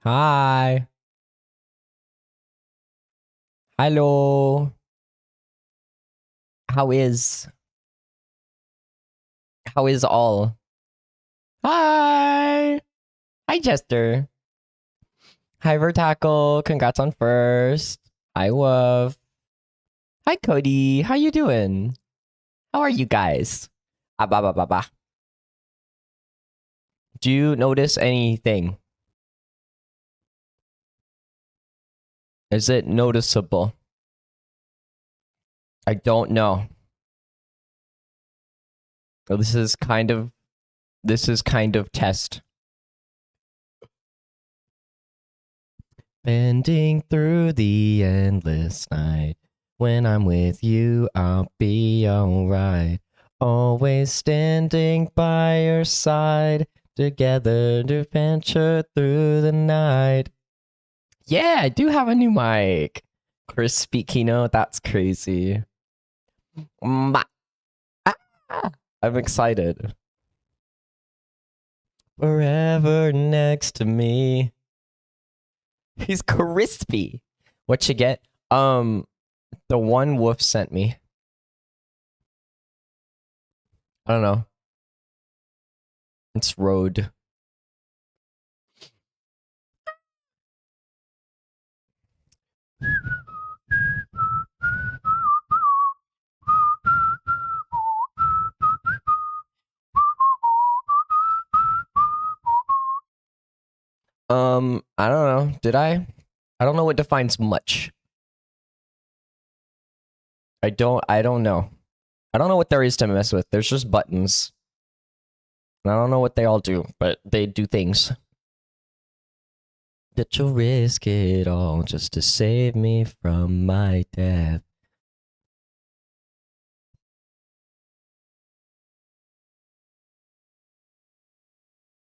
Hi. Hello. How is how is all? Hi. Hi Jester. Hi Vertackle. Congrats on first. Hi Wolf. Hi Cody. How you doing? How are you guys? Ah, bah, bah, bah, bah. Do you notice anything? Is it noticeable? I don't know. This is kind of test. Bending through the endless night. When I'm with you, I'll be alright. Always standing by your side. Together to venture through the night. Yeah, I do have a new mic. Crispy keynote, that's crazy. Ah, I'm excited. Forever next to me. He's crispy. What you get? The one Wolf sent me. I don't know. It's road. I don't know. Did I? I don't know what defines much. I don't know. I don't know what there is to mess with. There's just buttons. And I don't know what they all do, but they do things. That you'll risk it all just to save me from my death.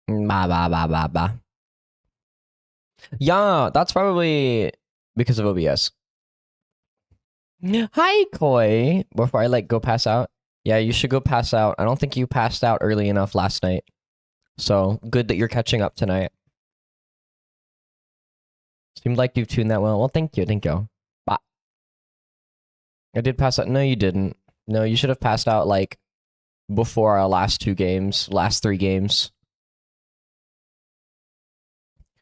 Ba ba ba ba ba. Yeah, that's probably because of OBS. Hi, Koi. Before I go pass out. Yeah, you should go pass out. I don't think you passed out early enough last night. So good that you're catching up tonight. Seemed like you've tuned that well. Well, thank you. Thank you. Bah. I did pass out. No, you didn't. No, you should have passed out before our last three games.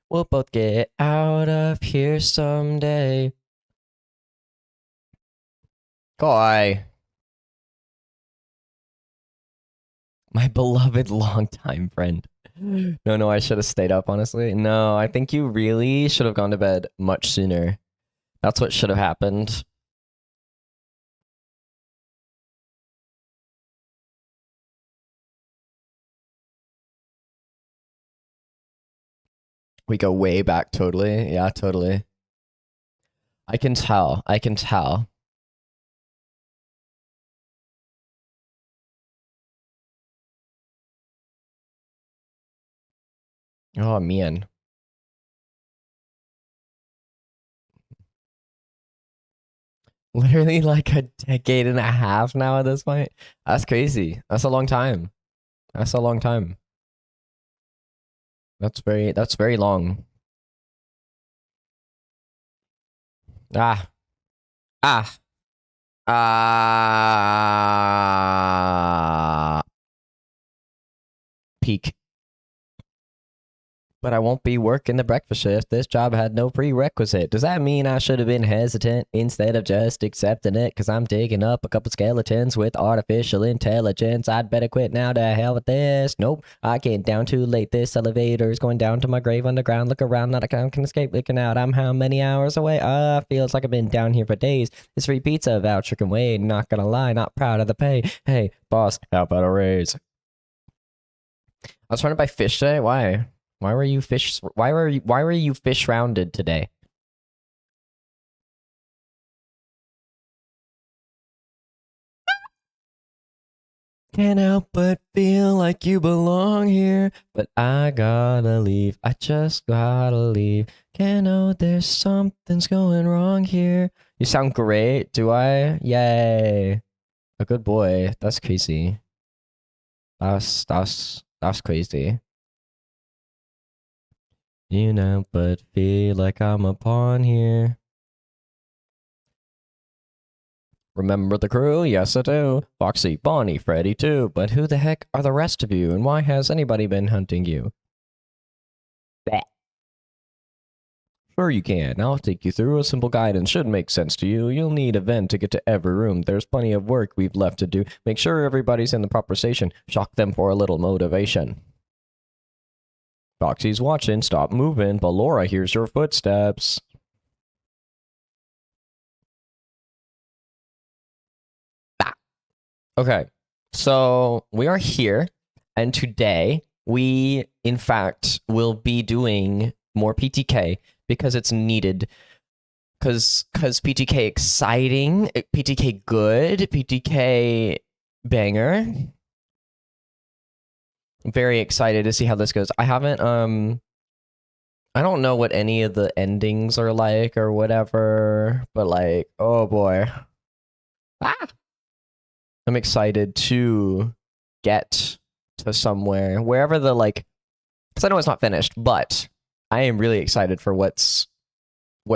We'll both get out of here someday. Koi. My beloved longtime friend. No, I should have stayed up, honestly. No, I think you really should have gone to bed much sooner. That's what should have happened. We go way back, totally. Yeah, totally. I can tell. I can tell. Oh, man. Literally like a decade and a half now at this point. That's crazy. That's a long time. That's a long time. That's very long. Ah. Ah. Ah. Peak. But I won't be working the breakfast shift. This job had no prerequisite. Does that mean I should have been hesitant instead of just accepting it? Because I'm digging up a couple skeletons with artificial intelligence. I'd better quit now. To hell with this. Nope, I came down too late. This elevator is going down to my grave underground. Look around, not a can escape looking out. I'm how many hours away? Feels like I've been down here for days. This free pizza voucher can wait. Not gonna lie, not proud of the pay. Hey, boss, how about a raise? I was trying to buy fish today. Why? Why were you fish rounded today? Can't help but feel like you belong here, but I gotta leave. I just gotta leave. Can't know there's something's going wrong here. You sound great, do I? Yay. A good boy. That's crazy. That's crazy. You know, but feel like I'm a pawn here. Remember the crew? Yes, I do. Foxy, Bonnie, Freddy, too. But who the heck are the rest of you, and why has anybody been hunting you? That. Sure you can. I'll take you through a simple guide and should make sense to you. You'll need a vent to get to every room. There's plenty of work we've left to do. Make sure everybody's in the proper station. Shock them for a little motivation. Foxy's watching. Stop moving. But Laura hears your footsteps. Ah. Okay. So we are here, and today we, in fact, will be doing more PTK because it's needed. Because PTK exciting, PTK good, PTK banger. I'm very excited to see how this goes. I haven't, I don't know what any of the endings are like or whatever, but like, oh boy. Ah! I'm excited to get to somewhere, wherever the, like, because I know it's not finished, but I am really excited for what's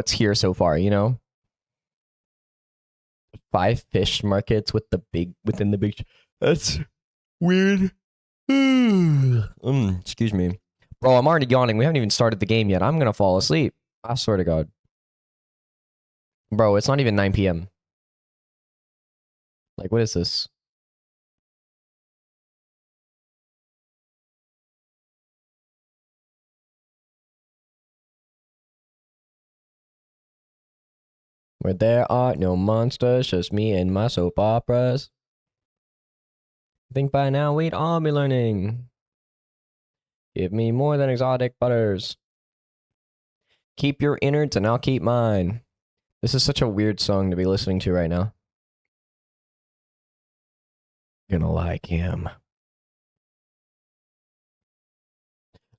here so far, you know? 5 fish markets with the big, within the big, that's weird. Excuse me. Bro, I'm already yawning. We haven't even started the game yet. I'm gonna fall asleep. I swear to God. Bro, it's not even 9 p.m. Like, what is this? Where there are no monsters, just me and my soap operas. I think by now we'd all be learning. Give me more than exotic butters. Keep your innards and I'll keep mine. This is such a weird song to be listening to right now. Gonna like him.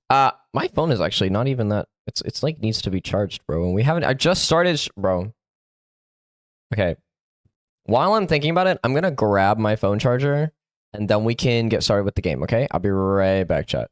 My phone is actually not even that. It's like needs to be charged, bro. And we haven't. I just started, bro. Okay. While I'm thinking about it, I'm gonna grab my phone charger, and then we can get started with the game. Okay? I'll be right back, chat.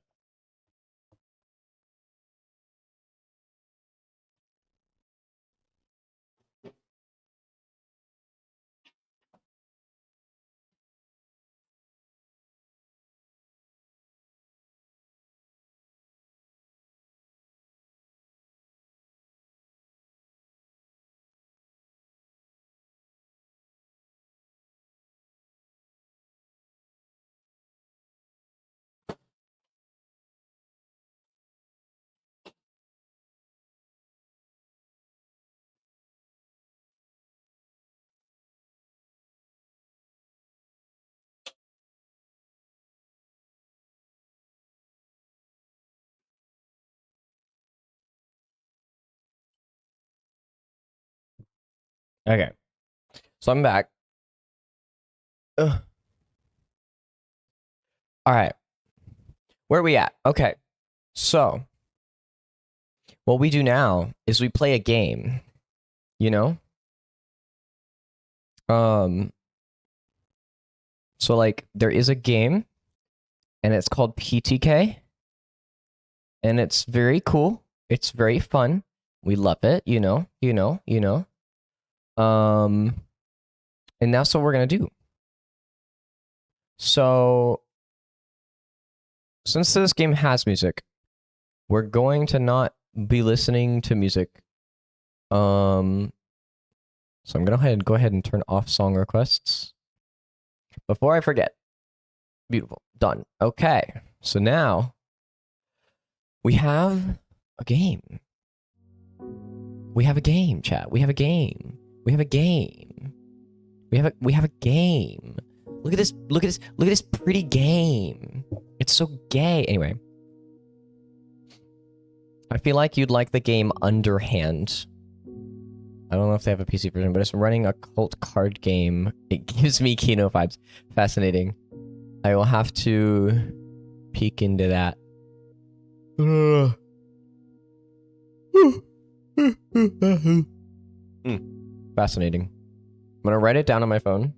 Okay. So I'm back. Ugh. All right. Where are we at? Okay. So what we do now is we play a game. You know. Um. So like there is a game, and it's called PTK, and it's very cool. It's very fun. We love it. You know. You know. You know. Um. And that's what we're gonna do. So since this game has music, we're going to not be listening to music. So I'm gonna go ahead and turn off song requests before I forget. Beautiful. Done. Okay. So now we have a game. We have a game, chat. We have a game. We have a game. We have a game. Look at this. Look at this. Look at this pretty game. It's so gay. Anyway. I feel like you'd like the game Underhand. I don't know if they have a PC version, but it's running a cult card game. It gives me Kino vibes. Fascinating. I will have to peek into that. Fascinating. I'm gonna write it down on my phone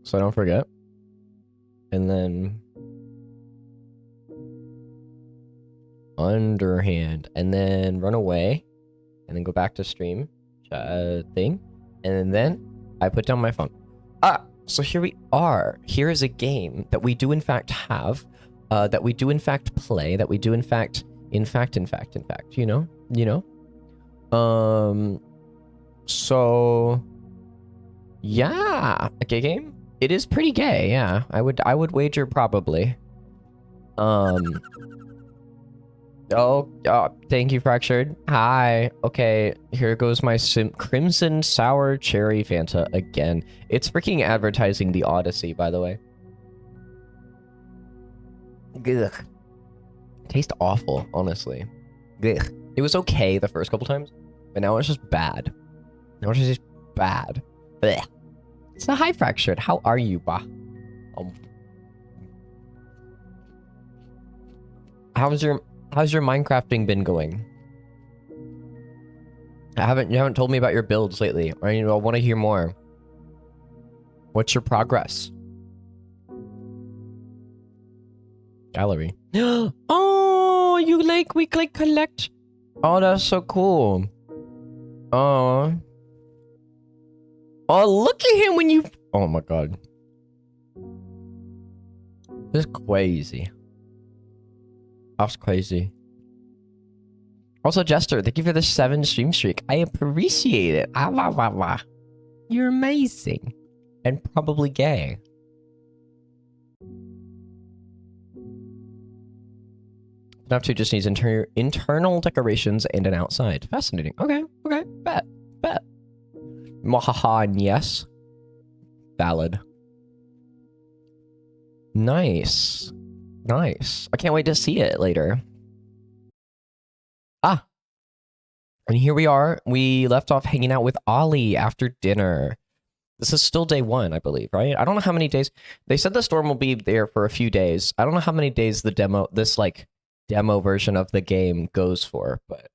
so I don't forget. And then underhand, and then run away, and then go back to stream thing, and then I put down my phone. So here we are. Here is a game that we do in fact have, that we do in fact play, that we do in fact, you know. So yeah, a gay game. It is pretty gay, yeah. I would wager probably. Oh, thank you, Fractured. Hi. Okay, here goes my Crimson Sour Cherry Fanta again. It's freaking advertising the Odyssey, by the way. Ugh. Tastes awful, honestly. Ugh. It was okay the first couple times, but now it's just bad. Now it's just bad. Blech. So hi, Fractured. How are you, ba? How's your Minecrafting been going? You haven't told me about your builds lately. I want to hear more. What's your progress? Gallery. Oh, we click collect. Oh, that's so cool. Oh, look at him when you. Oh my god. This is crazy. That's crazy. Also, Jester, thank you for the 7 stream streak. I appreciate it. You're amazing. And probably gay. Enough 2 just needs internal decorations and an outside. Fascinating. Okay, bet. Mwahaha, and yes. Valid. Nice. I can't wait to see it later. And here we are. We left off hanging out with Ollie after dinner. This is still day 1, I believe, right? I don't know how many days. They said the storm will be there for a few days. I don't know how many days the demo version of the game goes for, but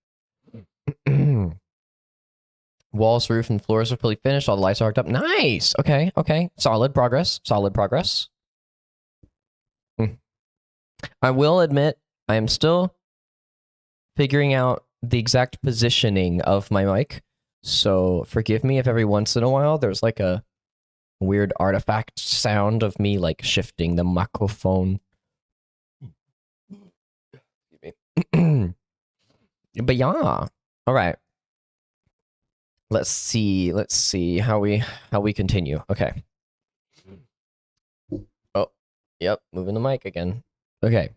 walls, roof, and floors are fully finished. All the lights are hooked up. Nice. Okay. Solid progress. I will admit, I am still figuring out the exact positioning of my mic, so forgive me if every once in a while there's like a weird artifact sound of me like shifting the microphone. But yeah, all right. Let's see how we continue. Okay. Oh, yep, moving the mic again. Okay.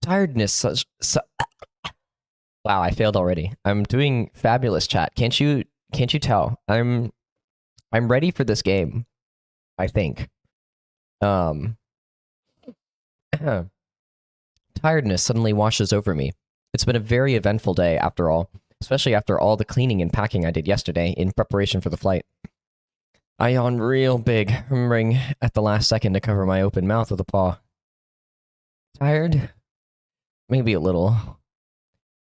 Tiredness. Wow, I failed already. I'm doing fabulous, chat. Can't you tell? I'm ready for this game. I think. Tiredness suddenly washes over me. It's been a very eventful day after all, especially after all the cleaning and packing I did yesterday in preparation for the flight. I yawned real big, remembering at the last second to cover my open mouth with a paw. Tired? Maybe a little.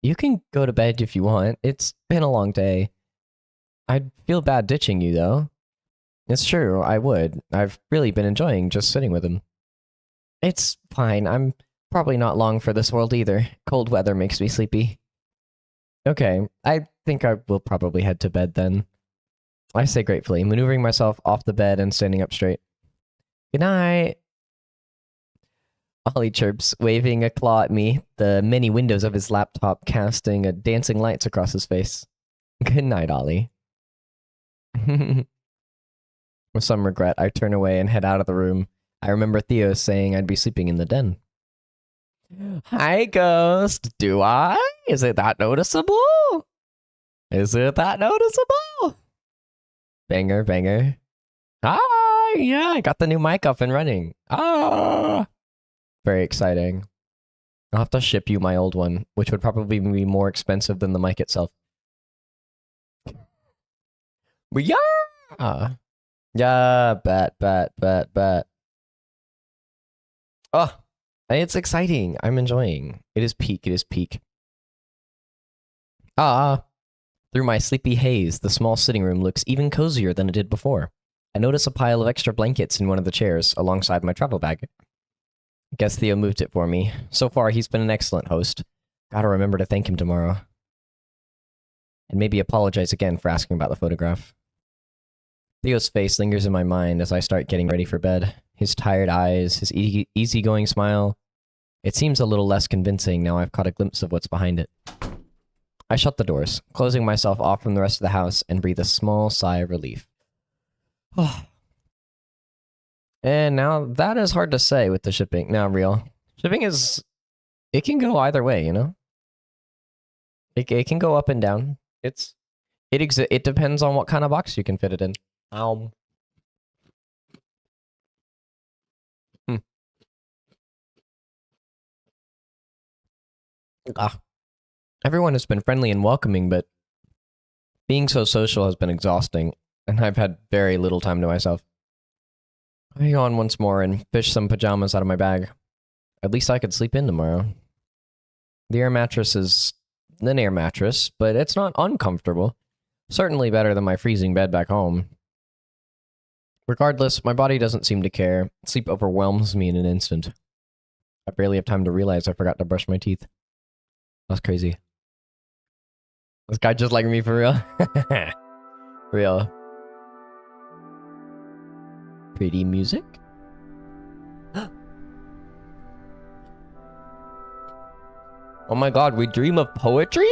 You can go to bed if you want. It's been a long day. I'd feel bad ditching you, though. It's true, I would. I've really been enjoying just sitting with him. It's fine. I'm probably not long for this world either. Cold weather makes me sleepy. Okay, I think I will probably head to bed then. I say gratefully, maneuvering myself off the bed and standing up straight. Good night. Ollie chirps, waving a claw at me, the many windows of his laptop casting dancing lights across his face. Good night, Ollie. With some regret, I turn away and head out of the room. I remember Theo saying I'd be sleeping in the den. Hi, Ghost. Do I? Is it that noticeable? Banger. Hi! Yeah, I got the new mic up and running. Very exciting. I'll have to ship you my old one, which would probably be more expensive than the mic itself. But yeah! Yeah, bet. Oh, it's exciting. I'm enjoying. It is peak. Through my sleepy haze, the small sitting room looks even cozier than it did before. I notice a pile of extra blankets in one of the chairs, alongside my travel bag. Guess Theo moved it for me. So far, he's been an excellent host. Gotta remember to thank him tomorrow. And maybe apologize again for asking about the photograph. Theo's face lingers in my mind as I start getting ready for bed. His tired eyes, his easygoing smile. It seems a little less convincing now I've caught a glimpse of what's behind it. I shut the doors, closing myself off from the rest of the house, and breathe a small sigh of relief. And now, that is hard to say with the shipping. Now, real. Shipping is... It can go either way, you know? It can go up and down. It depends on what kind of box you can fit it in. Everyone has been friendly and welcoming, but being so social has been exhausting, and I've had very little time to myself. I yawn once more and fish some pajamas out of my bag. At least I could sleep in tomorrow. The air mattress is an air mattress, but it's not uncomfortable. Certainly better than my freezing bed back home. Regardless, my body doesn't seem to care. Sleep overwhelms me in an instant. I barely have time to realize I forgot to brush my teeth. That's crazy. This guy just like me for real? Real. Pretty music? Oh my god, we dream of poetry?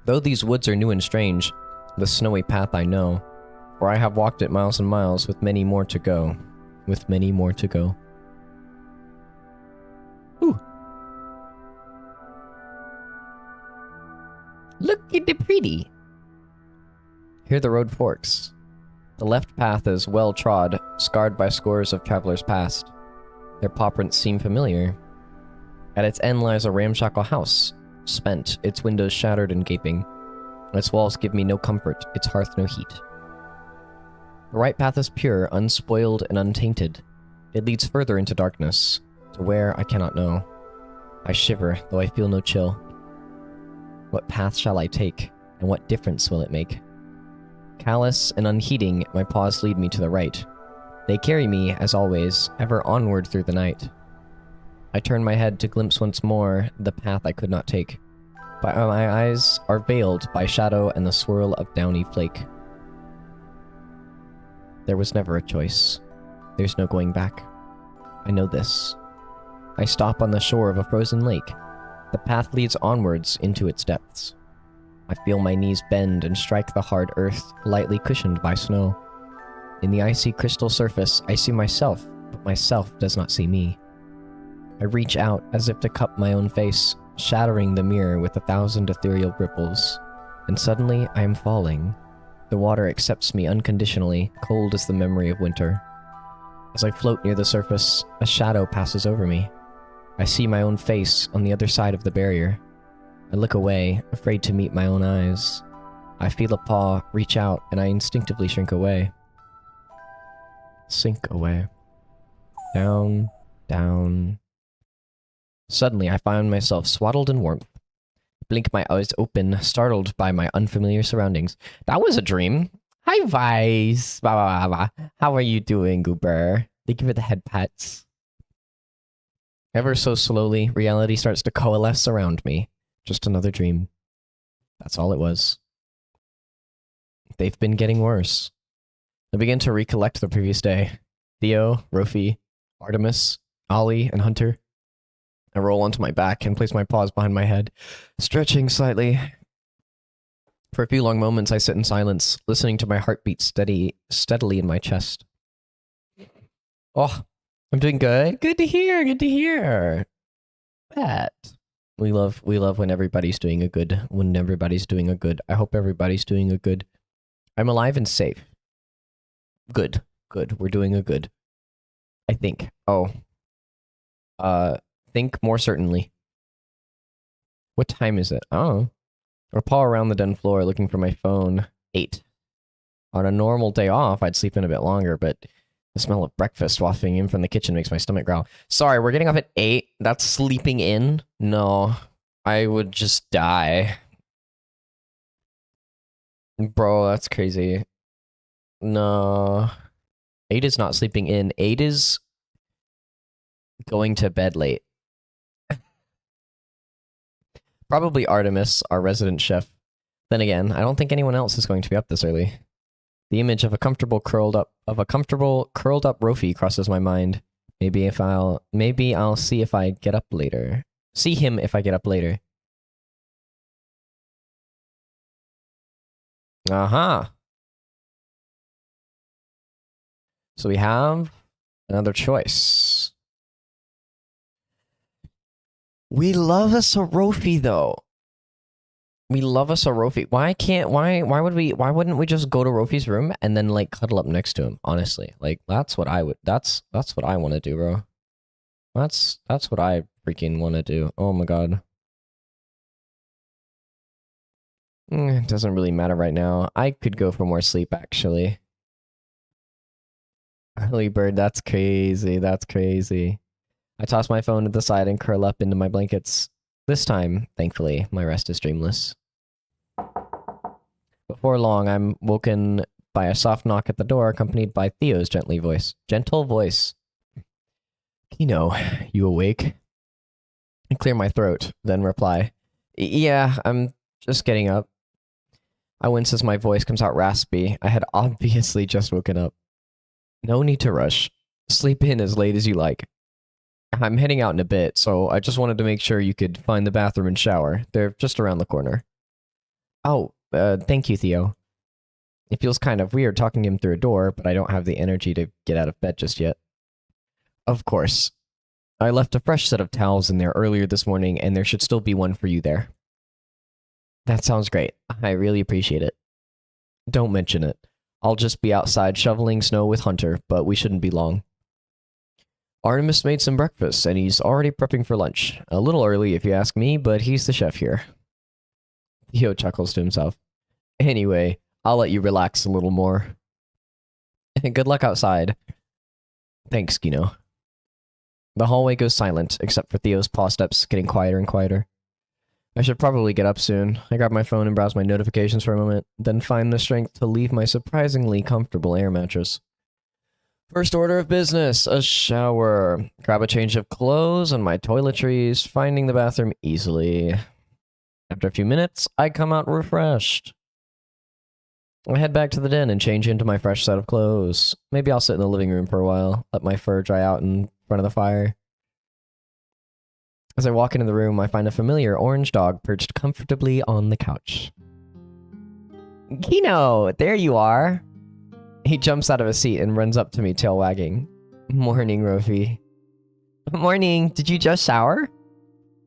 Though these woods are new and strange, the snowy path I know, for I have walked it miles and miles with many more to go. With many more to go. Ooh. Look at the pretty. Here the road forks. The left path is well trod, scarred by scores of travelers past. Their paw prints seem familiar. At its end lies a ramshackle house, spent, its windows shattered and gaping. Its walls give me no comfort, its hearth no heat. The right path is pure, unspoiled, and untainted. It leads further into darkness, to where I cannot know. I shiver, though I feel no chill. What path shall I take, and what difference will it make? Callous and unheeding, my paws lead me to the right. They carry me, as always, ever onward through the night. I turn my head to glimpse once more the path I could not take, but my eyes are veiled by shadow and the swirl of downy flake. There was never a choice. There's no going back. I know this. I stop on the shore of a frozen lake. The path leads onwards into its depths. I feel my knees bend and strike the hard earth, lightly cushioned by snow. In the icy crystal surface, I see myself, but myself does not see me. I reach out as if to cup my own face, shattering the mirror with 1,000 ethereal ripples. And suddenly, I am falling. The water accepts me unconditionally, cold as the memory of winter. As I float near the surface, a shadow passes over me. I see my own face on the other side of the barrier. I look away, afraid to meet my own eyes. I feel a paw reach out, and I instinctively shrink away. Sink away. Down, down. Suddenly, I find myself swaddled in warmth. Blink my eyes open, startled by my unfamiliar surroundings. That was a dream. Hi, Vice. How are you doing, Goober? Thank you for the head pats. Ever so slowly, reality starts to coalesce around me. Just another dream. That's all it was. They've been getting worse. I begin to recollect the previous day. Theo, Rofi, Artemis, Ollie, and Hunter. I roll onto my back and place my paws behind my head, stretching slightly. For a few long moments, I sit in silence, listening to my heartbeat steadily in my chest. Oh, I'm doing good. Good to hear. Good to hear. Pat. We love when everybody's doing a good. When everybody's doing a good. I hope everybody's doing a good. I'm alive and safe. Good. Good. We're doing a good. I think. Oh. Think more certainly. What time is it? Oh. I paw around the den floor looking for my phone. 8. On a normal day off, I'd sleep in a bit longer, but the smell of breakfast wafting in from the kitchen makes my stomach growl. Sorry, we're getting off at 8? That's sleeping in? No. I would just die. Bro, that's crazy. No. 8 is not sleeping in. 8 is Going to bed late. Probably Artemis, our resident chef. Then again, I don't think anyone else is going to be up this early. The image of a comfortable curled up Rofi crosses my mind. Maybe I'll see if I get up later. See him if I get up later. Aha. So we have another choice. We love a Sorofi though. We love a Sorofi. Why wouldn't we just go to Rofi's room and then like cuddle up next to him? Honestly, like that's what I want to do, bro. That's what I freaking want to do. Oh my god. It doesn't really matter right now. I could go for more sleep actually. Early bird, that's crazy. That's crazy. I toss my phone to the side and curl up into my blankets. This time, thankfully, my rest is dreamless. Before long, I'm woken by a soft knock at the door, accompanied by Theo's gentle voice. Kino, you awake? I clear my throat, then reply, yeah, I'm just getting up. I wince as my voice comes out raspy. I had obviously just woken up. No need to rush. Sleep in as late as you like. I'm heading out in a bit, so I just wanted to make sure you could find the bathroom and shower. They're just around the corner. Oh, thank you, Theo. It feels kind of weird talking him through a door, but I don't have the energy to get out of bed just yet. Of course. I left a fresh set of towels in there earlier this morning, and there should still be one for you there. That sounds great. I really appreciate it. Don't mention it. I'll just be outside shoveling snow with Hunter, but we shouldn't be long. Artemis made some breakfast, and he's already prepping for lunch. A little early, if you ask me, but he's the chef here. Theo chuckles to himself. Anyway, I'll let you relax a little more. Good luck outside. Thanks, Kino. The hallway goes silent, except for Theo's paw steps getting quieter and quieter. I should probably get up soon. I grab my phone and browse my notifications for a moment, then find the strength to leave my surprisingly comfortable air mattress. First order of business, a shower. Grab a change of clothes and my toiletries, finding the bathroom easily. After a few minutes, I come out refreshed. I head back to the den and change into my fresh set of clothes. Maybe I'll sit in the living room for a while, let my fur dry out in front of the fire. As I walk into the room, I find a familiar orange dog perched comfortably on the couch. Kino, there you are. He jumps out of his seat and runs up to me, tail wagging. Morning, Rofi. Morning, did you just shower?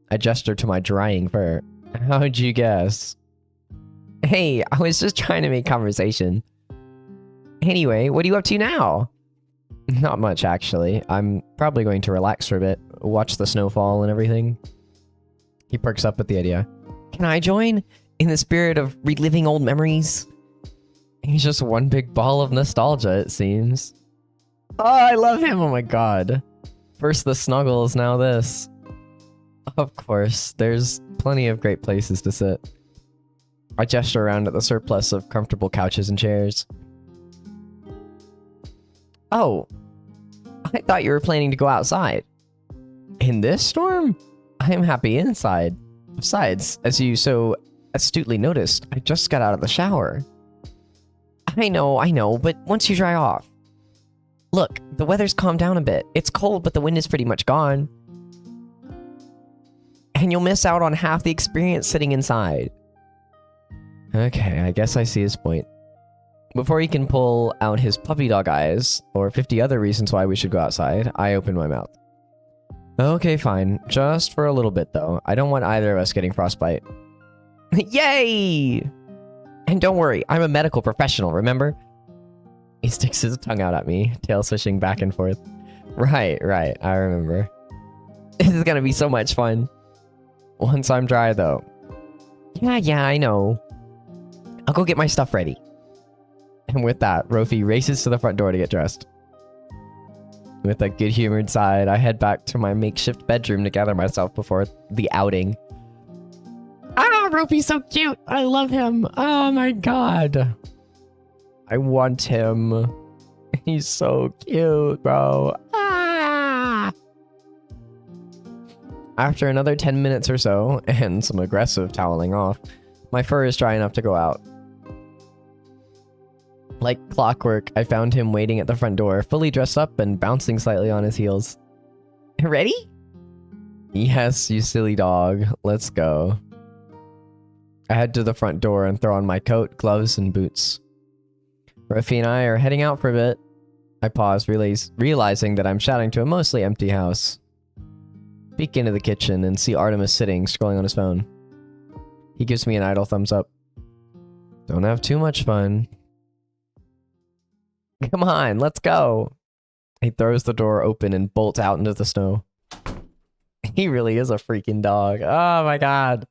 I gesture to my drying fur. How'd you guess? Hey, I was just trying to make conversation. Anyway, what are you up to now? Not much, actually. I'm probably going to relax for a bit, watch the snowfall and everything. He perks up at the idea. Can I join? In the spirit of reliving old memories? He's just one big ball of nostalgia, it seems. Oh, I love him! Oh my god. First the snuggles, now this. Of course, there's plenty of great places to sit. I gesture around at the surplus of comfortable couches and chairs. Oh, I thought you were planning to go outside. In this storm? I'm happy inside. Besides, as you so astutely noticed, I just got out of the shower. I know, but once you dry off. Look, the weather's calmed down a bit. It's cold, but the wind is pretty much gone. And you'll miss out on half the experience sitting inside. Okay, I guess I see his point. Before he can pull out his puppy dog eyes, or 50 other reasons why we should go outside, I open my mouth. Okay, fine. Just for a little bit, though. I don't want either of us getting frostbite. Yay! And don't worry, I'm a medical professional, remember? He sticks his tongue out at me, tail swishing back and forth. Right, I remember. This is gonna be so much fun. Once I'm dry, though. Yeah, I know. I'll go get my stuff ready. And with that, Rofi races to the front door to get dressed. With a good-humored sigh, I head back to my makeshift bedroom to gather myself before the outing. Ah, Rofi's so cute! I love him! Oh my god! I want him. He's so cute, bro. Ah! After another 10 minutes or so, and some aggressive toweling off, my fur is dry enough to go out. Like clockwork, I found him waiting at the front door, fully dressed up and bouncing slightly on his heels. Ready? Yes, you silly dog. Let's go. I head to the front door and throw on my coat, gloves, and boots. Ruffy and I are heading out for a bit. I pause, realizing that I'm shouting to a mostly empty house. Peek into the kitchen and see Artemis sitting, scrolling on his phone. He gives me an idle thumbs up. Don't have too much fun. Come on, let's go. He throws the door open and bolts out into the snow. He really is a freaking dog. Oh my god.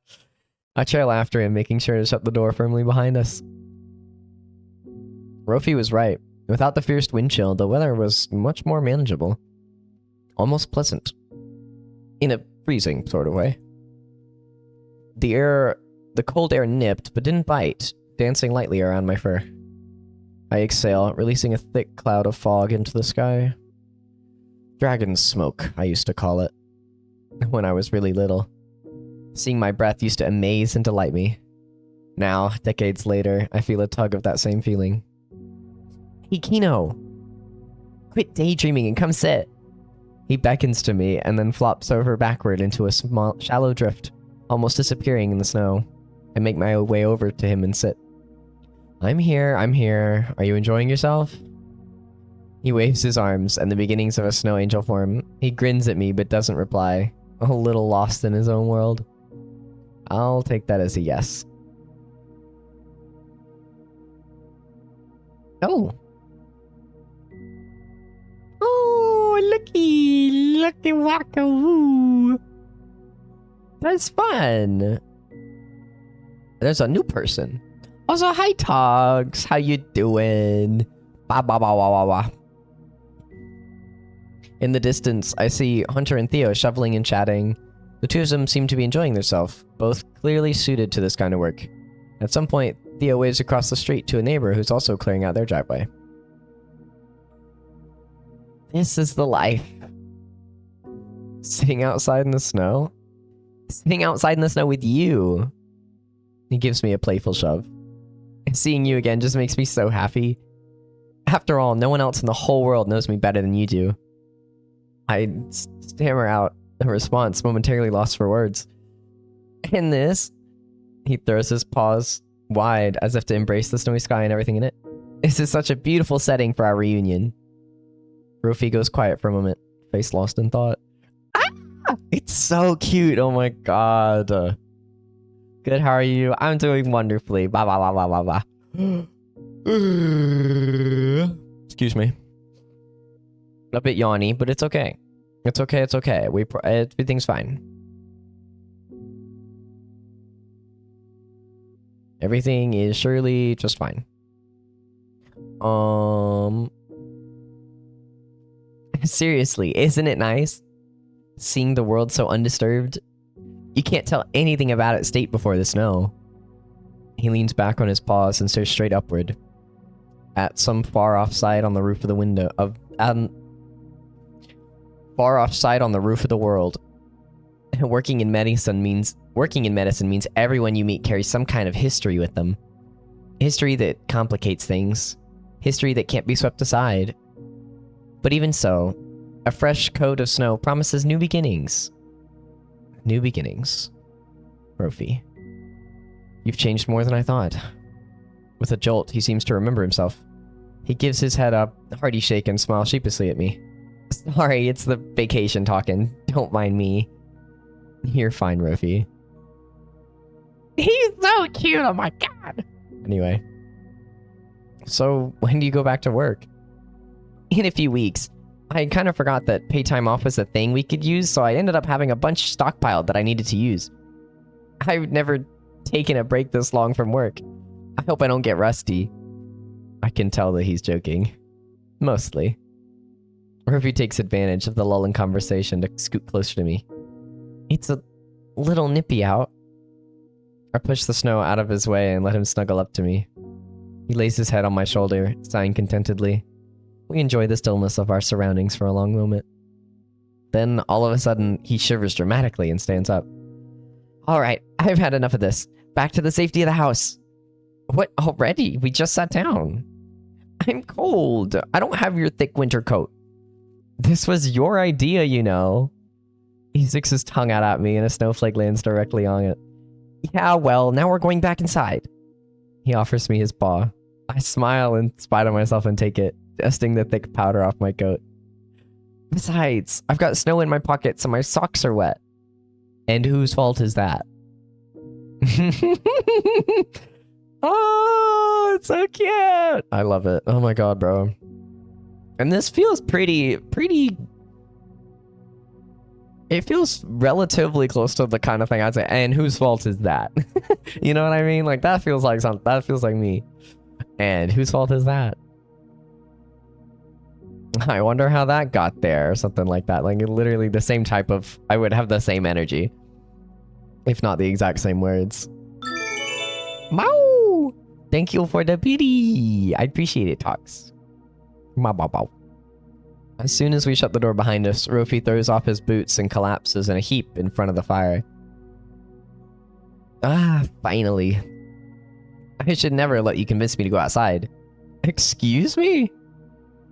I trail after him, making sure to shut the door firmly behind us. Rofi was right. Without the fierce wind chill, the weather was much more manageable. Almost pleasant. In a freezing sort of way. The cold air nipped, but didn't bite, dancing lightly around my fur. I exhale, releasing a thick cloud of fog into the sky. Dragon smoke, I used to call it. When I was really little. Seeing my breath used to amaze and delight me. Now, decades later, I feel a tug of that same feeling. Hey, Kino! Quit daydreaming and come sit! He beckons to me and then flops over backward into a small, shallow drift, almost disappearing in the snow. I make my way over to him and sit. I'm here, I'm here. Are you enjoying yourself? He waves his arms and the beginnings of a snow angel form. He grins at me but doesn't reply, a little lost in his own world. I'll take that as a yes. Oh. Oh, looky waka woo. That's fun. There's a new person. Also, hi Togs, how you doing? Ba ba ba ba ba ba. In the distance, I see Hunter and Theo shoveling and chatting. The two of them seem to be enjoying themselves, both clearly suited to this kind of work. At some point, Theo waves across the street to a neighbor who's also clearing out their driveway. This is the life. Sitting outside in the snow? Sitting outside in the snow with you. He gives me a playful shove. Seeing you again just makes me so happy. After all, no one else in the whole world knows me better than you do. I stammer out a response, momentarily lost for words. And this? He throws his paws wide as if to embrace the snowy sky and everything in it. This is such a beautiful setting for our reunion. Ruffy goes quiet for a moment, face lost in thought. Ah! It's so cute, oh my god. Good, how are you? I'm doing wonderfully. Blah, blah, blah, blah, blah, blah. Excuse me. A bit yawny, but it's okay. It's okay, it's okay. Everything's fine. Everything is surely just fine. Seriously, isn't it nice? Seeing the world so undisturbed. You can't tell anything about its state before the snow. He leans back on his paws and stares straight upward. At some far-off side on the roof of the window of... far-off side on the roof of the world. Working in medicine means everyone you meet carries some kind of history with them. History that complicates things. History that can't be swept aside. But even so, a fresh coat of snow promises new beginnings. New beginnings. Ruffy. You've changed more than I thought. With a jolt, he seems to remember himself. He gives his head a hearty shake and smiles sheepishly at me. Sorry, it's the vacation talking. Don't mind me. You're fine, Ruffy. He's so cute, oh my god! Anyway. So, when do you go back to work? In a few weeks. I kind of forgot that pay time off was a thing we could use, so I ended up having a bunch stockpiled that I needed to use. I've never taken a break this long from work. I hope I don't get rusty. I can tell that he's joking. Mostly. Ruffy takes advantage of the lull in conversation to scoot closer to me. It's a little nippy out. I push the snow out of his way and let him snuggle up to me. He lays his head on my shoulder, sighing contentedly. We enjoy the stillness of our surroundings for a long moment. Then, all of a sudden, he shivers dramatically and stands up. Alright, I've had enough of this. Back to the safety of the house. What, already? We just sat down. I'm cold. I don't have your thick winter coat. This was your idea, you know. He sticks his tongue out at me and a snowflake lands directly on it. Yeah, well, now we're going back inside. He offers me his paw. I smile in spite of myself and take it, dusting the thick powder off my coat. Besides, I've got snow in my pockets and my socks are wet. And whose fault is that? Oh, it's so cute. I love it. Oh my god, bro. And this feels pretty... It feels relatively close to the kind of thing I'd say, and whose fault is that? You know what I mean? Like, that feels like something. That feels like me. And whose fault is that? I wonder how that got there, or something like that. Like, literally the same type of... I would have the same energy. If not the exact same words. Mow! Thank you for the pity. I appreciate it, Tox. Mow, mow, mow. As soon as we shut the door behind us, Rofi throws off his boots and collapses in a heap in front of the fire. Ah, finally. I should never let you convince me to go outside. Excuse me?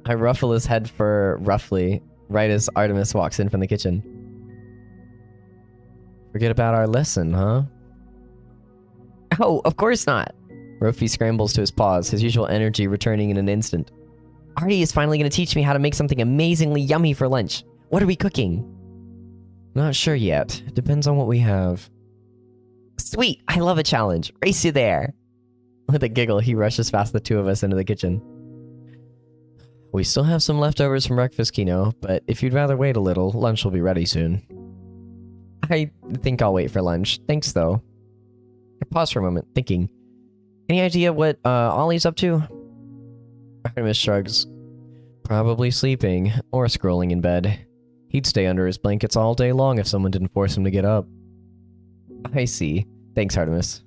I ruffle his head for roughly, right as Artemis walks in from the kitchen. Forget about our lesson, huh? Oh, of course not. Rofi scrambles to his paws, his usual energy returning in an instant. Artie is finally going to teach me how to make something amazingly yummy for lunch. What are we cooking? Not sure yet. Depends on what we have. Sweet! I love a challenge. Race you there! With a giggle, he rushes past the two of us into the kitchen. We still have some leftovers from breakfast, Kino, but if you'd rather wait a little, lunch will be ready soon. I think I'll wait for lunch. Thanks, though. I pause for a moment, thinking. Any idea what Ollie's up to? Artemis shrugs. Probably sleeping, or scrolling in bed. He'd stay under his blankets all day long if someone didn't force him to get up. I see. Thanks, Artemis.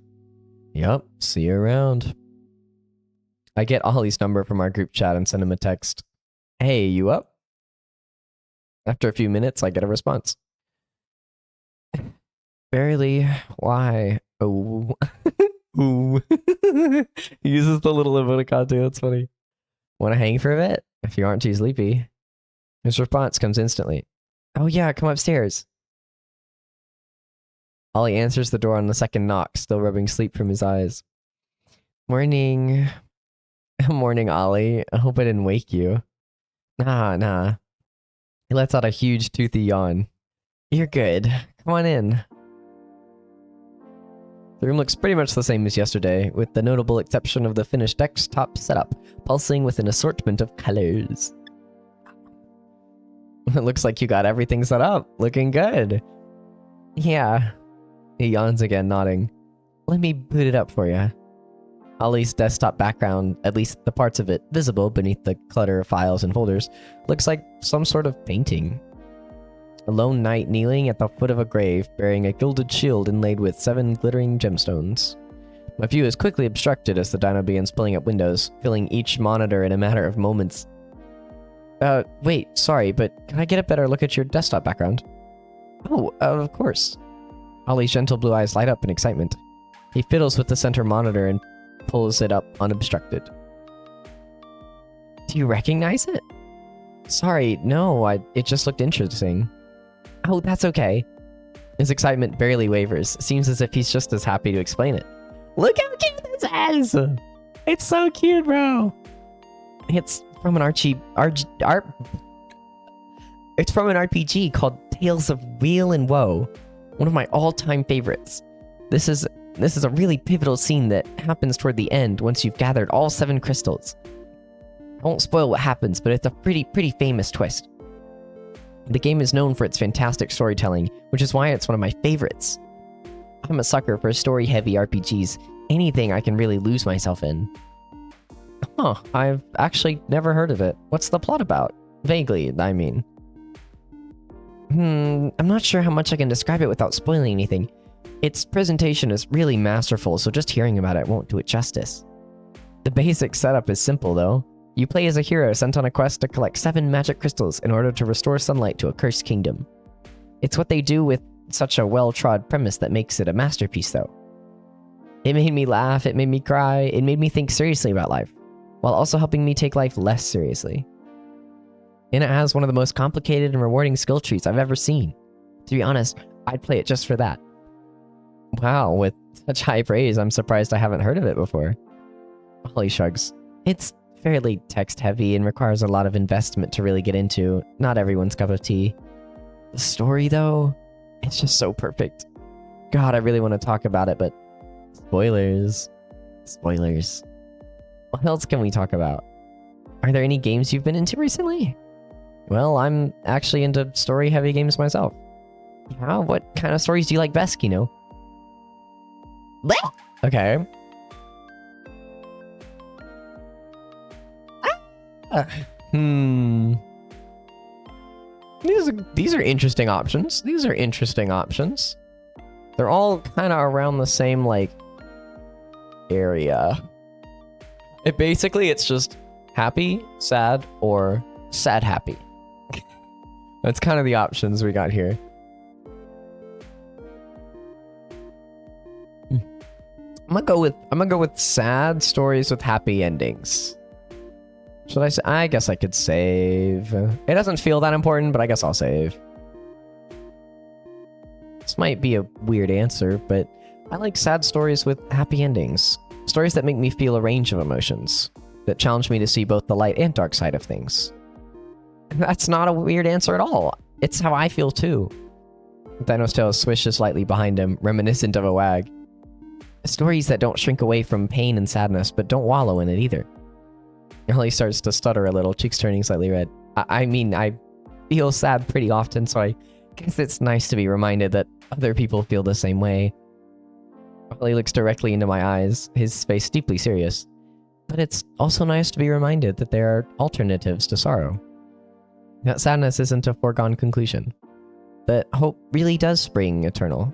Yup, see you around. I get Ollie's number from our group chat and send him a text. Hey, you up? After a few minutes, I get a response. Barely. Why? Oh. Ooh. He uses the little emoticon too, it's funny. Want to hang for a bit? If you aren't too sleepy. His response comes instantly. Oh yeah, come upstairs. Ollie answers the door on the second knock, still rubbing sleep from his eyes. Morning. Morning, Ollie. I hope I didn't wake you. Nah. He lets out a huge toothy yawn. You're good. Come on in. The room looks pretty much the same as yesterday, with the notable exception of the finished desktop setup, pulsing with an assortment of colors. It looks like you got everything set up. Looking good. Yeah. He yawns again, nodding. Let me boot it up for you. Ollie's desktop background, at least the parts of it visible beneath the clutter of files and folders, looks like some sort of painting. A lone knight kneeling at the foot of a grave, bearing a gilded shield inlaid with 7 glittering gemstones. My view is quickly obstructed as the dino begins pulling up windows, filling each monitor in a matter of moments. Wait, sorry, but can I get a better look at your desktop background? Oh, of course. Ollie's gentle blue eyes light up in excitement. He fiddles with the center monitor and pulls it up unobstructed. Do you recognize it? Sorry, no, it just looked interesting. Oh, that's okay. His excitement barely wavers. Seems as if he's just as happy to explain it. Look how cute this is! It's so cute, bro! It's from an It's from an RPG called Tales of Weal and Woe. One of my all-time favorites. This is a really pivotal scene that happens toward the end once you've gathered all 7 crystals. I won't spoil what happens, but it's a pretty famous twist. The game is known for its fantastic storytelling, which is why it's one of my favorites. I'm a sucker for story-heavy RPGs, anything I can really lose myself in. Huh, I've actually never heard of it. What's the plot about? Vaguely, I mean. I'm not sure how much I can describe it without spoiling anything. Its presentation is really masterful, so just hearing about it won't do it justice. The basic setup is simple, though. You play as a hero sent on a quest to collect 7 magic crystals in order to restore sunlight to a cursed kingdom. It's what they do with such a well-trod premise that makes it a masterpiece, though. It made me laugh, it made me cry, it made me think seriously about life, while also helping me take life less seriously. And it has one of the most complicated and rewarding skill trees I've ever seen. To be honest, I'd play it just for that. Wow, with such high praise, I'm surprised I haven't heard of it before. Ollie shrugs. It's fairly text-heavy and requires a lot of investment to really get into. Not everyone's cup of tea. The story, though, it's just so perfect. God, I really want to talk about it, but spoilers. Spoilers. What else can we talk about? Are there any games you've been into recently? Well, I'm actually into story-heavy games myself. Yeah, what kind of stories do you like best, Kino? Okay. These are interesting options. These are interesting options. They're all kind of around the same, like, area. It's just happy, sad, or sad happy. That's kind of the options we got here. I'm gonna go with sad stories with happy endings. Should I say? I guess I could save. It doesn't feel that important, but I guess I'll save. This might be a weird answer, but I like sad stories with happy endings. Stories that make me feel a range of emotions, that challenge me to see both the light and dark side of things. That's not a weird answer at all. It's how I feel too. Dino's tail swishes slightly behind him, reminiscent of a wag. Stories that don't shrink away from pain and sadness, but don't wallow in it either. Ollie starts to stutter a little, cheeks turning slightly red. I mean, I feel sad pretty often, so I guess it's nice to be reminded that other people feel the same way. Ollie looks directly into my eyes, his face deeply serious. But it's also nice to be reminded that there are alternatives to sorrow. That sadness isn't a foregone conclusion. That hope really does spring eternal.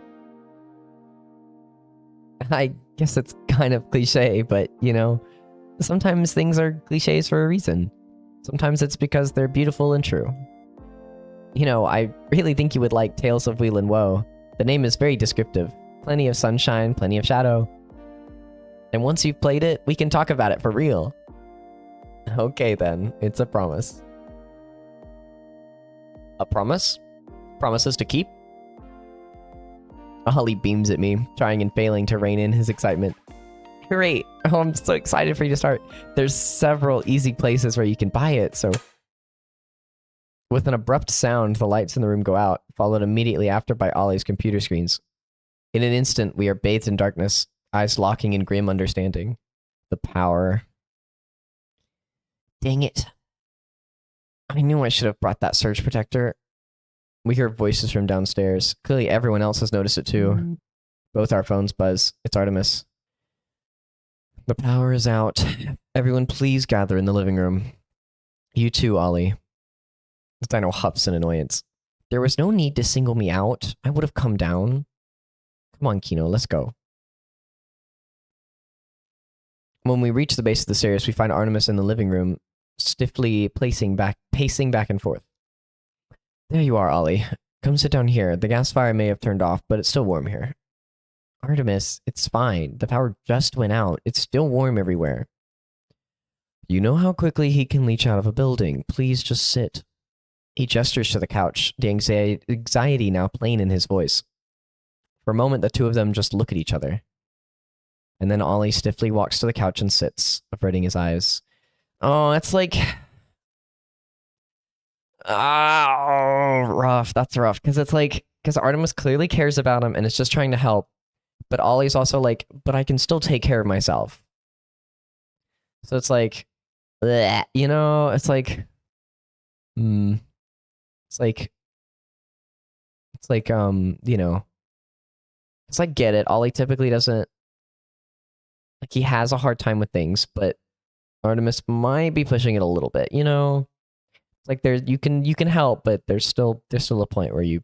I guess it's kind of cliche, but, you know, sometimes things are cliches for a reason. Sometimes it's because they're beautiful and true. You know, I really think you would like Tales of Wheel and Woe. The name is very descriptive. Plenty of sunshine, plenty of shadow. And once you've played it, we can talk about it for real. Okay then, it's a promise. A promise? Promises to keep? Ollie beams at me, trying and failing to rein in his excitement. Great! Oh, I'm so excited for you to start. There's several easy places where you can buy it, so... With an abrupt sound, the lights in the room go out, followed immediately after by Ollie's computer screens. In an instant, we are bathed in darkness, eyes locking in grim understanding. The power. Dang it. I knew I should have brought that surge protector. We hear voices from downstairs. Clearly everyone else has noticed it too. Both our phones buzz. It's Artemis. The power is out. Everyone please gather in the living room. You too, Ollie. Dino huffs in annoyance. There was no need to single me out. I would have come down. Come on, Kino, let's go. When we reach the base of the stairs, we find Artemis in the living room, stiffly pacing back and forth. There you are, Ollie. Come sit down here. The gas fire may have turned off, but it's still warm here. Artemis, it's fine. The power just went out. It's still warm everywhere. You know how quickly he can leach out of a building. Please just sit. He gestures to the couch, the anxiety now plain in his voice. For a moment, the two of them just look at each other. And then Ollie stiffly walks to the couch and sits, averting his eyes. Oh, it's like... rough. That's rough. Because it's like... Because Artemis clearly cares about him and is just trying to help. But Ollie's also like, but I can still take care of myself. So it's like... bleh, you know, it's like... It's like, you know... It's like, get it. Ollie typically doesn't... Like, he has a hard time with things, but Artemis might be pushing it a little bit, you know? It's like, there's, you can help, but there's still a point where you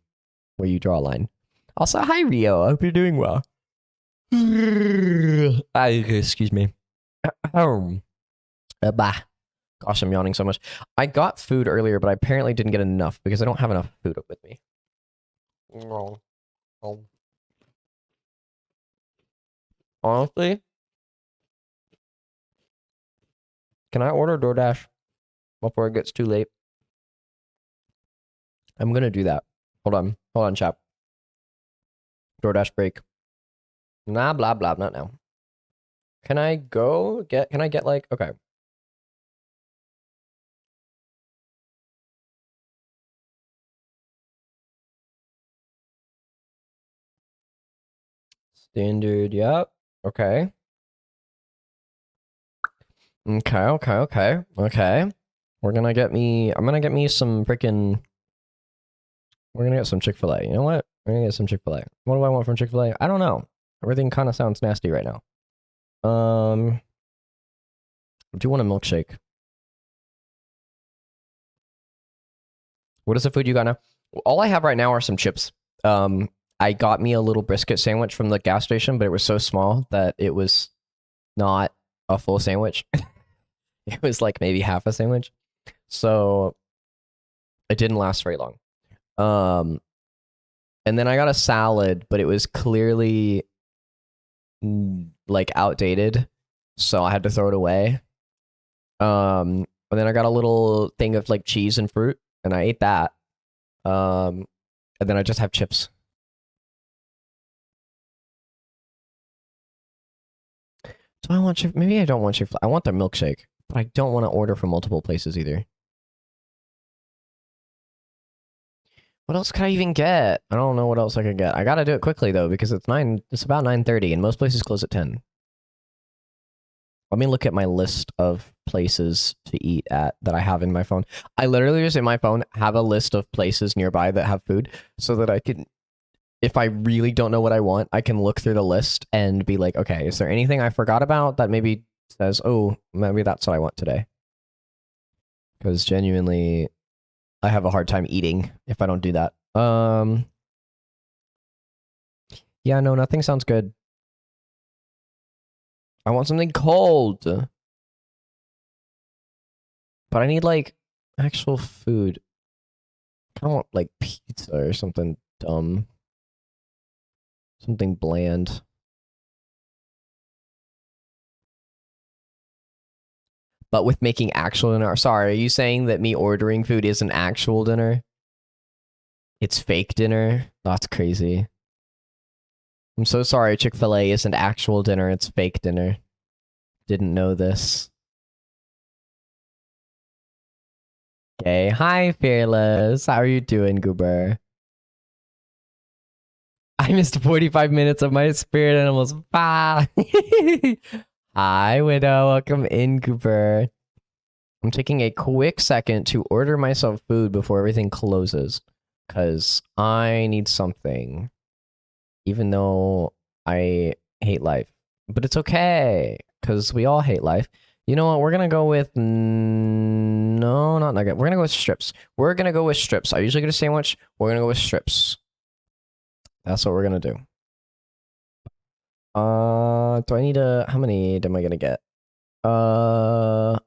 draw a line. Also, hi, Rio. I hope you're doing well. Excuse me. Bah. Gosh, I'm yawning so much. I got food earlier, but I apparently didn't get enough because I don't have enough food with me. No. Honestly, can I order DoorDash before it gets too late? I'm gonna do that. Hold on, chap. DoorDash break. Nah, blah, blah, not now. Can I get like, okay. Standard, yep. Okay. Okay. I'm gonna get me some freaking, we're gonna get some Chick-fil-A. You know what? We're gonna get some Chick-fil-A. What do I want from Chick-fil-A? I don't know. Everything kind of sounds nasty right now. I do want a milkshake. What is the food you got now? All I have right now are some chips. I got me a little brisket sandwich from the gas station, but it was so small that it was not a full sandwich. It was like maybe half a sandwich. So it didn't last very long. And then I got a salad, but it was clearly like outdated, so I had to throw it away. And then I got a little thing of like cheese and fruit, and I ate that. And then I just have chips. Do I want Chick? Maybe I don't want Chick-fil-A. I want their milkshake, but I don't want to order from multiple places either. What else could I even get? I don't know what else I could get. I gotta do it quickly though because it's about 9:30 and most places close at 10. Let me look at my list of places to eat at that I have in my phone. I literally just in my phone have a list of places nearby that have food so that I can, if I really don't know what I want, I can look through the list and be like, okay, is there anything I forgot about that maybe says, oh, maybe that's what I want today? Because genuinely, I have a hard time eating if I don't do that. Yeah, no, nothing sounds good. I want something cold. But I need like actual food. I don't want like pizza or something dumb. Something bland. But with making actual dinner. Sorry, are you saying that me ordering food isn't actual dinner? It's fake dinner? That's crazy. I'm so sorry, Chick-fil-A isn't actual dinner, it's fake dinner. Didn't know this. Okay, hi Fearless. How are you doing, Goober? I missed 45 minutes of my spirit animals. Bye. Hi, Widow. Welcome in, Cooper. I'm taking a quick second to order myself food before everything closes. Because I need something. Even though I hate life. But it's okay. Because we all hate life. You know what? We're going to go with... No, not nugget. We're going to go with strips. We're going to go with strips. I usually get a sandwich. We're going to go with strips. That's what we're going to do. Do I need a... How many am I going to get? No,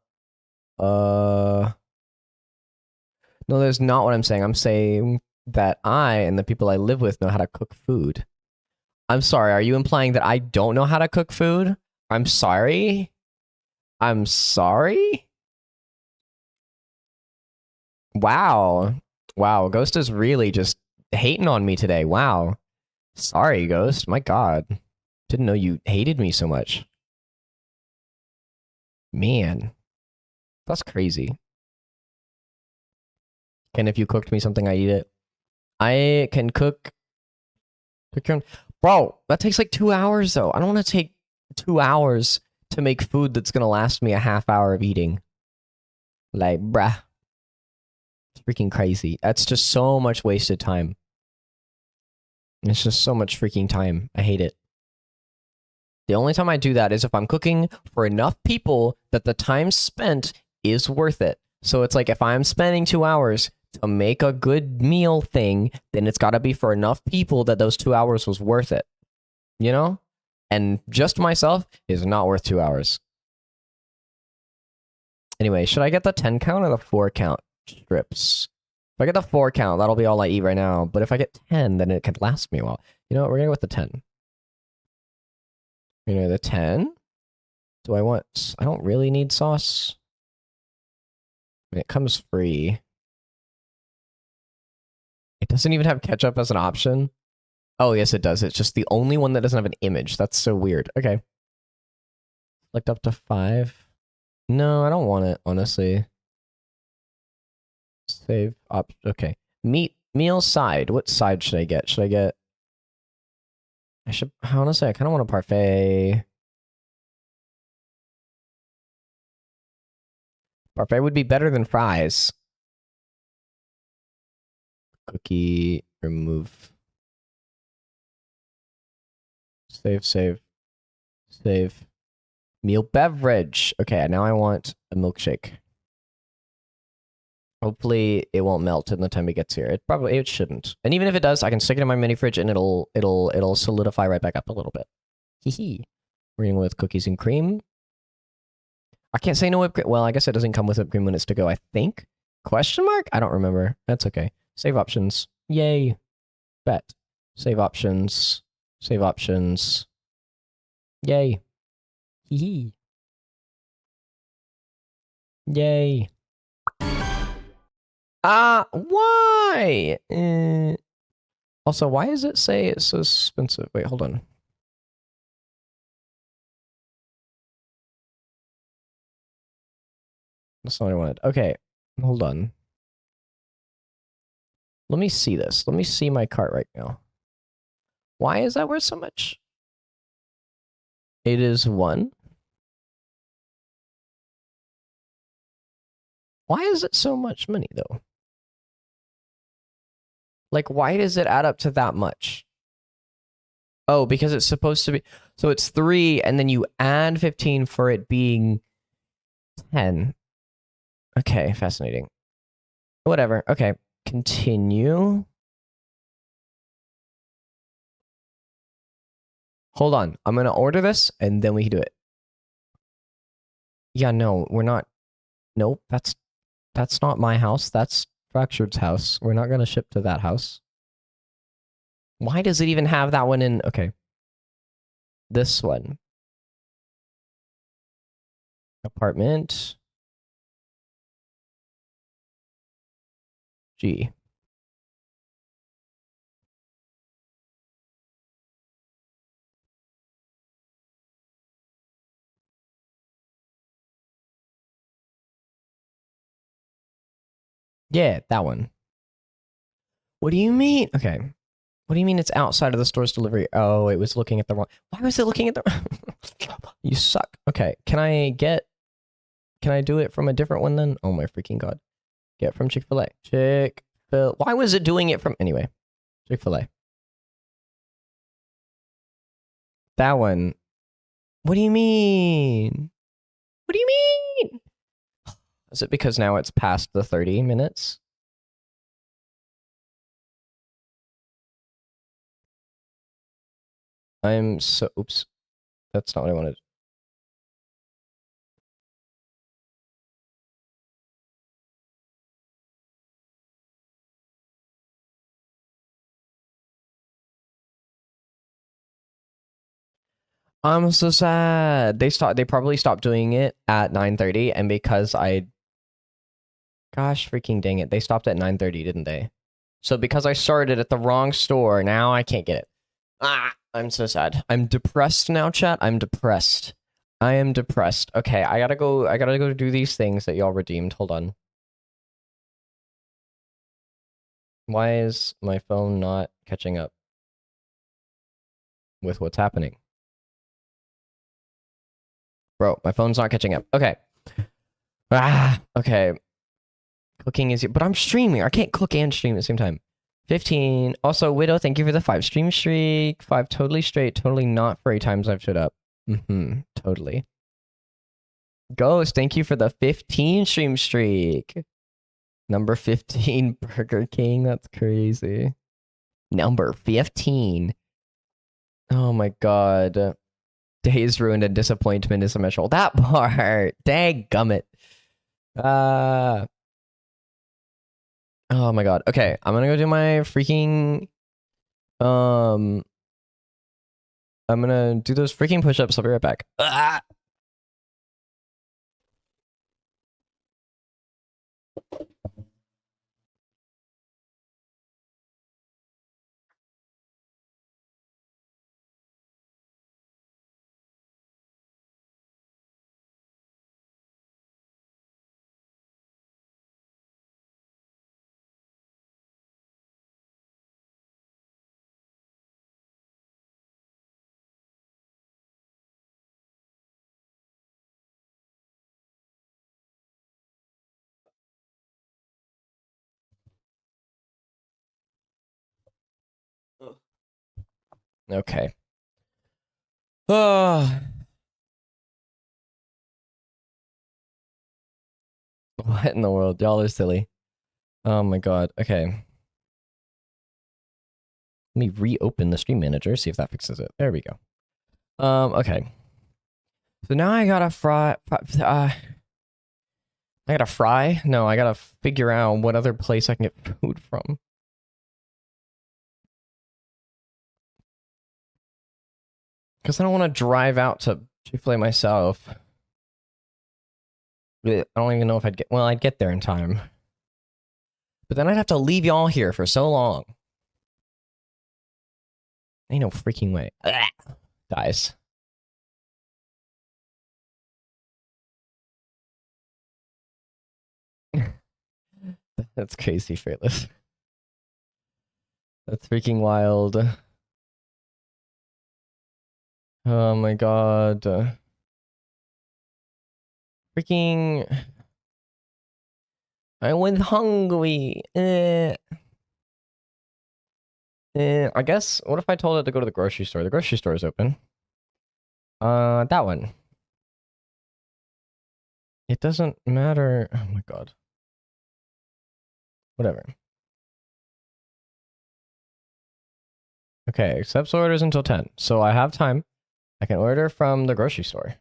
that's not what I'm saying. I'm saying that I and the people I live with know how to cook food. I'm sorry. Are you implying that I don't know how to cook food? I'm sorry. I'm sorry. Wow. Wow. Ghost is really just hating on me today. Wow. Sorry, Ghost. My God. Didn't know you hated me so much. Man. That's crazy. Ken, if you cooked me something, I eat it. I can cook your own. Bro, that takes like 2 hours though. I don't want to take 2 hours to make food that's gonna last me a half hour of eating. Like, bruh. It's freaking crazy. That's just so much wasted time. It's just so much freaking time. I hate it. The only time I do that is if I'm cooking for enough people that the time spent is worth it. So it's like if I'm spending 2 hours to make a good meal thing, then it's got to be for enough people that those 2 hours was worth it. You know? And just myself is not worth 2 hours. Anyway, should I get the 10 count or the 4 count strips? If I get the 4 count, that'll be all I eat right now. But if I get 10, then it could last me a while. You know what? We're gonna go with the 10. You know, the 10? Do I want... I don't really need sauce. I mean, it comes free. It doesn't even have ketchup as an option. Oh, yes, it does. It's just the only one that doesn't have an image. That's so weird. Okay. Select up to 5. No, I don't want it, honestly. Save up. Okay. Meal side. What side should I get? Should I get... honestly, I kind of want a parfait. Parfait would be better than fries. Cookie, remove. Save. Meal beverage. Okay, now I want a milkshake. Hopefully it won't melt in the time it gets here. It shouldn't. And even if it does, I can stick it in my mini fridge and it'll solidify right back up a little bit. Hee hee. We're going with cookies and cream. I can't say no whipped cream. Well, I guess it doesn't come with whipped cream when it's to go, I think. Question mark? I don't remember. That's okay. Save options. Yay. Bet. Save options. Save options. Yay. Hee hee. Yay. Why? Also, why does it say it's so expensive? Wait, hold on. That's not what I wanted. Okay, hold on. Let me see this. Let me see my cart right now. Why is that worth so much? It is 1. Why is it so much money, though? Like, why does it add up to that much? Oh, because it's supposed to be... So it's 3, and then you add 15 for it being 10. Okay, fascinating. Whatever. Okay, continue. Hold on. I'm going to order this, and then we can do it. Yeah, no, we're not... Nope, that's not my house. That's Fractured's house. We're not going to ship to that house. Why does it even have that one in... Okay. This one. Apartment. G. Yeah, that one. What do you mean? Okay. What do you mean it's outside of the store's delivery? Oh, it was looking at the wrong... Why was it looking at the... You suck. Okay, can I do it from a different one then? Oh my freaking god. Get from Chick-fil-A. Chick-fil... Why was it doing it from... Anyway. Chick-fil-A. That one. What do you mean? What do you mean? Is it because now it's past the 30 minutes? I'm so... Oops. That's not what I wanted. I'm so sad. They probably stopped doing it at 9:30, and because gosh freaking dang it, they stopped at 9:30, didn't they? So because I started at the wrong store, now I can't get it. I'm so sad. I'm depressed now, chat. I'm depressed. I am depressed. Okay, I gotta go do these things that y'all redeemed. Hold on. Why is my phone not catching up with what's happening? Bro, my phone's not catching up. Okay. Okay. Cooking is... But I'm streaming. I can't cook and stream at the same time. 15. Also, Widow, thank you for the 5 stream streak. 5 totally straight, totally not free times I've showed up. Totally. Ghost, thank you for the 15 stream streak. Number 15, Burger King. That's crazy. Number 15. Oh my god. Days ruined and disappointment is immeasurable. That part. Dang gummit. Oh my god. Okay, I'm gonna go do my freaking um. I'm gonna do those freaking push-ups. I'll be right back. Okay. Oh. What in the world? Y'all are silly. Oh my god. Okay. Let me reopen the stream manager, see if that fixes it. There we go. Okay. So now I gotta I gotta fry? No, I gotta figure out what other place I can get food from. Because I don't want to drive out to Chick-fil-A myself. I don't even know if I'd get... Well, I'd get there in time. But then I'd have to leave y'all here for so long. Ain't no freaking way. Dies. That's crazy, Fearless. That's freaking wild. Oh my god. Freaking... I went hungry. I guess, what if I told it to go to the grocery store? The grocery store is open. That one. It doesn't matter. Oh my god. Whatever. Okay, accepts orders until 10. So I have time. I can order from the grocery store.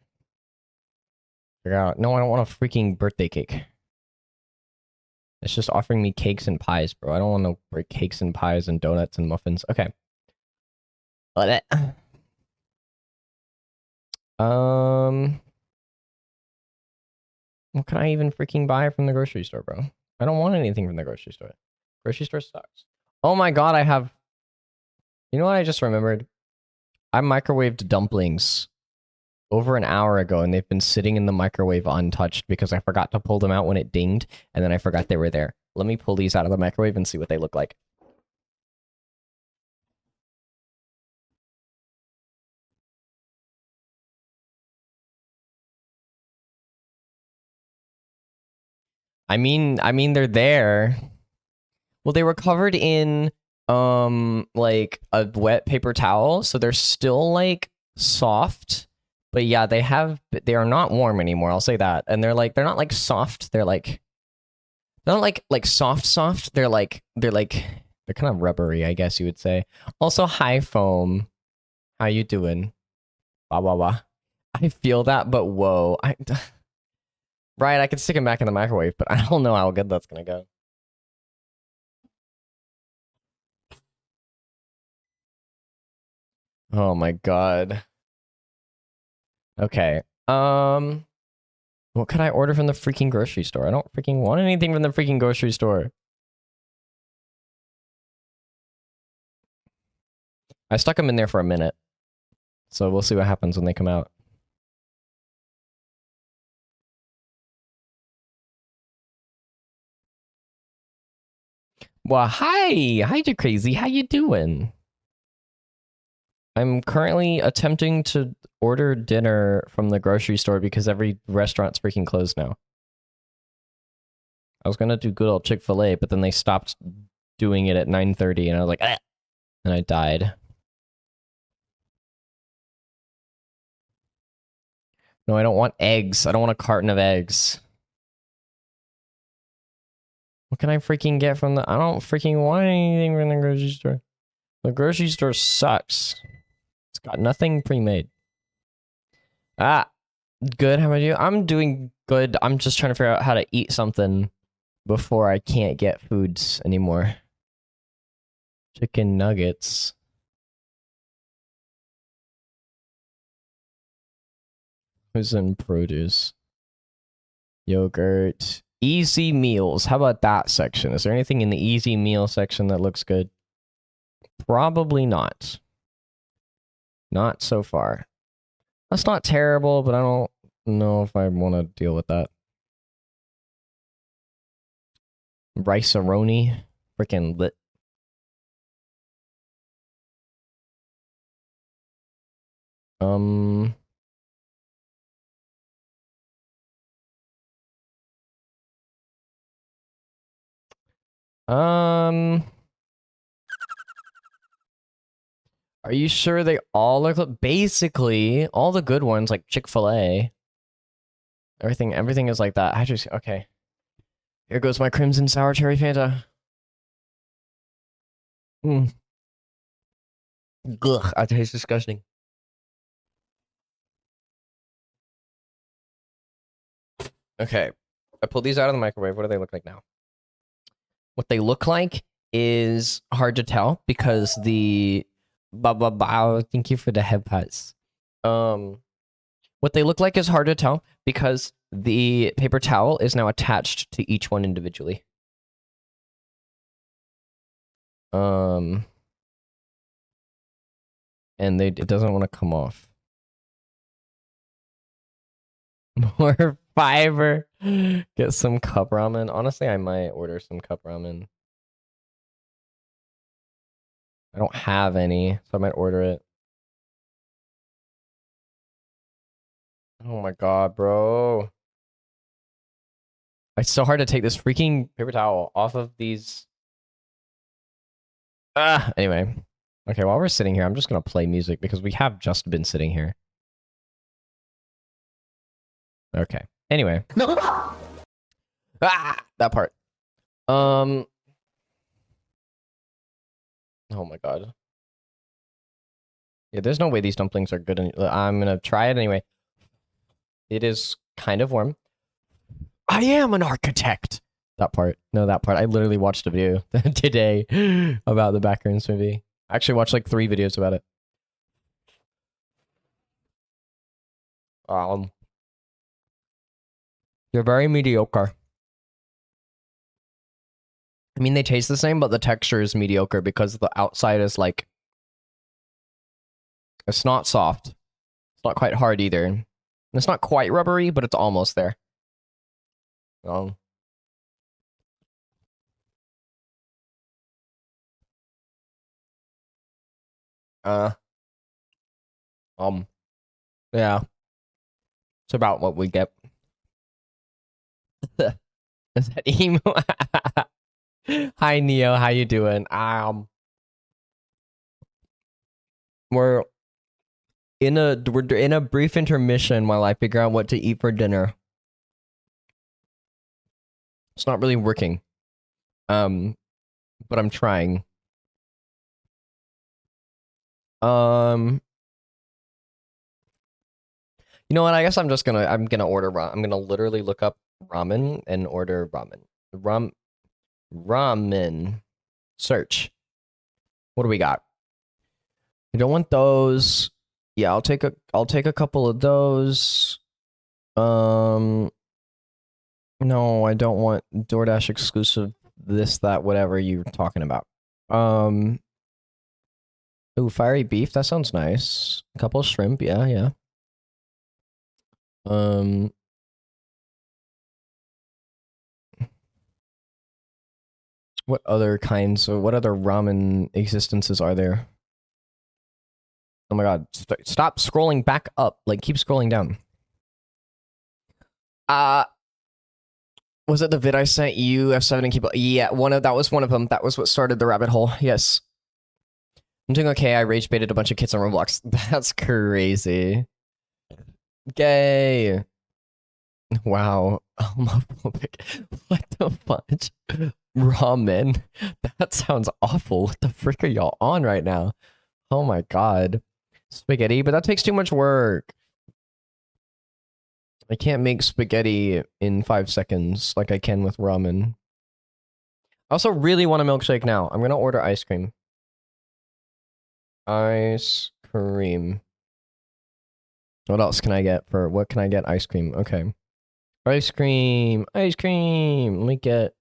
Figure out. No, I don't want a freaking birthday cake. It's just offering me cakes and pies, bro. I don't want no break cakes and pies and donuts and muffins. Okay. Let it. What can I even freaking buy from the grocery store, bro? I don't want anything from the grocery store. Grocery store sucks. Oh my god, I have... You know what I just remembered? I microwaved dumplings over an hour ago, and they've been sitting in the microwave untouched because I forgot to pull them out when it dinged, and then I forgot they were there. Let me pull these out of the microwave and see what they look like. I mean, they're there. Well, they were covered in like a wet paper towel, so they're still like soft. But yeah, they are not warm anymore. I'll say that. And they're not like soft. They're not like soft. They're kind of rubbery, I guess you would say. Also, hi foam. How you doing? Blah blah blah. I feel that, but whoa. Right, I could stick them back in the microwave, but I don't know how good that's gonna go. Oh my god. Okay. What could I order from the freaking grocery store? I don't freaking want anything from the freaking grocery store. I stuck them in there for a minute. So we'll see what happens when they come out. Well, hi! Hi, you crazy. How you doing? I'm currently attempting to order dinner from the grocery store because every restaurant's freaking closed now. I was gonna do good old Chick-fil-A, but then they stopped doing it at 9:30, and I was like, ah! And I died. No, I don't want eggs. I don't want a carton of eggs. What can I freaking get from the... I don't freaking want anything from the grocery store. The grocery store sucks. It's got nothing pre-made. Ah! Good. How about you? I'm doing good. I'm just trying to figure out how to eat something before I can't get foods anymore. Chicken nuggets. Who's in produce? Yogurt. Easy meals. How about that section? Is there anything in the easy meal section that looks good? Probably not. Not so far. That's not terrible, but I don't know if I want to deal with that. Rice-a-roni. Freaking lit. Um... Um... Are you sure they all look... Basically, all the good ones, like Chick-fil-A. Everything is like that. I just... Okay. Here goes my Crimson Sour Cherry Fanta. Mm. Ugh, that tastes disgusting. Okay. I pulled these out of the microwave. What do they look like now? What they look like is hard to tell because the... Thank you for the headpats. What they look like is hard to tell because the paper towel is now attached to each one individually. And it doesn't want to come off. More fiber. Get some cup ramen. Honestly, I might order some cup ramen. I don't have any, so I might order it. Oh my god, bro. It's so hard to take this freaking paper towel off of these. Anyway. Okay, while we're sitting here, I'm just gonna play music because we have just been sitting here. Okay. Anyway. No. That part. Oh my god. Yeah, there's no way these dumplings are good. I'm gonna try it anyway. It is kind of warm. I am an architect. That part. No, that part. I literally watched a video today about the Backrooms movie. I actually watched like 3 videos about it. They're very mediocre. I mean, they taste the same, but the texture is mediocre because the outside is like... It's not soft. It's not quite hard either. And it's not quite rubbery, but it's almost there. Yeah. It's about what we get. Is that emo? Hi, Neo. How you doing? We're in a brief intermission while I figure out what to eat for dinner. It's not really working. But I'm trying. You know what? I guess I'm gonna order ramen. I'm gonna literally look up ramen and order ramen. Ramen. Search. What do we got? I don't want those. Yeah, I'll take a couple of those. No, I don't want DoorDash exclusive this, that, whatever you're talking about. Ooh, fiery beef, that sounds nice. A couple of shrimp, yeah. What other ramen existences are there? Oh my god, stop scrolling back up. Like, keep scrolling down. Was it the vid I sent you, F7 and keep... Yeah, that was one of them. That was what started the rabbit hole. Yes. I'm doing okay. I rage baited a bunch of kids on Roblox. That's crazy. Gay. Wow. Homophobic. What the fudge? Ramen. That sounds awful. What the frick are y'all on right now? Oh my god. Spaghetti, but that takes too much work. I can't make spaghetti in 5 seconds like I can with ramen. I also really want a milkshake now. I'm gonna order ice cream. Ice cream. What else can I get for, what can I get? Ice cream. Okay. Ice cream. Ice cream. Let me get,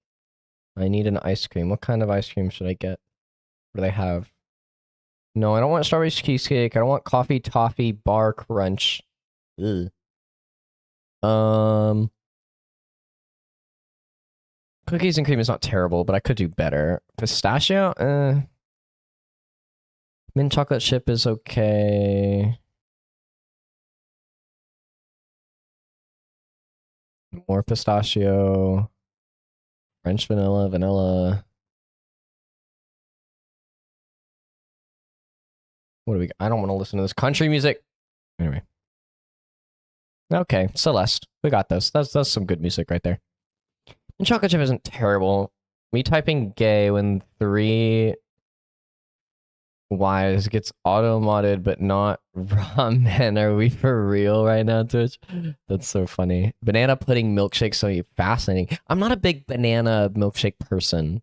I need an ice cream. What kind of ice cream should I get? What do they have? No, I don't want strawberry cheesecake. I don't want coffee toffee bar crunch. Ugh. Cookies and cream is not terrible, but I could do better. Pistachio? Mint chocolate chip is okay. More pistachio. French vanilla, vanilla. What do we got? I don't want to listen to this country music. Anyway. Okay, Celeste. We got this. That's some good music right there. And chocolate chip isn't terrible. Me typing gay when 3 Y's gets auto-modded but not ramen. Are we for real right now, Twitch? That's so funny. Banana pudding milkshake, so fascinating. I'm not a big banana milkshake person.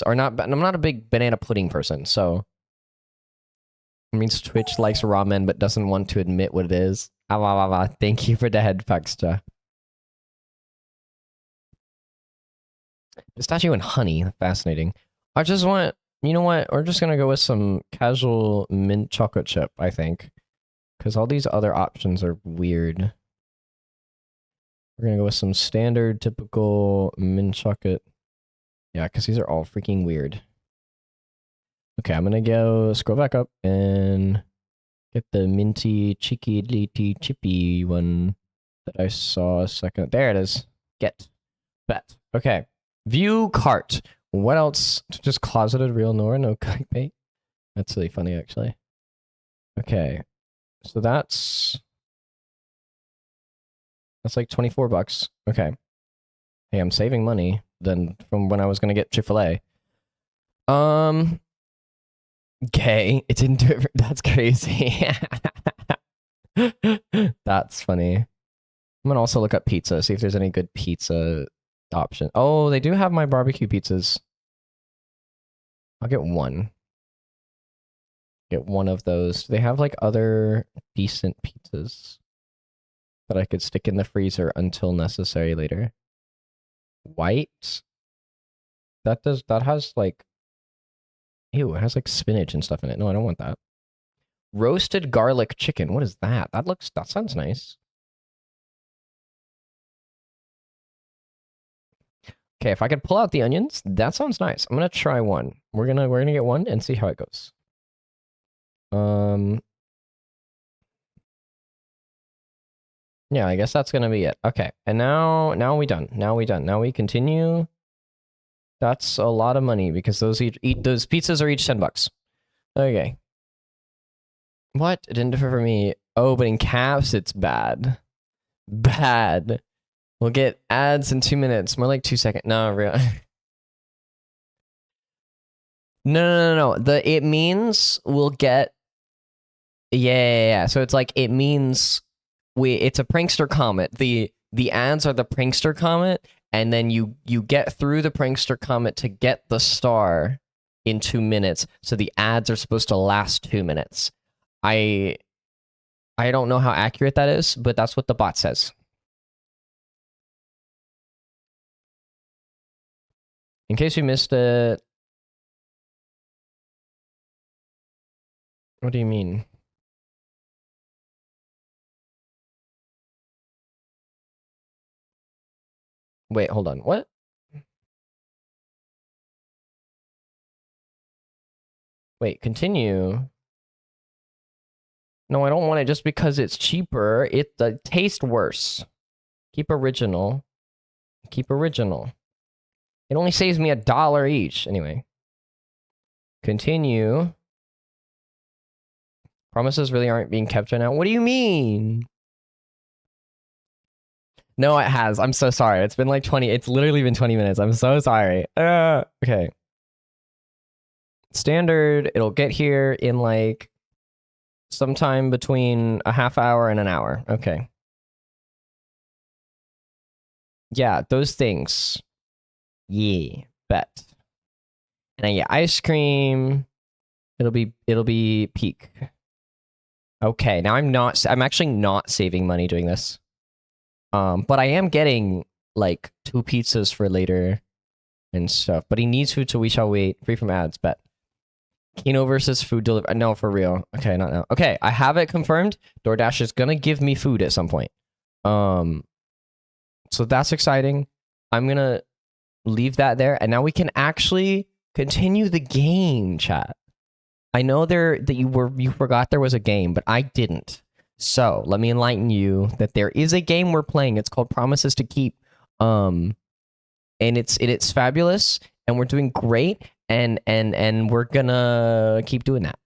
I'm not a big banana pudding person, so it means Twitch likes ramen but doesn't want to admit what it is. Thank you for the head extra. Pistachio and honey, fascinating. I just want, you know what? We're just gonna go with some casual mint chocolate chip, I think. Because all these other options are weird. We're gonna go with some standard, typical mint chocolate. Yeah, because these are all freaking weird. Okay, I'm gonna go scroll back up and get the minty, cheeky, litty, chippy one that I saw a second. There it is. Get. Bet. Okay. View cart. What else? Just closeted real Nora, no clickbait. That's really funny, actually. Okay. So that's like 24 bucks. Okay. Hey, I'm saving money than from when I was gonna get Chick-fil-A. Gay. It didn't do it. That's crazy. That's funny. I'm gonna also look up pizza, see if there's any good pizza option. Oh, they do have my barbecue pizzas. I'll get one. Get one of those. Do they have like other decent pizzas that I could stick in the freezer until necessary later? White? That has like, ew, it has like spinach and stuff in it. No, I don't want that. Roasted garlic chicken. What is that? That sounds nice. Okay, if I could pull out the onions, that sounds nice. I'm gonna try one. We're gonna get one and see how it goes. Yeah, I guess that's gonna be it. Okay, and now we done. Now we continue. That's a lot of money because those those pizzas are each 10 bucks. Okay. What? It didn't differ for me. Oh, but in caps, it's bad. Bad. We'll get ads in 2 minutes. More like 2 seconds. No, real. No. It means we'll get. Yeah. So it's like it means it's a prankster comment. The ads are the prankster comment, and then you get through the prankster comment to get the star in 2 minutes. So the ads are supposed to last 2 minutes. I don't know how accurate that is, but that's what the bot says. In case you missed it. What do you mean? Wait, hold on. What? Wait, continue. No, I don't want it just because it's cheaper. It tastes worse. Keep original. Keep original. It only saves me $1 each. Anyway. Continue. Promises really aren't being kept right now. What do you mean? No, it has. I'm so sorry. It's been like 20. It's literally been 20 minutes. I'm so sorry. Okay. Standard. It'll get here in like sometime between a half hour and an hour. Okay. Yeah, those things. Yeah, bet. And then yeah, ice cream. It'll be peak. Okay, now I'm actually not saving money doing this. But I am getting like 2 pizzas for later and stuff. But he needs food, so we shall wait. Free from ads, bet. Kino versus food delivery. No, for real. Okay, not now. Okay, I have it confirmed. DoorDash is gonna give me food at some point. So that's exciting. I'm gonna leave that there, and now we can actually continue the game, chat. I know that you forgot there was a game, but I didn't. So let me enlighten you that there is a game we're playing. It's called Promises to Keep. And it's fabulous, and we're doing great, and we're gonna keep doing that.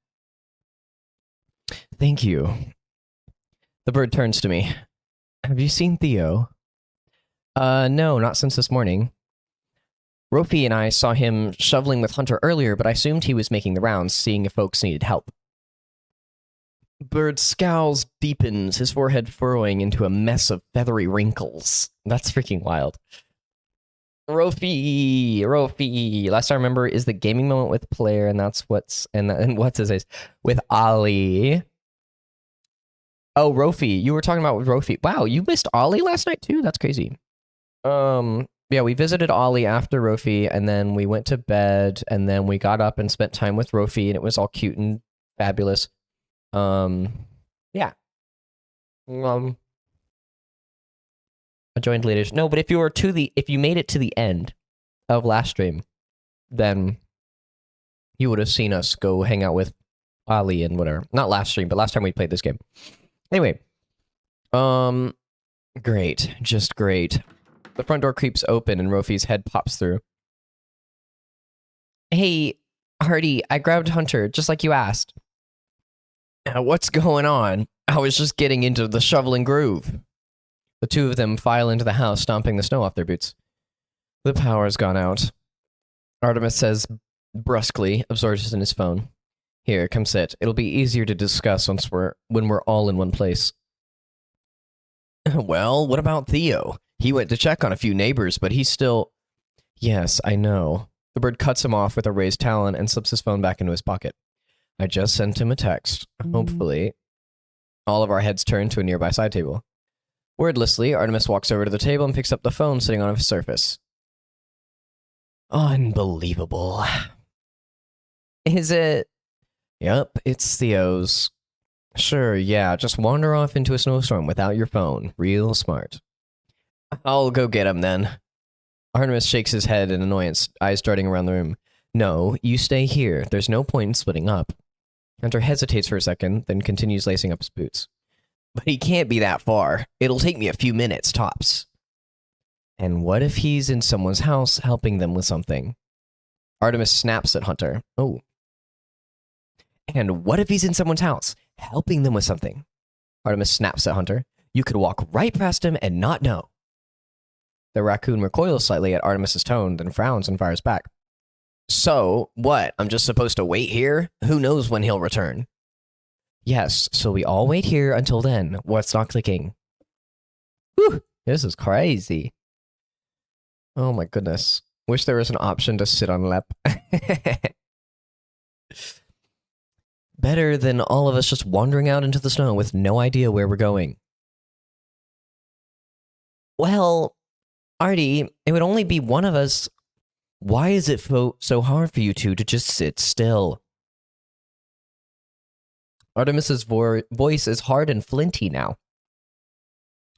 Thank you. The bird turns to me. Have you seen Theo? No, not since this morning. Rofi and I saw him shoveling with Hunter earlier, but I assumed he was making the rounds, seeing if folks needed help. Bird's scowls deepens, his forehead furrowing into a mess of feathery wrinkles. That's freaking wild. Rofi. Last I remember is the gaming moment with player, and that's what's his face with Ollie. Oh, Rofi, you were talking about with Rofi. Wow, you missed Ollie last night too. That's crazy. Yeah, we visited Ollie after Rofi, and then we went to bed, and then we got up and spent time with Rofi, and it was all cute and fabulous. Yeah. I joined later. No, but if you made it to the end of last stream, then you would have seen us go hang out with Ollie and whatever. Not last stream, but last time we played this game. Anyway, great, just great. The front door creeps open and Rofi's head pops through. Hey, Hardy, I grabbed Hunter, just like you asked. What's going on? I was just getting into the shoveling groove. The two of them file into the house, stomping the snow off their boots. The power's gone out. Artemis says brusquely, absorbs in his phone. Here, come sit. It'll be easier to discuss when we're all in one place. Well, what about Theo? He went to check on a few neighbors, but he's still... Yes, I know. The bird cuts him off with a raised talon and slips his phone back into his pocket. I just sent him a text. Hopefully. All of our heads turn to a nearby side table. Wordlessly, Artemis walks over to the table and picks up the phone sitting on its surface. Unbelievable. Is it? Yep, it's Theo's. Sure, yeah, just wander off into a snowstorm without your phone. Real smart. I'll go get him then. Artemis shakes his head in annoyance, eyes darting around the room. No, you stay here. There's no point in splitting up. Hunter hesitates for a second, then continues lacing up his boots. But he can't be that far. It'll take me a few minutes, tops. And what if he's in someone's house helping them with something? Artemis snaps at Hunter. Oh. And what if he's in someone's house helping them with something? Artemis snaps at Hunter. You could walk right past him and not know. The raccoon recoils slightly at Artemis's tone, then frowns and fires back. So, what? I'm just supposed to wait here? Who knows when he'll return? Yes, so we all wait here until then. What's not clicking? Whew, this is crazy. Oh my goodness. Wish there was an option to sit on lep. Better than all of us just wandering out into the snow with no idea where we're going. Well, Artie, it would only be one of us. Why is it so hard for you two to just sit still? Artemis's voice is hard and flinty now.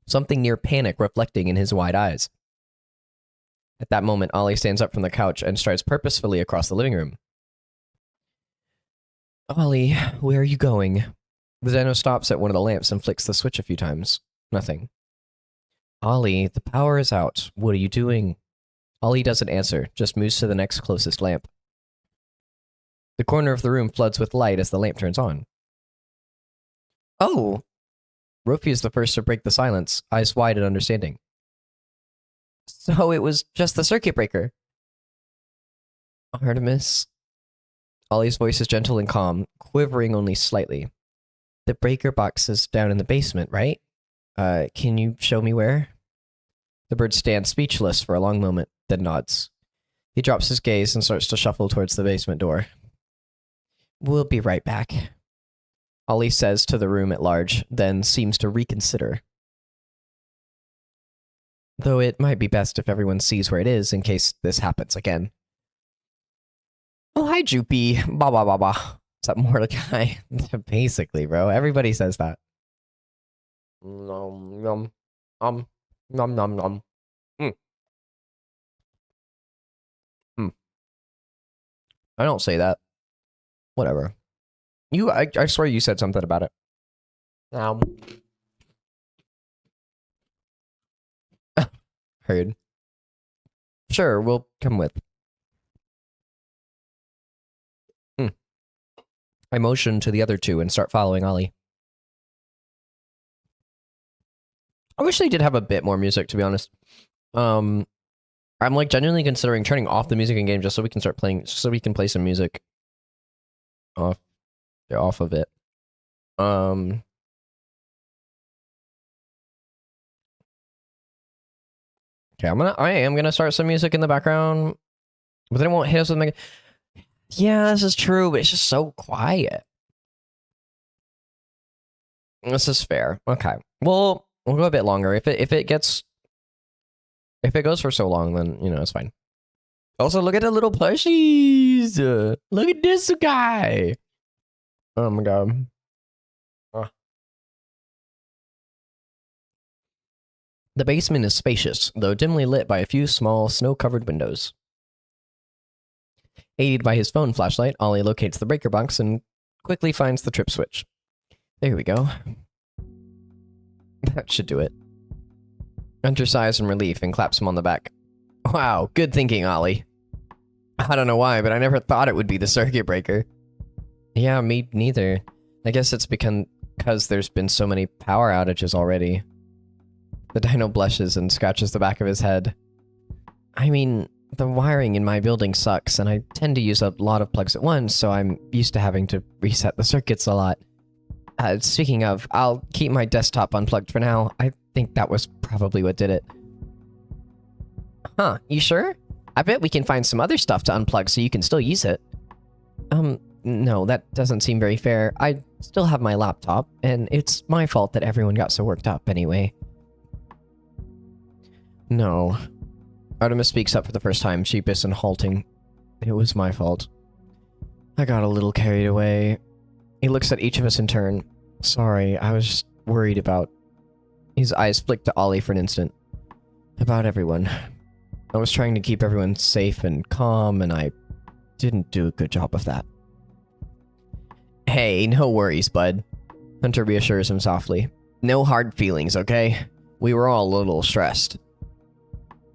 Something near panic reflecting in his wide eyes. At that moment, Ollie stands up from the couch and strides purposefully across the living room. Ollie, where are you going? The Zeno stops at one of the lamps and flicks the switch a few times. Nothing. Ollie, the power is out. What are you doing? Ollie doesn't answer, just moves to the next closest lamp. The corner of the room floods with light as the lamp turns on. Oh! Rofi is the first to break the silence, eyes wide in understanding. So it was just the circuit breaker. Artemis. Ollie's voice is gentle and calm, quivering only slightly. The breaker box is down in the basement, right? Can you show me where? The bird stands speechless for a long moment, then nods. He drops his gaze and starts to shuffle towards the basement door. We'll be right back, Ollie says to the room at large, then seems to reconsider. Though it might be best if everyone sees where it is in case this happens again. Oh, hi, Joopy. Ba ba ba ba. Is that Mordecai? Basically, bro. Everybody says that. Nom nom nom nom nom nom. I don't say that. Whatever. I swear you said something about it. Heard. Sure, we'll come with. I motion to the other two and start following Ollie. I wish they did have a bit more music, to be honest. I'm like genuinely considering turning off the music in game just so we can start playing, so we can play some music off of it. Okay, I am gonna start some music in the background, but then it won't hit us with mega. Yeah, this is true, but it's just so quiet. This is fair. Okay, we'll go a bit longer. If it goes for so long, then it's fine. Also, look at the little plushies. Look at this guy. Oh my god. The basement is spacious, though dimly lit by a few small, snow-covered windows. Aided by his phone flashlight, Ollie locates the breaker box and quickly finds the trip switch. There we go. That should do it. Hunter sighs in relief and claps him on the back. Wow, good thinking, Ollie. I don't know why, but I never thought it would be the circuit breaker. Yeah, me neither. I guess it's because there's been so many power outages already. The dino blushes and scratches the back of his head. I mean, the wiring in my building sucks, and I tend to use a lot of plugs at once, so I'm used to having to reset the circuits a lot. Speaking of, I'll keep my desktop unplugged for now. I think that was probably what did it. Huh, you sure? I bet we can find some other stuff to unplug so you can still use it. No, that doesn't seem very fair. I still have my laptop, and it's my fault that everyone got so worked up anyway. No. Artemis speaks up for the first time, sheepish and halting. It was my fault. I got a little carried away. He looks at each of us in turn. Sorry, I was just worried about... His eyes flicked to Ollie for an instant. About everyone. I was trying to keep everyone safe and calm, and I didn't do a good job of that. Hey, no worries, bud. Hunter reassures him softly. No hard feelings, okay? We were all a little stressed.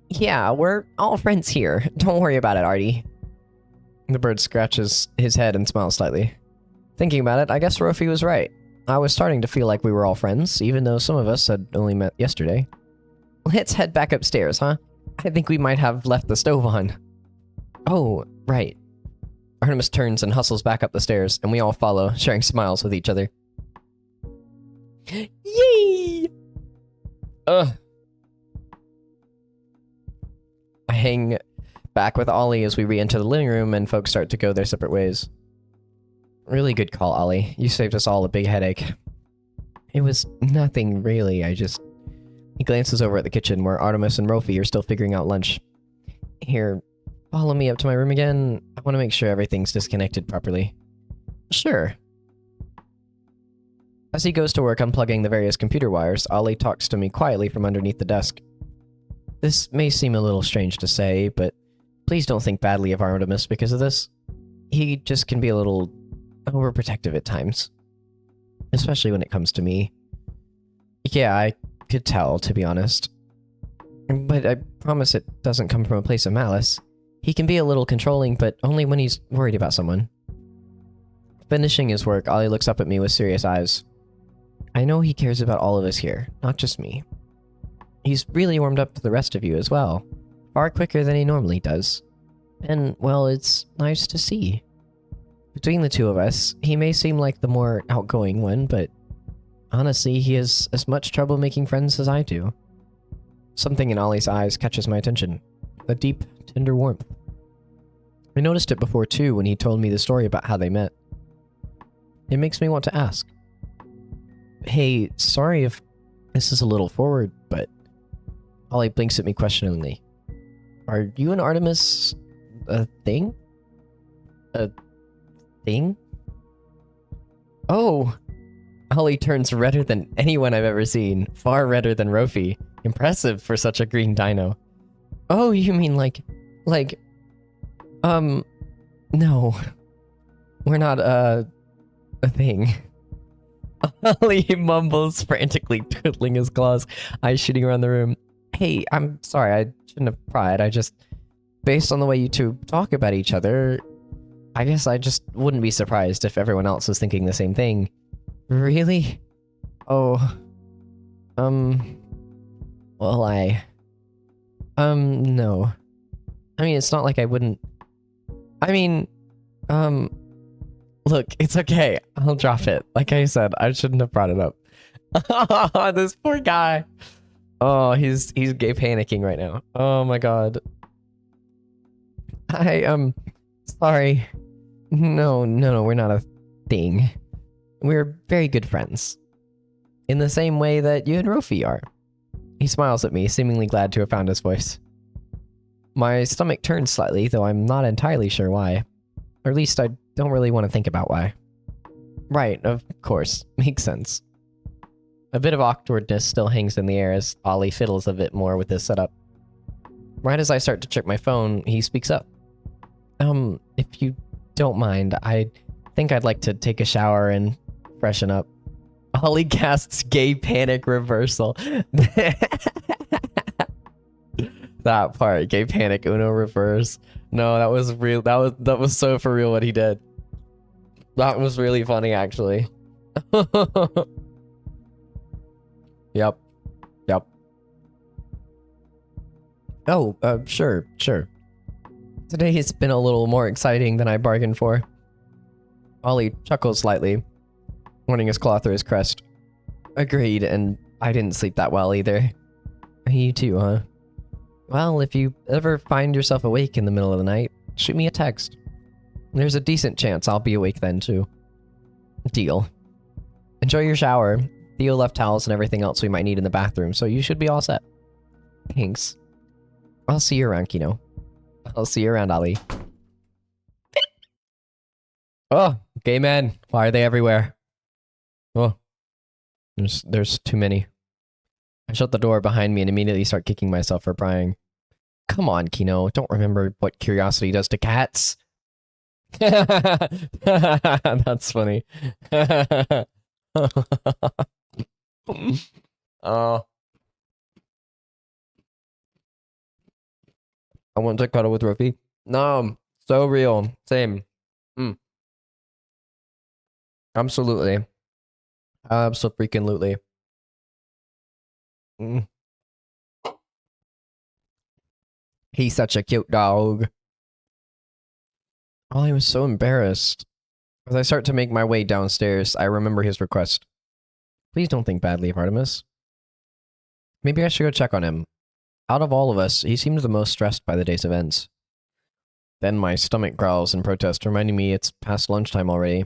Yeah, we're all friends here. Don't worry about it, Artie. The bird scratches his head and smiles slightly. Thinking about it, I guess Rofi was right. I was starting to feel like we were all friends, even though some of us had only met yesterday. Let's head back upstairs, huh? I think we might have left the stove on. Oh, right. Artemis turns and hustles back up the stairs, and we all follow, sharing smiles with each other. Yay! I hang back with Ollie as we re-enter the living room and folks start to go their separate ways. Really good call, Ollie. You saved us all a big headache. It was nothing, really. He glances over at the kitchen where Artemis and Rofi are still figuring out lunch. Here, follow me up to my room again. I want to make sure everything's disconnected properly. Sure. As he goes to work unplugging the various computer wires, Ollie talks to me quietly from underneath the desk. This may seem a little strange to say, but please don't think badly of Artemis because of this. He just can be a little overprotective at times. Especially when it comes to me. Yeah, I could tell, to be honest. But I promise it doesn't come from a place of malice. He can be a little controlling, but only when he's worried about someone. Finishing his work, Ollie looks up at me with serious eyes. I know he cares about all of us here, not just me. He's really warmed up to the rest of you as well. Far quicker than he normally does. And, well, it's nice to see. Between the two of us, he may seem like the more outgoing one, but honestly, he has as much trouble making friends as I do. Something in Ollie's eyes catches my attention. A deep, tender warmth. I noticed it before too when he told me the story about how they met. It makes me want to ask. Hey, sorry if this is a little forward, but Ollie blinks at me questioningly. Are you and Artemis a thing? A thing? Oh! Ollie turns redder than anyone I've ever seen. Far redder than Rofi. Impressive for such a green dino. Oh, you mean like... No. We're not, a thing. Ollie mumbles, frantically twiddling his claws, eyes shooting around the room. Hey, I'm sorry, I shouldn't have pried. I just... Based on the way you two talk about each other, I guess I just wouldn't be surprised if everyone else was thinking the same thing. Really? Oh. Well, no. I mean, it's not like I wouldn't... I mean, look, it's okay. I'll drop it. Like I said, I shouldn't have brought it up. This poor guy. Oh, he's gay panicking right now. Oh my god. Sorry. No, we're not a thing. We're very good friends. In the same way that you and Rofi are. He smiles at me, seemingly glad to have found his voice. My stomach turns slightly, though I'm not entirely sure why. Or at least I don't really want to think about why. Right, of course. Makes sense. A bit of awkwardness still hangs in the air as Ollie fiddles a bit more with his setup. Right as I start to check my phone, he speaks up. If you don't mind, I think I'd like to take a shower and freshen up. Ollie casts gay panic reversal. That part, gay panic Uno reverse. No, that was real. That was so for real what he did. That was really funny, actually. Yep. Oh, sure. Today has been a little more exciting than I bargained for. Ollie chuckles slightly, running his claw through his crest. Agreed, and I didn't sleep that well either. You too, huh? Well, if you ever find yourself awake in the middle of the night, shoot me a text. There's a decent chance I'll be awake then, too. Deal. Enjoy your shower. Theo left towels and everything else we might need in the bathroom, so you should be all set. Thanks. I'll see you around, Kino. I'll see you around, Ollie. Oh, gay men. Why are they everywhere? Oh, there's too many. I shut the door behind me and immediately start kicking myself for prying. Come on, Kino. Don't remember what curiosity does to cats. That's funny. Oh. I want to cuddle with Rofi. No, so real. Same. Absolutely. Abso-freaking-lutely. He's such a cute dog. Oh, I was so embarrassed. As I start to make my way downstairs, I remember his request. Please don't think badly of Artemis. Maybe I should go check on him. Out of all of us, he seems the most stressed by the day's events. Then my stomach growls in protest, reminding me it's past lunchtime already.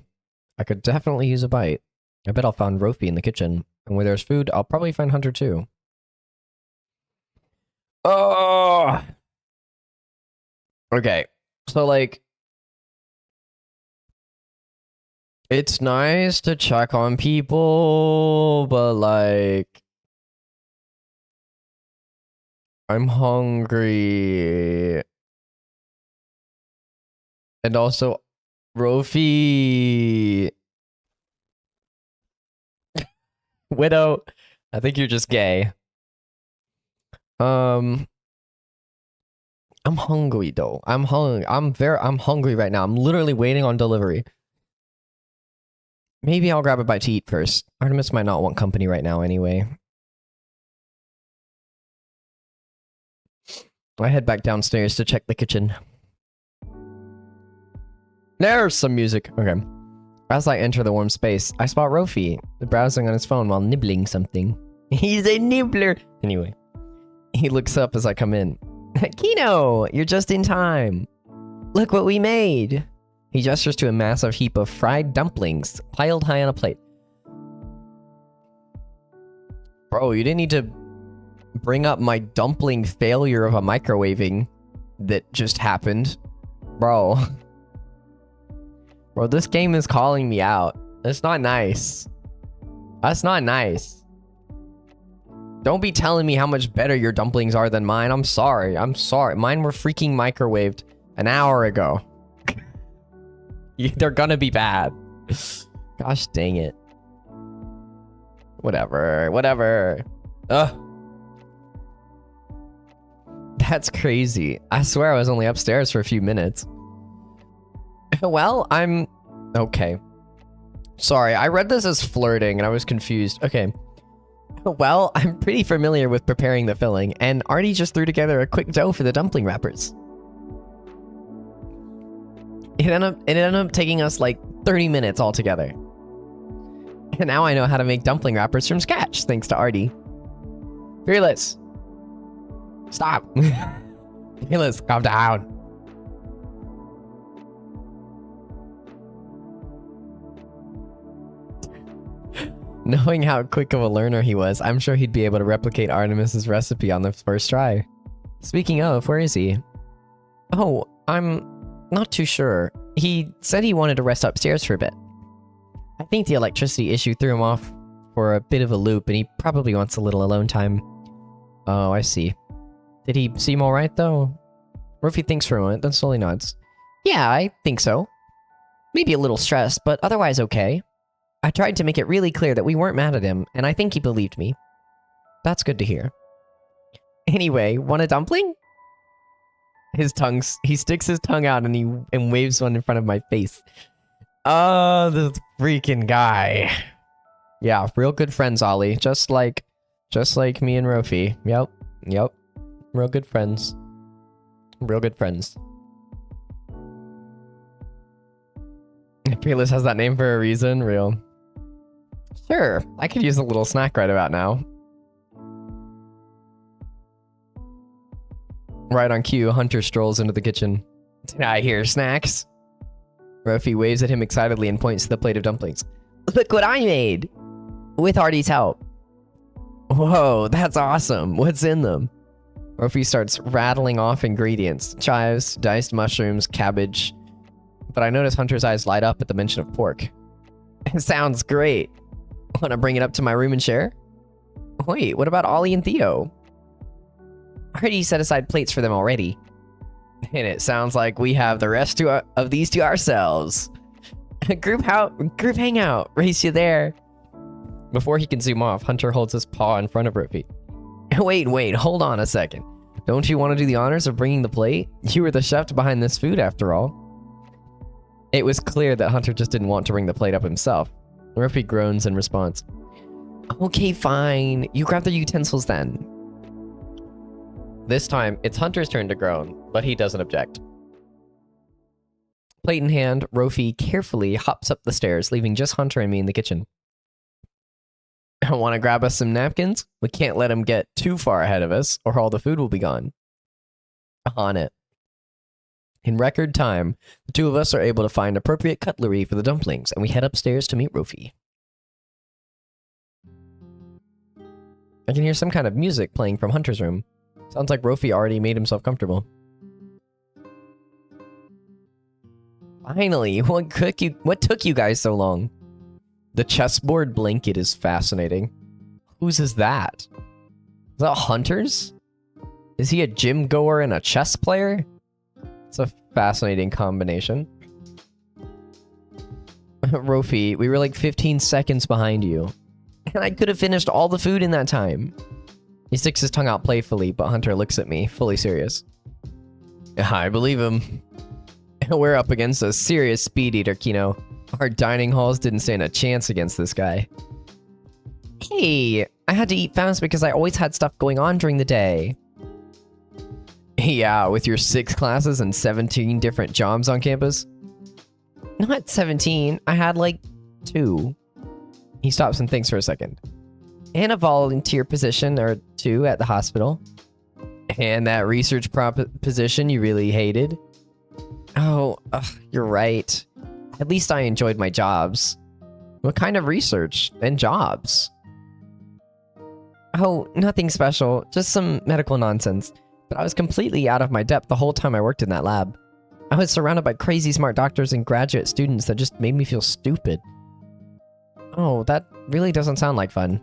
I could definitely use a bite. I bet I'll find Rofi in the kitchen. And where there's food, I'll probably find Hunter too. Oh! Okay. So, like... It's nice to check on people, but, like... I'm hungry. And also, Rofi... Widow, I think you're just gay. I'm hungry though. I'm hungry right now. I'm literally waiting on delivery. Maybe I'll grab a bite to eat first. Artemis might not want company right now anyway. I head back downstairs to check the kitchen. There's some music. Okay. As I enter the warm space, I spot Rofi, browsing on his phone while nibbling something. He's a nibbler! Anyway. He looks up as I come in. Kino, you're just in time. Look what we made. He gestures to a massive heap of fried dumplings piled high on a plate. Bro, you didn't need to bring up my dumpling failure of a microwaving that just happened. Bro. Bro, this game is calling me out. That's not nice. That's not nice. Don't be telling me how much better your dumplings are than mine. I'm sorry. I'm sorry. Mine were freaking microwaved an hour ago. They're gonna be bad. Gosh dang it. Whatever. Whatever. Ugh. That's crazy. I swear I was only upstairs for a few minutes. Well, I'm... Okay. Sorry, I read this as flirting and I was confused. Okay. Well, I'm pretty familiar with preparing the filling, and Artie just threw together a quick dough for the dumpling wrappers. It ended up taking us like 30 minutes altogether. And now I know how to make dumpling wrappers from scratch, thanks to Artie. Fearless. Stop. Fearless, calm down. Knowing how quick of a learner he was, I'm sure he'd be able to replicate Artemis's recipe on the first try. Speaking of, where is he? Oh, I'm not too sure. He said he wanted to rest upstairs for a bit. I think the electricity issue threw him off for a bit of a loop, and he probably wants a little alone time. Oh, I see. Did he seem alright, though? Or if he thinks for a moment, then slowly nods. Yeah, I think so. Maybe a little stressed, but otherwise okay. I tried to make it really clear that we weren't mad at him, and I think he believed me. That's good to hear. Anyway, want a dumpling? He sticks his tongue out and waves one in front of my face. Oh, this freaking guy. Yeah, real good friends, Ollie. Just like me and Rofi. Yep. Real good friends. Real good friends. Fearless has that name for a reason, real. Sure, I could use a little snack right about now. Right on cue, Hunter strolls into the kitchen. Did I hear snacks? Rofi waves at him excitedly and points to the plate of dumplings. Look what I made! With Artie's help. Whoa, that's awesome. What's in them? Rofi starts rattling off ingredients. Chives, diced mushrooms, cabbage. But I notice Hunter's eyes light up at the mention of pork. It sounds great. Want to bring it up to my room and share? Wait, what about Ollie and Theo? Already set aside plates for them already. And it sounds like we have the rest of these to ourselves. Group hangout. Race you there. Before he can zoom off, Hunter holds his paw in front of Rofi. Wait, hold on a second. Don't you want to do the honors of bringing the plate? You were the chef behind this food after all. It was clear that Hunter just didn't want to bring the plate up himself. Rofi groans in response. Okay, fine. You grab the utensils then. This time, it's Hunter's turn to groan, but he doesn't object. Plate in hand, Rofi carefully hops up the stairs, leaving just Hunter and me in the kitchen. I want to grab us some napkins? We can't let him get too far ahead of us, or all the food will be gone. On it. In record time, the two of us are able to find appropriate cutlery for the dumplings, and we head upstairs to meet Rofi. I can hear some kind of music playing from Hunter's room. Sounds like Rofi already made himself comfortable. Finally, what took you guys so long? The chessboard blanket is fascinating. Whose is that? Is that Hunter's? Is he a gym goer and a chess player? It's a fascinating combination. Rofi, we were like 15 seconds behind you. And I could have finished all the food in that time. He sticks his tongue out playfully, but Hunter looks at me, fully serious. I believe him. We're up against a serious speed eater, Kino. Our dining halls didn't stand a chance against this guy. Hey, I had to eat fast because I always had stuff going on during the day. Yeah, with your 6 classes and 17 different jobs on campus? Not 17, I had like 2. He stops and thinks for a second. And a volunteer position or 2 at the hospital. And that research position you really hated? Oh, you're right. At least I enjoyed my jobs. What kind of research and jobs? Oh, nothing special. Just some medical nonsense. But I was completely out of my depth the whole time I worked in that lab. I was surrounded by crazy smart doctors and graduate students that just made me feel stupid. Oh, that really doesn't sound like fun.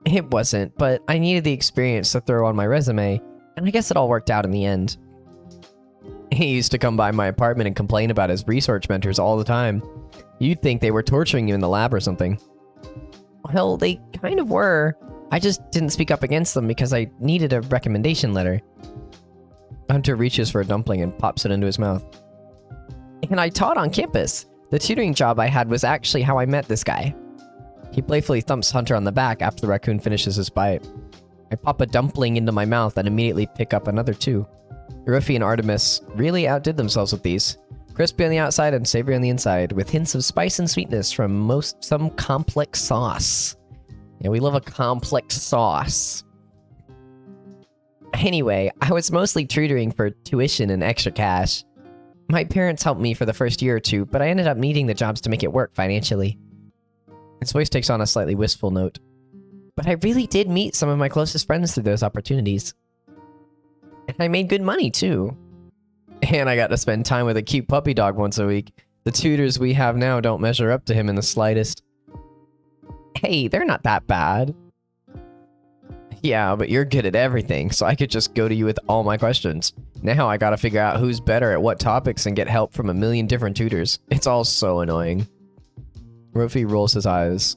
It wasn't, but I needed the experience to throw on my resume, and I guess it all worked out in the end. He used to come by my apartment and complain about his research mentors all the time. You'd think they were torturing you in the lab or something. Well, they kind of were. I just didn't speak up against them because I needed a recommendation letter. Hunter reaches for a dumpling and pops it into his mouth. And I taught on campus. The tutoring job I had was actually how I met this guy. He playfully thumps Hunter on the back after the raccoon finishes his bite. I pop a dumpling into my mouth and immediately pick up another two. Ruffy and Artemis really outdid themselves with these. Crispy on the outside and savory on the inside, with hints of spice and sweetness from some complex sauce. Yeah, we love a complex sauce. Anyway, I was mostly tutoring for tuition and extra cash. My parents helped me for the first year or two, but I ended up needing the jobs to make it work financially. His voice takes on a slightly wistful note. But I really did meet some of my closest friends through those opportunities. And I made good money, too. And I got to spend time with a cute puppy dog once a week. The tutors we have now don't measure up to him in the slightest. Hey, they're not that bad. Yeah, but you're good at everything, so I could just go to you with all my questions. Now I gotta figure out who's better at what topics and get help from a million different tutors. It's all so annoying. Ruffy rolls his eyes.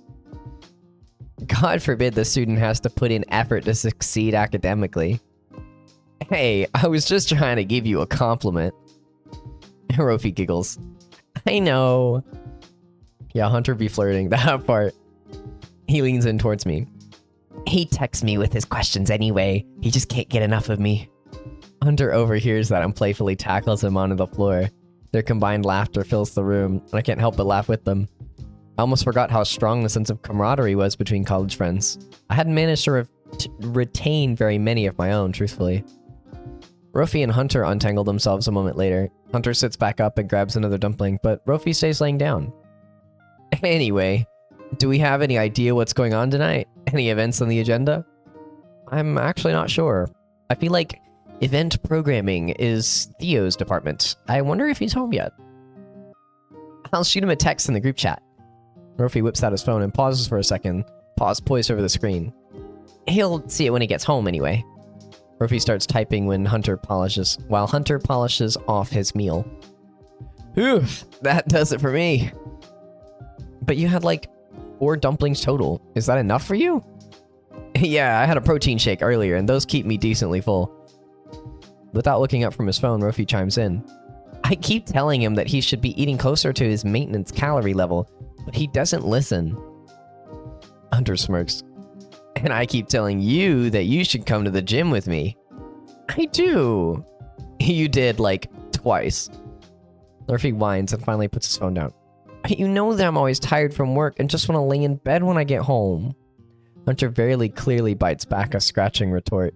God forbid the student has to put in effort to succeed academically. Hey, I was just trying to give you a compliment. Ruffy giggles. I know. Yeah, Hunter be flirting, that part. He leans in towards me. He texts me with his questions anyway. He just can't get enough of me. Hunter overhears that and playfully tackles him onto the floor. Their combined laughter fills the room, and I can't help but laugh with them. I almost forgot how strong the sense of camaraderie was between college friends. I hadn't managed to retain very many of my own, truthfully. Ruffy and Hunter untangle themselves a moment later. Hunter sits back up and grabs another dumpling, but Ruffy stays laying down. Anyway, do we have any idea what's going on tonight? Any events on the agenda? I'm actually not sure. I feel like event programming is Theo's department. I wonder if he's home yet. I'll shoot him a text in the group chat. Ruffy whips out his phone and pauses for a second. Pause poised over the screen. He'll see it when he gets home anyway. Ruffy starts typing while Hunter polishes off his meal. Whew, that does it for me. But you had like 4 dumplings total. Is that enough for you? Yeah, I had a protein shake earlier, and those keep me decently full. Without looking up from his phone, Ruffy chimes in. I keep telling him that he should be eating closer to his maintenance calorie level, but he doesn't listen. Hunter smirks. And I keep telling you that you should come to the gym with me. I do. You did, like, twice. Ruffy whines and finally puts his phone down. You know that I'm always tired from work and just want to lay in bed when I get home. Hunter very clearly bites back a scathing retort.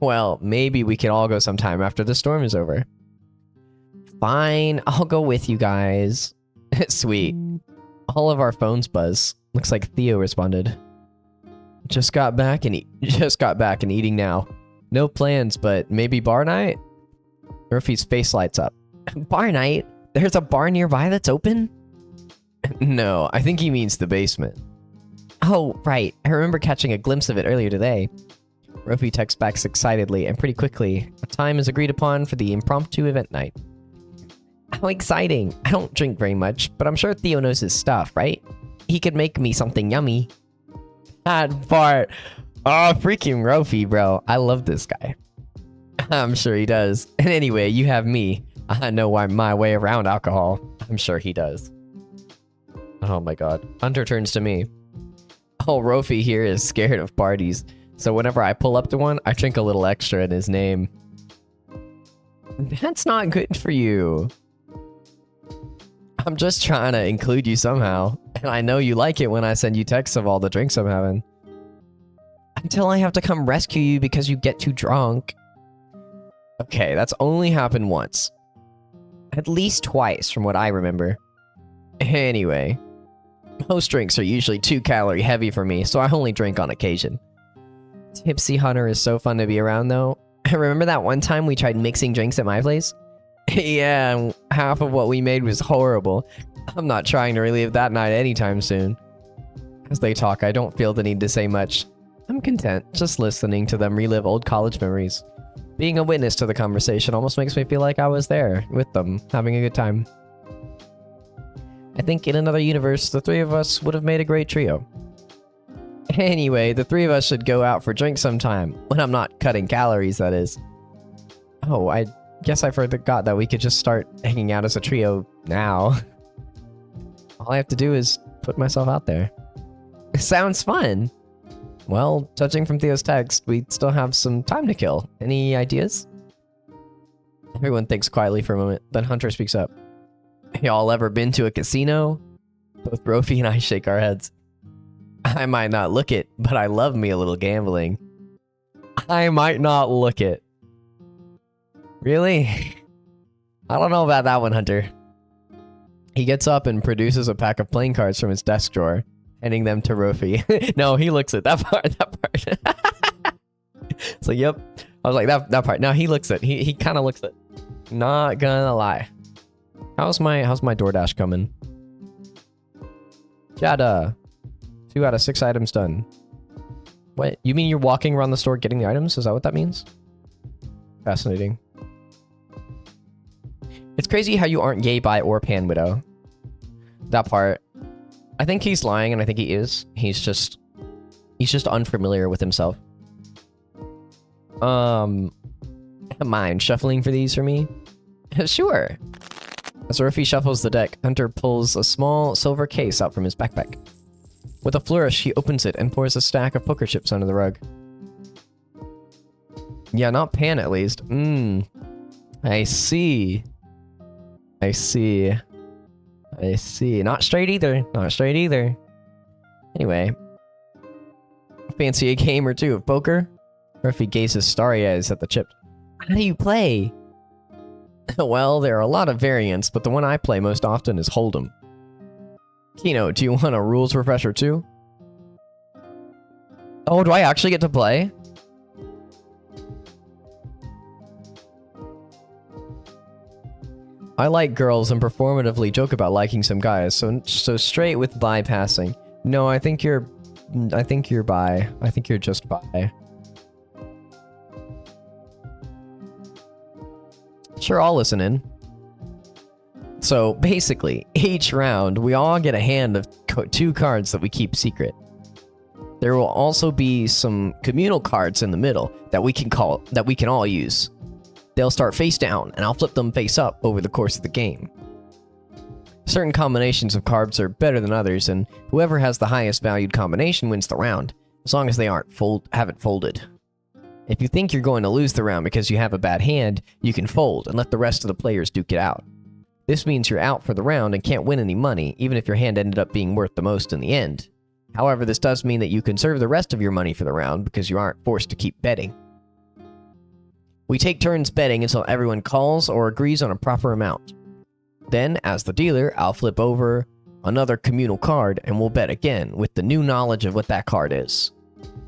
Well, maybe we can all go sometime after the storm is over. Fine, I'll go with you guys. Sweet. All of our phones buzz. Looks like Theo responded. Just got back and eating now. No plans, but maybe bar night? Ruffy's face lights up. Bar night? There's a bar nearby that's open? No, I think he means the basement. Oh, right. I remember catching a glimpse of it earlier today. Ruffy texts back excitedly, and pretty quickly, a time is agreed upon for the impromptu event night. How exciting. I don't drink very much, but I'm sure Theo knows his stuff, right? He could make me something yummy. That part. Oh, freaking Ruffy, bro. I love this guy. I'm sure he does. And anyway, you have me. I know my way around alcohol. I'm sure he does. Oh my god. Hunter turns to me. Oh, Ruffy here is scared of parties. So whenever I pull up to one, I drink a little extra in his name. That's not good for you. I'm just trying to include you somehow. And I know you like it when I send you texts of all the drinks I'm having. Until I have to come rescue you because you get too drunk. Okay, that's only happened once. At least twice, from what I remember. Anyway, most drinks are usually 2-calorie heavy for me, so I only drink on occasion. Tipsy Hunter is so fun to be around, though. Remember that one time we tried mixing drinks at my place? Yeah, half of what we made was horrible. I'm not trying to relive that night anytime soon. As they talk, I don't feel the need to say much. I'm content, just listening to them relive old college memories. Being a witness to the conversation almost makes me feel like I was there, with them, having a good time. I think in another universe, the three of us would have made a great trio. Anyway, the three of us should go out for drinks sometime, when I'm not cutting calories, that is. Oh, I guess I forgot that we could just start hanging out as a trio now. All I have to do is put myself out there. Sounds fun! Well, judging from Theo's text, we still have some time to kill. Any ideas? Everyone thinks quietly for a moment, then Hunter speaks up. Y'all ever been to a casino? Both Rofi and I shake our heads. I might not look it, but I love me a little gambling. I might not look it. Really? I don't know about that one, Hunter. He gets up and produces a pack of playing cards from his desk drawer, handing them to Rofi. No, he looks at that part. So, yep. I was like, that part. No, he looks at. He kind of looks at. Not gonna lie. How's my DoorDash coming? Jada. 2 out of 6 items done. What? You mean you're walking around the store getting the items? Is that what that means? Fascinating. It's crazy how you aren't gay, bi, or pan widow. That part. I think he's lying, and I think he is. He's just unfamiliar with himself. Mind shuffling for these for me? Sure. As Ruffy shuffles the deck, Hunter pulls a small silver case out from his backpack. With a flourish, he opens it and pours a stack of poker chips under the rug. Yeah, not pan at least. I see. I see. I see. Not straight either. Not straight either. Anyway. Fancy a game or two of poker? Ruffy gazes starry eyes at the chip. How do you play? Well, there are a lot of variants, but the one I play most often is Hold'em. Kino, do you want a rules refresher too? Oh, do I actually get to play? I like girls and performatively joke about liking some guys, so straight with bypassing. No, I think you're bi. I think you're just bi. Sure, I'll listen in. So, basically, each round, we all get a hand of 2 cards that we keep secret. There will also be some communal cards in the middle that we can all use. They'll start face down, and I'll flip them face up over the course of the game. Certain combinations of cards are better than others, and whoever has the highest valued combination wins the round, as long as they haven't folded. If you think you're going to lose the round because you have a bad hand, you can fold and let the rest of the players duke it out. This means you're out for the round and can't win any money, even if your hand ended up being worth the most in the end. However, this does mean that you conserve the rest of your money for the round because you aren't forced to keep betting. We take turns betting until everyone calls or agrees on a proper amount. Then, as the dealer, I'll flip over another communal card and we'll bet again with the new knowledge of what that card is.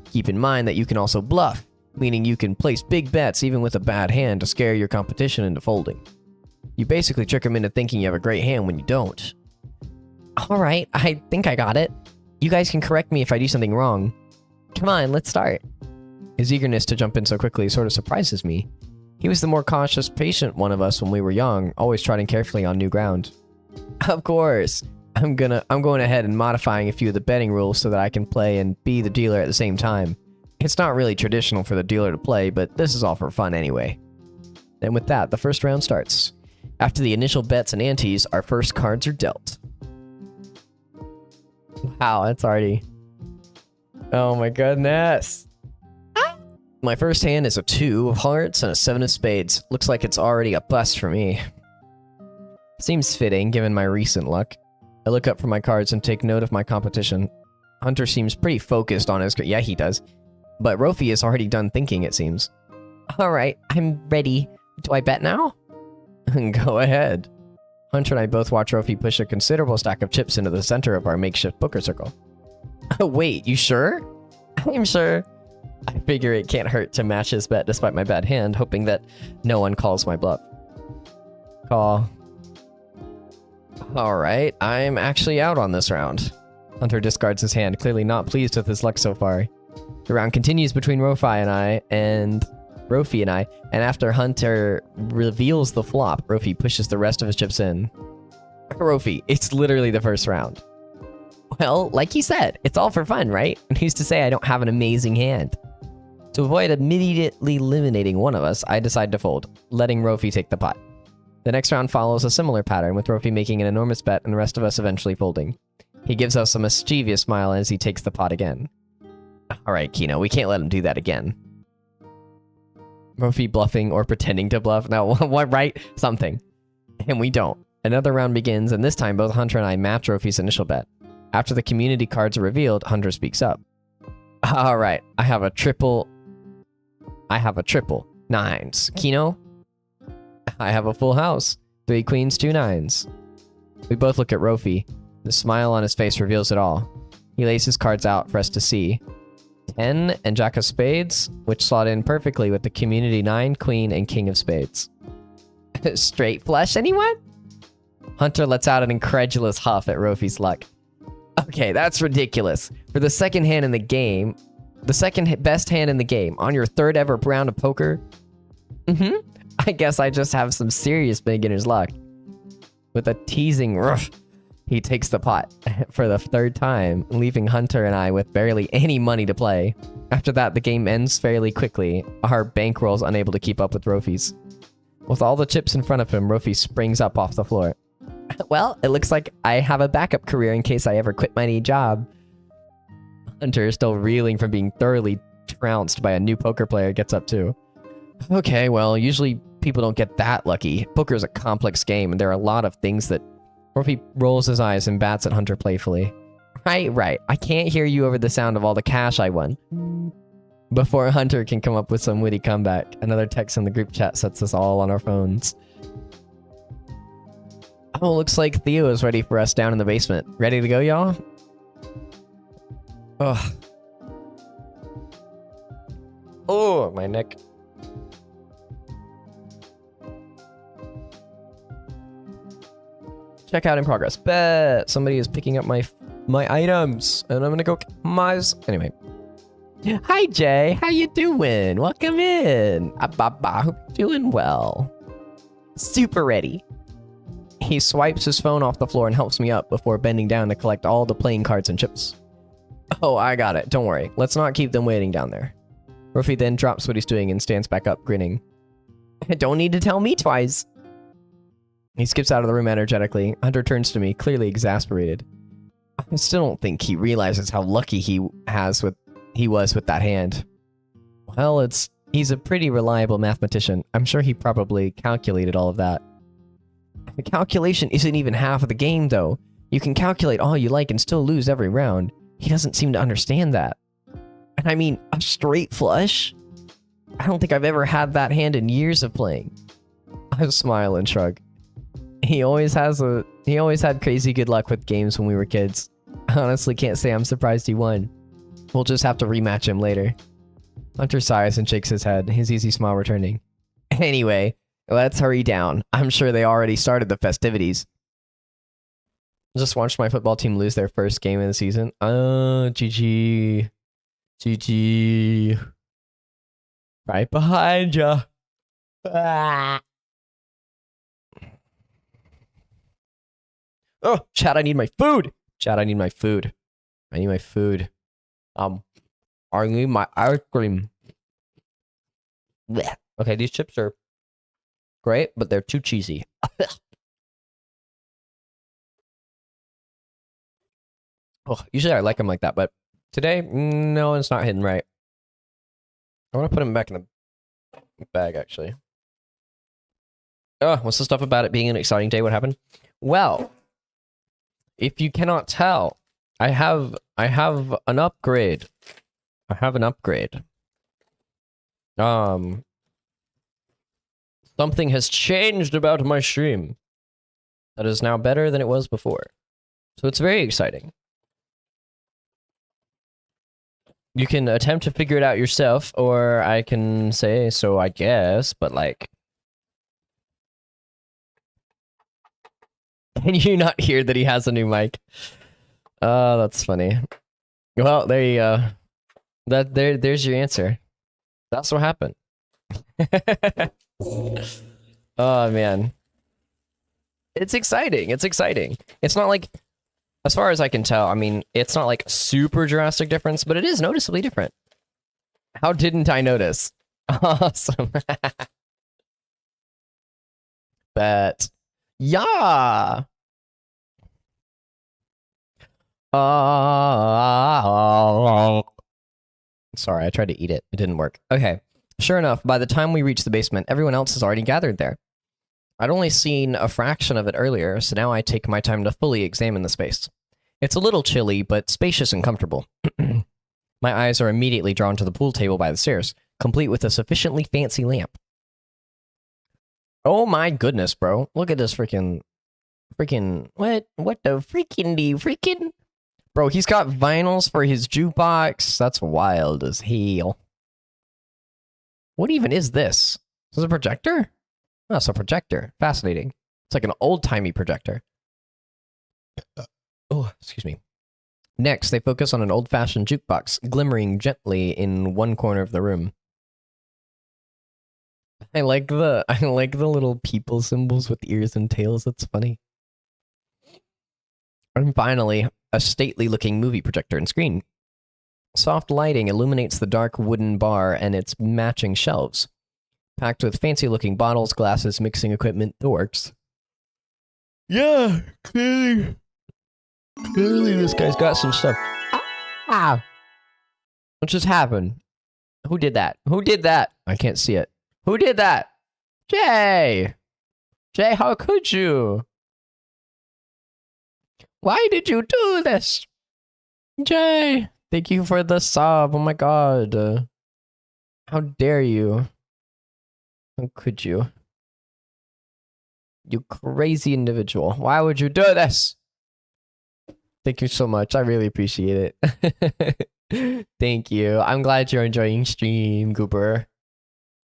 Keep in mind that you can also bluff, meaning you can place big bets even with a bad hand to scare your competition into folding. You basically trick them into thinking you have a great hand when you don't. Alright, I think I got it. You guys can correct me if I do something wrong. Come on, let's start. His eagerness to jump in so quickly sort of surprises me. He was the more cautious, patient one of us when we were young, always treading carefully on new ground. Of course. I'm going ahead and modifying a few of the betting rules so that I can play and be the dealer at the same time. It's not really traditional for the dealer to play, but this is all for fun anyway. And with that, the first round starts. After the initial bets and antes, our first cards are dealt. Wow, that's already... Oh my goodness. My first hand is a 2 of hearts and a 7 of spades. Looks like it's already a bust for me. Seems fitting, given my recent luck. I look up from my cards and take note of my competition. Hunter seems pretty focused on his... Yeah, he does. But Rofi is already done thinking, it seems. Alright, I'm ready. Do I bet now? Go ahead. Hunter and I both watch Rofi push a considerable stack of chips into the center of our makeshift poker circle. Oh, wait, you sure? I'm sure. I figure it can't hurt to match his bet despite my bad hand, hoping that no one calls my bluff. Call. Alright, I'm actually out on this round. Hunter discards his hand, clearly not pleased with his luck so far. The round continues between Rofi and I, and after Hunter reveals the flop, Rofi pushes the rest of his chips in. Rofi, it's literally the first round. Well, like he said, it's all for fun, right? And who's to say I don't have an amazing hand? To avoid immediately eliminating one of us, I decide to fold, letting Rofi take the pot. The next round follows a similar pattern, with Rofi making an enormous bet and the rest of us eventually folding. He gives us a mischievous smile as he takes the pot again. Alright, Kino, we can't let him do that again. Rofi bluffing or pretending to bluff? No, what, right? Something. And we don't. Another round begins, and this time both Hunter and I match Rofi's initial bet. After the community cards are revealed, Hunter speaks up. Alright, I have a triple. Nines. Kino? I have a full house. 3 queens, 2 nines. We both look at Rofi. The smile on his face reveals it all. He lays his cards out for us to see. 10 and Jack of Spades, which slot in perfectly with the community 9, Queen, and King of Spades. Straight flush, anyone? Hunter lets out an incredulous huff at Rofi's luck. Okay, that's ridiculous. For the second hand in the game, the second best hand in the game, on your 3rd ever round of poker? I guess I just have some serious beginner's luck. With a teasing roof, he takes the pot for the 3rd time, leaving Hunter and I with barely any money to play. After that, the game ends fairly quickly, our bankroll's unable to keep up with Rofi's. With all the chips in front of him, Rofi springs up off the floor. Well, it looks like I have a backup career in case I ever quit my new job. Hunter, still reeling from being thoroughly trounced by a new poker player, gets up too. Okay, well, usually people don't get that lucky. Poker is a complex game, and there are a lot of things that... Rofi rolls his eyes and bats at Hunter playfully. Right. I can't hear you over the sound of all the cash I won. Before Hunter can come up with some witty comeback, another text in the group chat sets us all on our phones. Oh, looks like Theo is ready for us down in the basement. Ready to go, y'all? Ugh. Oh, my neck. Checkout in progress. Bet somebody is picking up my items, and I'm gonna go anyway. Hi Jay, how you doing? Welcome in. Hope you're doing well. Super ready. He swipes his phone off the floor and helps me up before bending down to collect all the playing cards and chips. Oh, I got it. Don't worry. Let's not keep them waiting down there. Rofi then drops what he's doing and stands back up, grinning. Don't need to tell me twice. He skips out of the room energetically. Hunter turns to me, clearly exasperated. I still don't think he realizes how lucky he was with that hand. Well, he's a pretty reliable mathematician. I'm sure he probably calculated all of that. The calculation isn't even half of the game, though. You can calculate all you like and still lose every round. He doesn't seem to understand that. And I mean, a straight flush? I don't think I've ever had that hand in years of playing. I smile and shrug. He always had crazy good luck with games when we were kids. I honestly can't say I'm surprised he won. We'll just have to rematch him later. Hunter sighs and shakes his head, his easy smile returning. Anyway, let's hurry down. I'm sure they already started the festivities. Just watched my football team lose their first game of the season. GG. GG. Right behind ya. Ah. Oh, chat, I need my food. Chat, I need my food. I need my food. I need my ice cream. Blech. Okay, these chips are great, but they're too cheesy. Oh, usually I like them like that, but today, no, it's not hidden right. I want to put them back in the bag, actually. Oh, what's the stuff about it being an exciting day? What happened? Well, if you cannot tell, I have an upgrade. I have an upgrade. Something has changed about my stream that is now better than it was before. So it's very exciting. You can attempt to figure it out yourself, or I can say so, I guess, but like... Can you not hear that he has a new mic? Oh, that's funny. Well, there you go. There's your answer. That's what happened. Oh, man. It's exciting. It's exciting. It's not like, as far as I can tell, I mean, it's not like super drastic difference, but it is noticeably different. How didn't I notice? Awesome. But, yeah. Sorry, I tried to eat it. It didn't work. Okay. Sure enough, by the time we reach the basement, everyone else has already gathered there. I'd only seen a fraction of it earlier, so now I take my time to fully examine the space. It's a little chilly, but spacious and comfortable. My eyes are immediately drawn to the pool table by the stairs, complete with a sufficiently fancy lamp. Oh my goodness, bro. Look at this freaking... What the freaking... Bro, he's got vinyls for his jukebox. That's wild as hell. What even is this? Is this a projector? Oh, it's a projector. Fascinating. It's like an old-timey projector. Oh, excuse me. Next, they focus on an old-fashioned jukebox, glimmering gently in one corner of the room. I like the little people symbols with ears and tails. That's funny. And finally, a stately-looking movie projector and screen. Soft lighting illuminates the dark wooden bar and its matching shelves, packed with fancy-looking bottles, glasses, mixing equipment, the works. Yeah, clearly this guy's got some stuff. Ah! What just happened? Who did that? Who did that? I can't see it. Who did that? Jay! Jay, how could you? Why did you do this? Jay! Thank you for the sub. Oh my god. How dare you? How could you? You crazy individual. Why would you do this? Thank you so much. I really appreciate it. Thank you. I'm glad you're enjoying stream, Goober.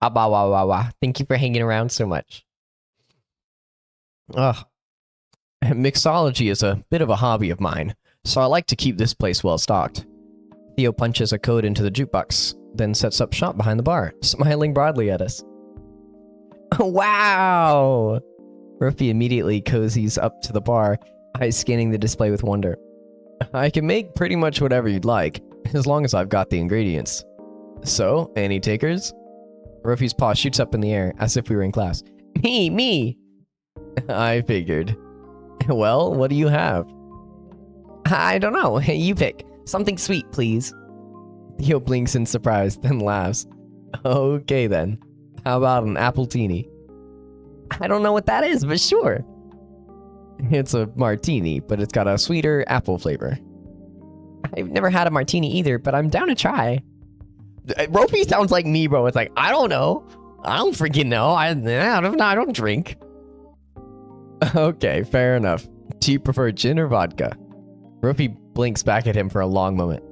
Thank you for hanging around so much. Ugh. Mixology is a bit of a hobby of mine, so I like to keep this place well stocked. Theo punches a code into the jukebox, then sets up shop behind the bar, smiling broadly at us. Wow! Ruffy immediately cozies up to the bar, eyes scanning the display with wonder. I can make pretty much whatever you'd like, as long as I've got the ingredients. So, any takers? Ruffy's paw shoots up in the air, as if we were in class. Me! I figured. Well, what do you have? I don't know. You pick. Something sweet, please. Theo blinks in surprise, then laughs. Okay, then. How about an apple teeny? I don't know what that is, but sure. It's a martini, but it's got a sweeter apple flavor. I've never had a martini either, but I'm down to try. Ropey sounds like me, bro. It's like, I don't know. I don't freaking know. I don't drink. Okay, fair enough. Do you prefer gin or vodka? Ropey blinks back at him for a long moment.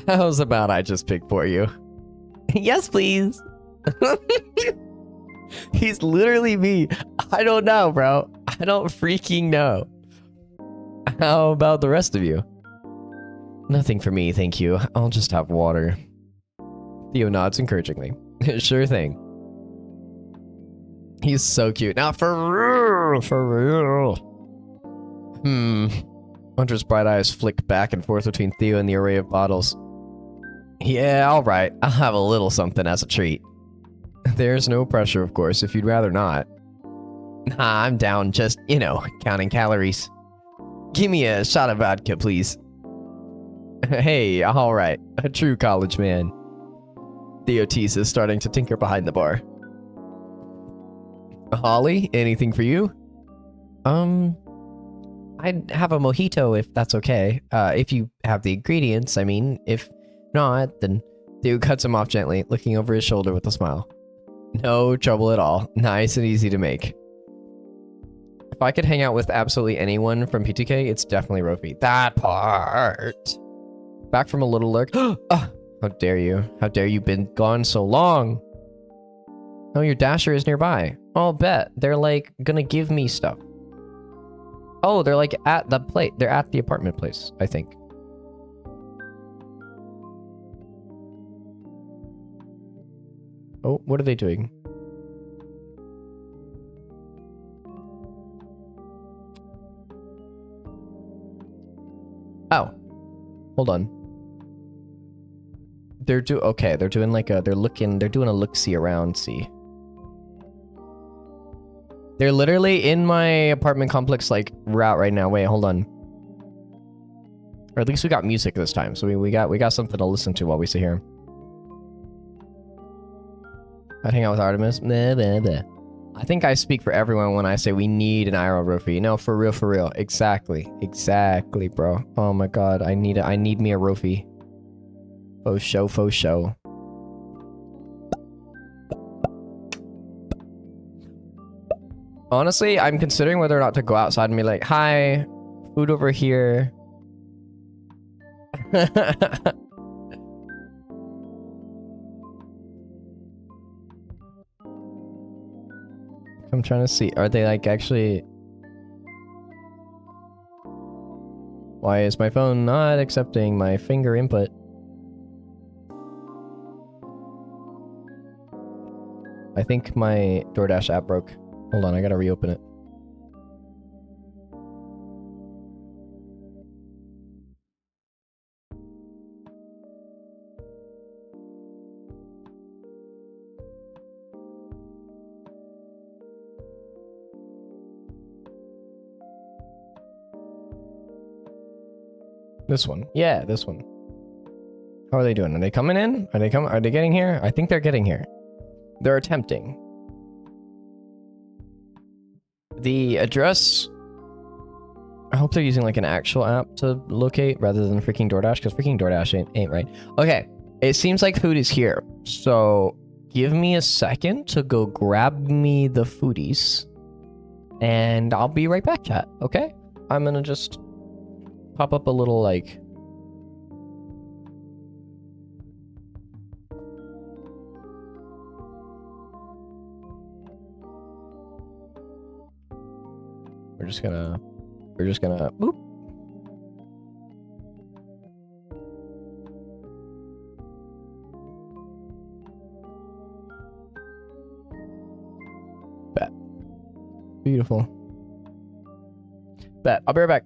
How's about I just pick for you? Yes, please. He's literally me. I don't know, bro. I don't freaking know. How about the rest of you? Nothing for me, thank you. I'll just have water. Theo nods encouragingly. Sure thing. He's so cute. Now, for real. Hunter's bright eyes flick back and forth between Theo and the array of bottles. Yeah, alright. I'll have a little something as a treat. There's no pressure, of course, if you'd rather not. Nah, I'm down, just, counting calories. Give me a shot of vodka, please. Hey, alright. A true college man. Theo teases, starting to tinker behind the bar. Holly, anything for you? I'd have a mojito if that's okay. If you have the ingredients, I mean. If not, then Dude cuts him off gently, looking over his shoulder with a smile. No trouble at all. Nice and easy to make. If I could hang out with absolutely anyone from PTK, it's definitely Rofi. That part. Back from a little lurk. Ah, how dare you? How dare you been gone so long? Oh, your dasher is nearby. I'll bet. They're like gonna give me stuff. Oh, they're like at the place. They're at the apartment place, I think. Oh, what are they doing? Oh, hold on. They're doing like a, they're doing a look-see around, see. They're literally in my apartment complex, like, route right now. Wait, hold on. Or at least we got music this time, so we got something to listen to while we sit here. I'd hang out with Artemis. Blah, blah, blah. I think I speak for everyone when I say we need an IRL Rofi. No, for real, for real. Exactly. Exactly, bro. Oh my god, I need me a Rofi. Faux show, faux show. Honestly, I'm considering whether or not to go outside and be like, hi, food over here. I'm trying to see. Are they like actually... Why is my phone not accepting my finger input? I think my DoorDash app broke. Hold on, I gotta reopen it. This one. Yeah, this one. How are they doing? Are they coming in? Are they getting here? I think they're getting here. They're attempting. The address... I hope they're using like an actual app to locate rather than freaking DoorDash, because freaking DoorDash ain't right. Okay, it seems like food is here. So give me a second to go grab me the foodies. And I'll be right back, chat. Okay? I'm gonna just pop up a little like... We're just gonna boop. Bet. Beautiful. Bet. I'll be right back.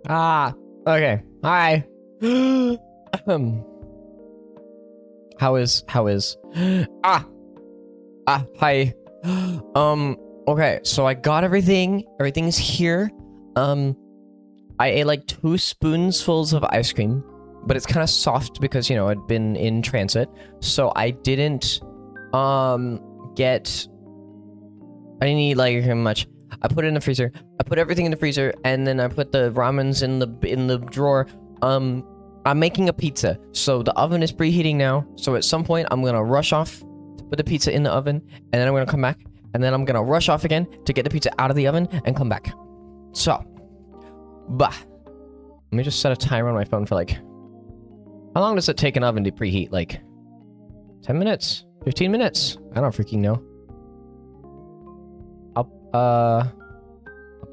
Okay. Hi. Um, how is? Hi. Okay, so I got everything. Everything's here. I ate like 2 spoonfuls of ice cream, but it's kind of soft because, you know, I'd been in transit. So I didn't, I didn't eat like much. I put it in the freezer. I put everything in the freezer, and then I put the ramens in the drawer. I'm making a pizza, so the oven is preheating now. So at some point, I'm gonna rush off to put the pizza in the oven, and then I'm gonna come back, and then I'm gonna rush off again to get the pizza out of the oven and come back. So, let me just set a timer on my phone for like, how long does it take an oven to preheat? Like 10 minutes? 15 minutes? I don't freaking know. I'll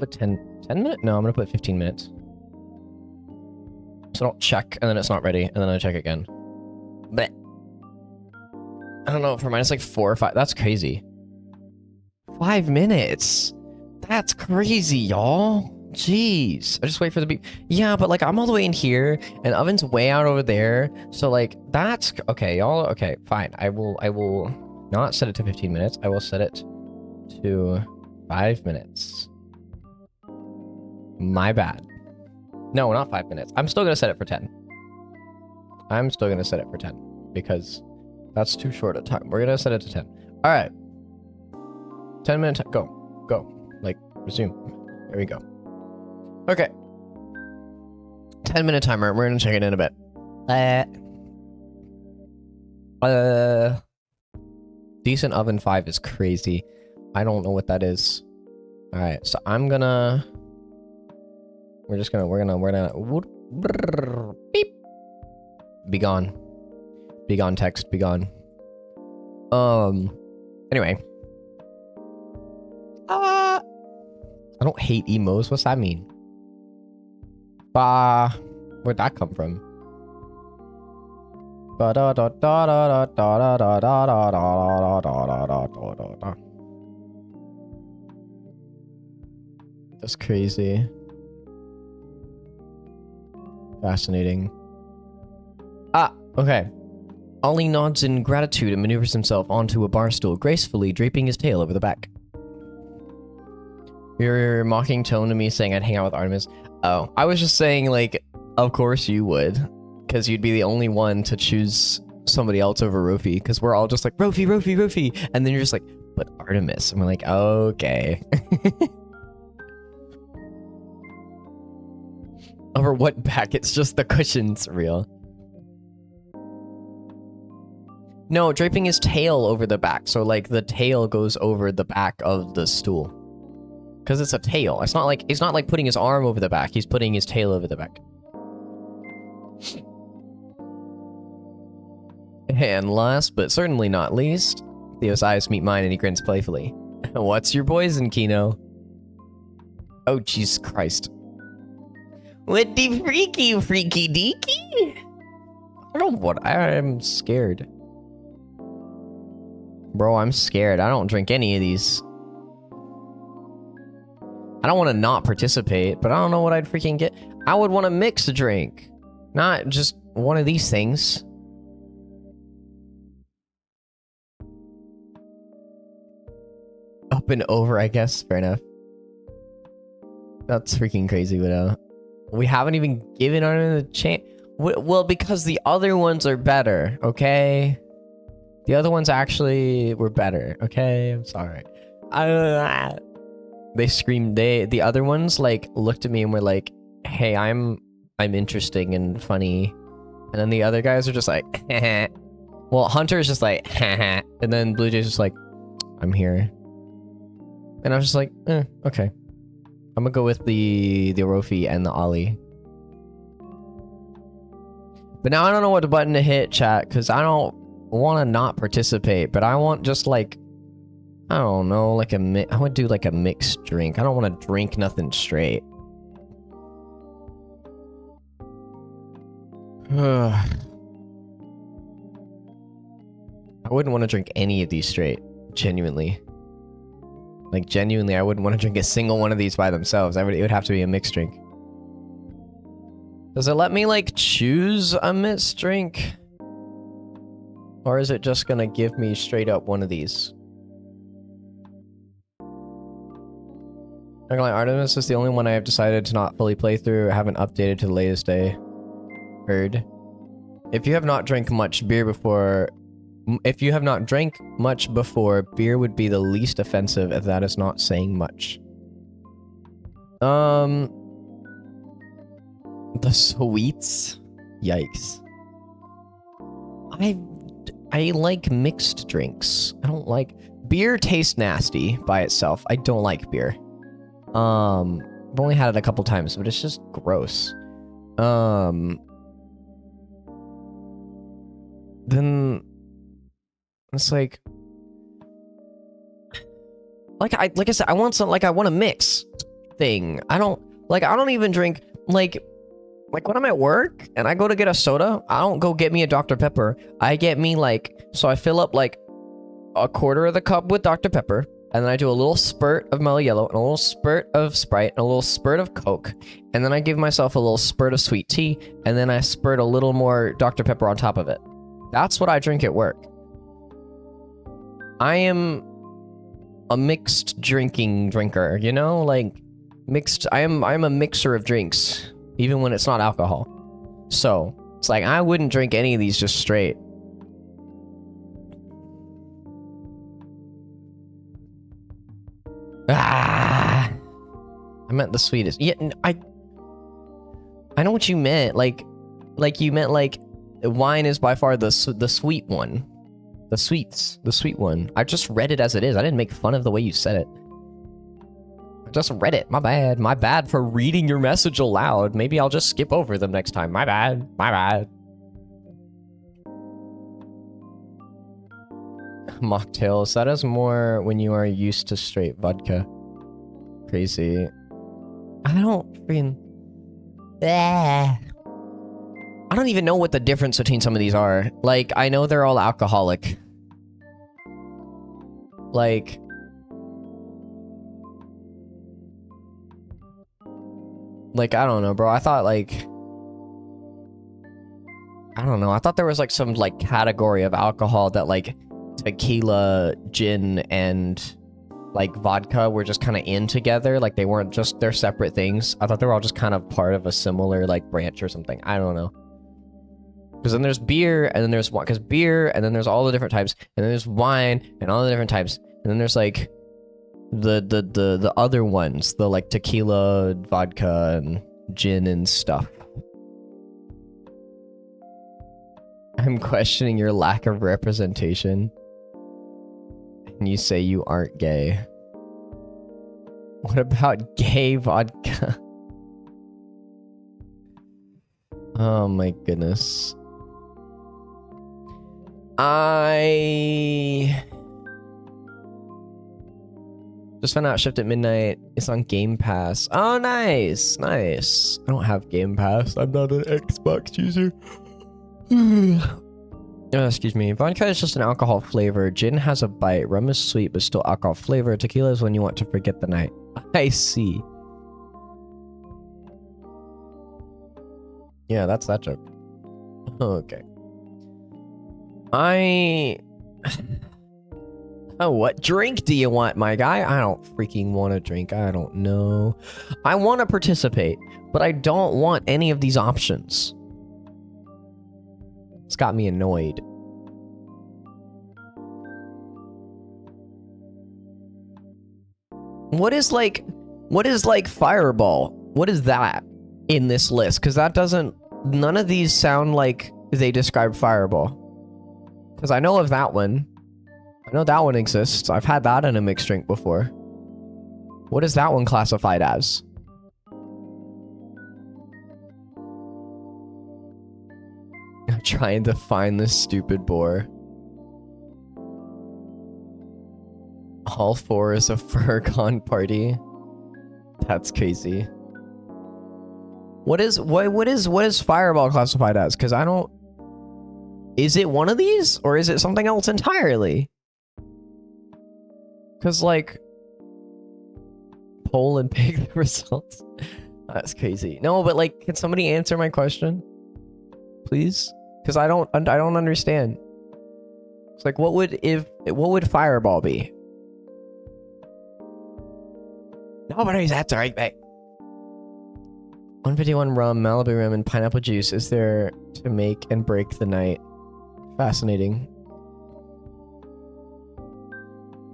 put 10 minutes? No, I'm gonna put 15 minutes. So don't check, and then it's not ready, and then I check again. But I don't know, for mine it's like 4 or 5. That's crazy. 5 minutes? That's crazy, y'all. Jeez. I just wait for the beep. Yeah, but like I'm all the way in here, and the oven's way out over there. So like that's okay, y'all. Okay, fine. I will not set it to 15 minutes. I will set it to 5 minutes. My bad. No, not 5 minutes. I'm still gonna set it for 10. I'm still gonna set it for 10 because that's too short a time. We're gonna set it to 10. All right. 10 minutes. Go. Like resume. There we go. Okay. 10-minute timer. We're gonna check it in a bit. Decent oven 5 is crazy. I don't know what that is. All right, so I'm gonna. We're gonna. Beep. Be gone. Be gone. Text. Be gone. Anyway. I don't hate emos. What's that mean? Where'd that come from? That's crazy. Fascinating. Okay. Ollie nods in gratitude and maneuvers himself onto a bar stool, gracefully draping his tail over the back. Your mocking tone to me saying I'd hang out with Artemis. Oh, I was just saying, like, of course you would. Because you'd be the only one to choose somebody else over Rofi. Because we're all just like, Rofi. And then you're just like, but Artemis. And we're like, okay. Over what back? It's just the cushions, real. No, draping his tail over the back. So, like, the tail goes over the back of the stool. Because it's a tail. It's not like putting his arm over the back. He's putting his tail over the back. And last, but certainly not least, Theo's eyes meet mine and he grins playfully. What's your poison, Kino? Oh, Jesus Christ. What the freaky deaky? I don't know what. I'm scared. Bro, I'm scared. I don't drink any of these. I don't want to not participate, but I don't know what I'd freaking get. I would want to mix a drink. Not just one of these things. Up and over, I guess. Fair enough. That's freaking crazy, Widow. We haven't even given her the chance. Well, because the other ones are better, okay? The other ones actually were better, okay? I'm sorry. They screamed. The other ones like looked at me and were like, "Hey, I'm interesting and funny," and then the other guys are just like, well, Hunter is just like, and then Blue Jay's just like, "I'm here," and I was just like, okay. I'm gonna go with the Rofi and the Ollie. But now I don't know what button to hit, chat, because I don't want to not participate, but I want just like, I don't know, like I would do like a mixed drink. I don't want to drink nothing straight. I wouldn't want to drink any of these straight, genuinely. Like, genuinely, I wouldn't want to drink a single one of these by themselves. It would have to be a mixed drink. Does it let me, like, choose a mixed drink? Or is it just gonna give me straight up one of these? Like, Artemis is the only one I have decided to not fully play through. I haven't updated to the latest day. Heard. If you have not drank much beer before... If you have not drank much before, beer would be the least offensive if that is not saying much. The sweets? Yikes. I like mixed drinks. I don't like... Beer tastes nasty by itself. I don't like beer. I've only had it a couple times, but it's just gross. Then... It's like I said, I want some, like, I want a mix thing. I don't even drink, like when I'm at work and I go to get a soda, I don't go get me a Dr. Pepper. I get me, like, so I fill up, like, a quarter of the cup with Dr. Pepper, and then I do a little spurt of Mellow Yellow, and a little spurt of Sprite, and a little spurt of Coke, and then I give myself a little spurt of sweet tea, and then I spurt a little more Dr. Pepper on top of it. That's what I drink at work. I am a mixed drinker, you know? Like, mixed... I'm a mixer of drinks, even when it's not alcohol. So, it's like, I wouldn't drink any of these just straight. Ah! I meant the sweetest. Yeah, I know what you meant. Like you meant, like, wine is by far the sweet one. The sweet one. I just read it as it is. I didn't make fun of the way you said it. I just read it. My bad. My bad for reading your message aloud. Maybe I'll just skip over them next time. My bad. My bad. Mocktails. That is more when you are used to straight vodka. Crazy. I don't freaking... I don't even know what the difference between some of these are. Like, I know they're all alcoholic. Like... Like, I don't know, bro. I thought, like... I don't know. I thought there was, like, some, like, category of alcohol that, like, tequila, gin, and, like, vodka were just kind of in together. Like, they weren't just... They're separate things. I thought they were all just kind of part of a similar, like, branch or something. I don't know. Because then there's beer, and then there's wine. Because beer, and then there's all the different types, and then there's wine, and all the different types, and then there's, like, the other ones, the, like, tequila, vodka, and gin and stuff. I'm questioning your lack of representation, and you say you aren't gay. What about gay vodka? Oh my goodness. I just found out Shift at Midnight. It's on Game Pass. Oh, nice. Nice. I don't have Game Pass. I'm not an Xbox user. Excuse me. Vodka is just an alcohol flavor. Gin has a bite. Rum is sweet, but still alcohol flavor. Tequila is when you want to forget the night. I see. Yeah, that's that joke. Okay. Oh, what drink do you want, my guy? I don't freaking want a drink. I don't know. I want to participate, but I don't want any of these options. It's got me annoyed. What is like Fireball? What is that in this list? Because that doesn't... None of these sound like they describe Fireball. Because I know of that one. I know that one exists. I've had that in a mixed drink before. What is that one classified as? I'm trying to find this stupid boar. All four is a Furcon party. That's crazy. What is Fireball classified as? Because I don't... Is it one of these? Or is it something else entirely? Because, like... Poll and pick the results. That's crazy. No, but like, can somebody answer my question, please? Because I don't understand. It's like, what would Fireball be? Nobody's answering me. 151 rum, Malibu rum, and pineapple juice is there to make and break the night. Fascinating.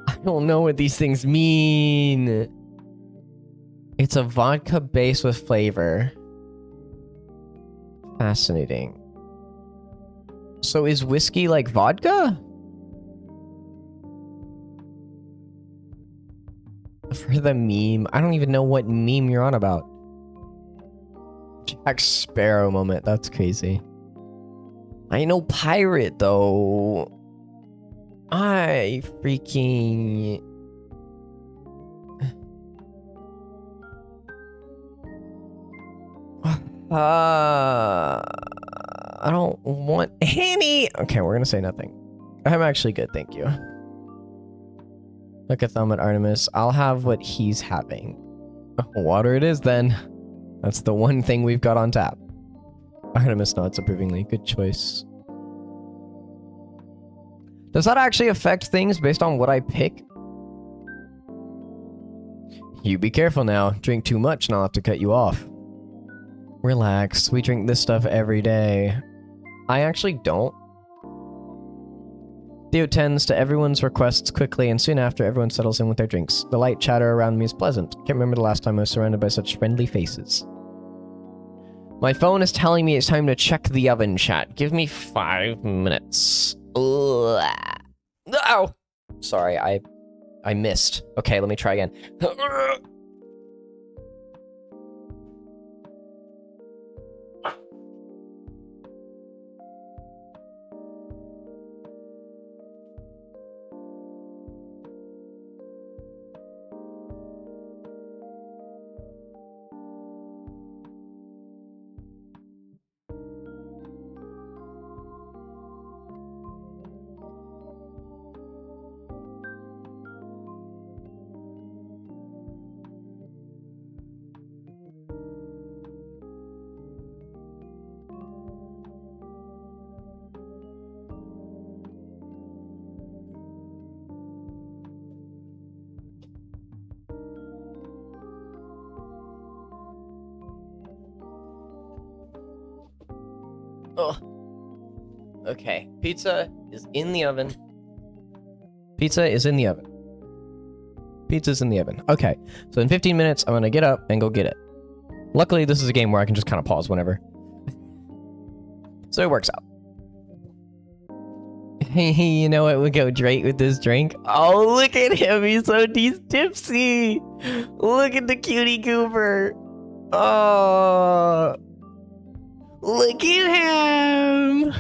I don't know what these things mean. It's a vodka base with flavor. Fascinating. So is whiskey like vodka? For the meme. I don't even know what meme you're on about. Jack Sparrow moment. That's crazy. I know pirate though. I freaking... I don't want any... Okay, we're gonna say nothing. I'm actually good, thank you. Look at thumb at Artemis. I'll have what he's having. Water it is then. That's the one thing we've got on tap. Artemis nods approvingly. Good choice. Does that actually affect things based on what I pick? You be careful now. Drink too much and I'll have to cut you off. Relax. We drink this stuff every day. I actually don't. Theo tends to everyone's requests quickly, and soon after, everyone settles in with their drinks. The light chatter around me is pleasant. Can't remember the last time I was surrounded by such friendly faces. My phone is telling me it's time to check the oven, chat. Give me 5 minutes. Ugh. Oh! Sorry, I missed. Okay, let me try again. Oh. Okay, pizza is in the oven. Pizza is in the oven. Pizza's in the oven. Okay, so in 15 minutes, I'm gonna get up and go get it. Luckily, this is a game where I can just kind of pause whenever. So it works out. Hey, you know what would go great with this drink? Oh, look at him. He's tipsy. Look at the cutie Cooper. Oh. Look at him!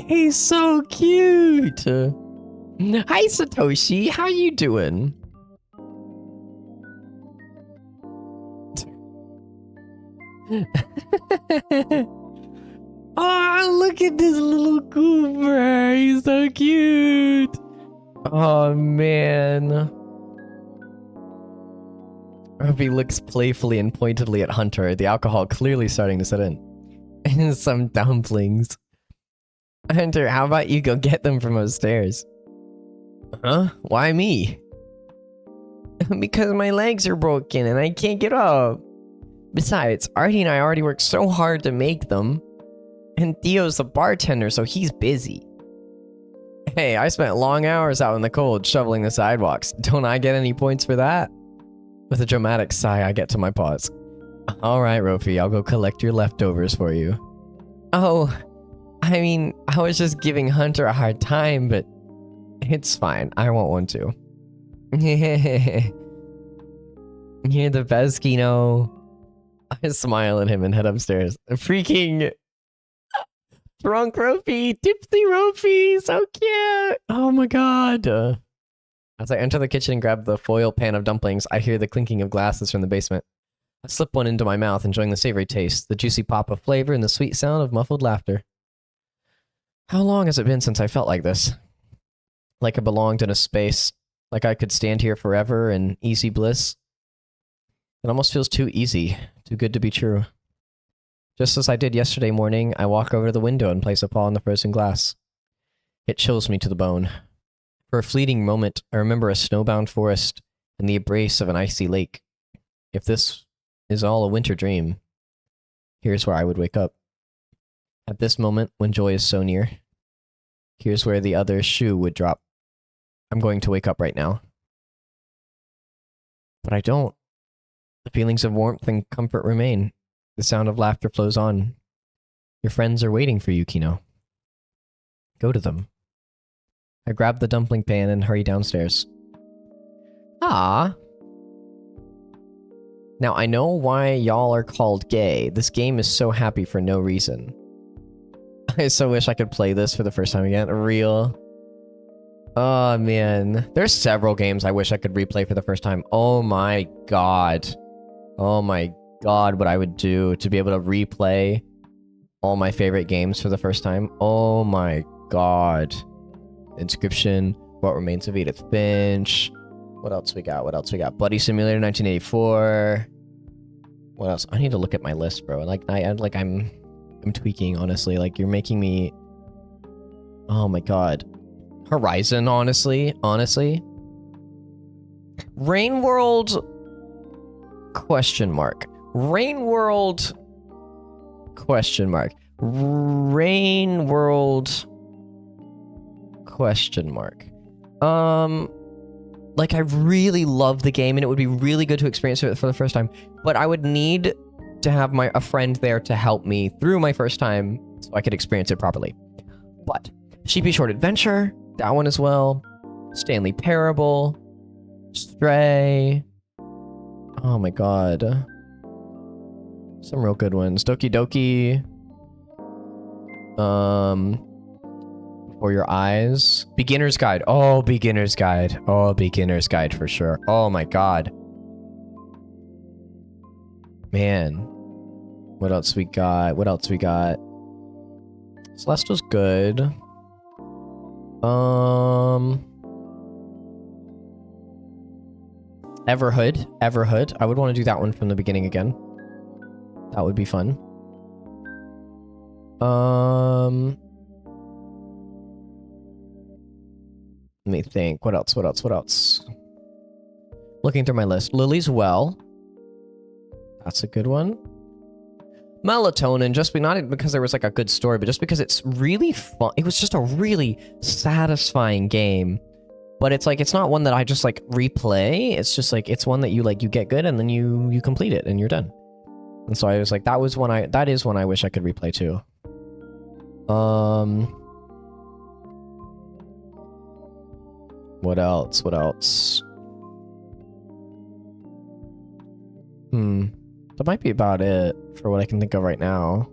He's so cute! Hi, Satoshi. How you doing? Oh, look at this little Cooper. He's so cute. Oh, man. Ruby looks playfully and pointedly at Hunter, the alcohol clearly starting to set in. And some dumplings. Hunter, how about you go get them from upstairs? Huh? Why me? Because my legs are broken and I can't get up. Besides, Artie and I already worked so hard to make them. And Theo's the bartender, so he's busy. Hey, I spent long hours out in the cold shoveling the sidewalks. Don't I get any points for that? With a dramatic sigh, I get to my pause. Alright, Rofi, I'll go collect your leftovers for you. Oh, I mean, I was just giving Hunter a hard time, but it's fine. I won't want to. You're the best, Kino. I smile at him and head upstairs. Freaking drunk Rofi, tipsy Rofi, so cute. Oh my god. As I enter the kitchen and grab the foil pan of dumplings, I hear the clinking of glasses from the basement. I slip one into my mouth, enjoying the savory taste, the juicy pop of flavor, and the sweet sound of muffled laughter. How long has it been since I felt like this? Like I belonged in a space Like I could stand here forever in easy bliss. It almost feels too easy, too good to be true. Just as I did yesterday morning, I walk over to the window and place a paw on the frozen glass. It chills me to the bone. For a fleeting moment, I remember a snowbound forest and the embrace of an icy lake. If this is all a winter dream, here's where I would wake up. At this moment, when joy is so near, here's where the other shoe would drop. I'm going to wake up right now. But I don't. The feelings of warmth and comfort remain. The sound of laughter flows on. Your friends are waiting for you, Kino. Go to them. I grab the dumpling pan and hurry downstairs. Ah. Now, I know why y'all are called gay. This game is so happy for no reason. I so wish I could play this for the first time again. Real. Oh, man. There's several games I wish I could replay for the first time. Oh my god. Oh my god, what I would do to be able to replay all my favorite games for the first time. Oh my god. Inscription, What Remains of Edith Finch. What else we got? What else we got? Bloody Simulator 1984. What else? I need to look at my list, bro. I'm tweaking, honestly. Like, you're making me... Oh my god. Horizon, honestly. Rain World... Question mark. Rain World... Question mark. Rain World... Question mark. Like, I really love the game, and it would be really good to experience it for the first time, but I would need to have a friend there to help me through my first time so I could experience it properly. But Sheepy Short Adventure, that one as well. Stanley Parable, Stray. Oh my god. Some real good ones. Doki Doki. For Your Eyes. Beginner's Guide. Oh, Beginner's Guide. Oh, Beginner's Guide for sure. Oh my god. Man. What else we got? Celeste was good. Everhood. I would want to do that one from the beginning again. That would be fun. Let me think. What else? Looking through my list. Lily's Well. That's a good one. Melatonin, not because there was like a good story, but just because it's really fun. It was just a really satisfying game. But it's like, it's not one that I just like replay. It's just like, it's one that you get good and then you complete it and you're done. And so I was like, that is one I wish I could replay too. What else? That might be about it for what I can think of right now.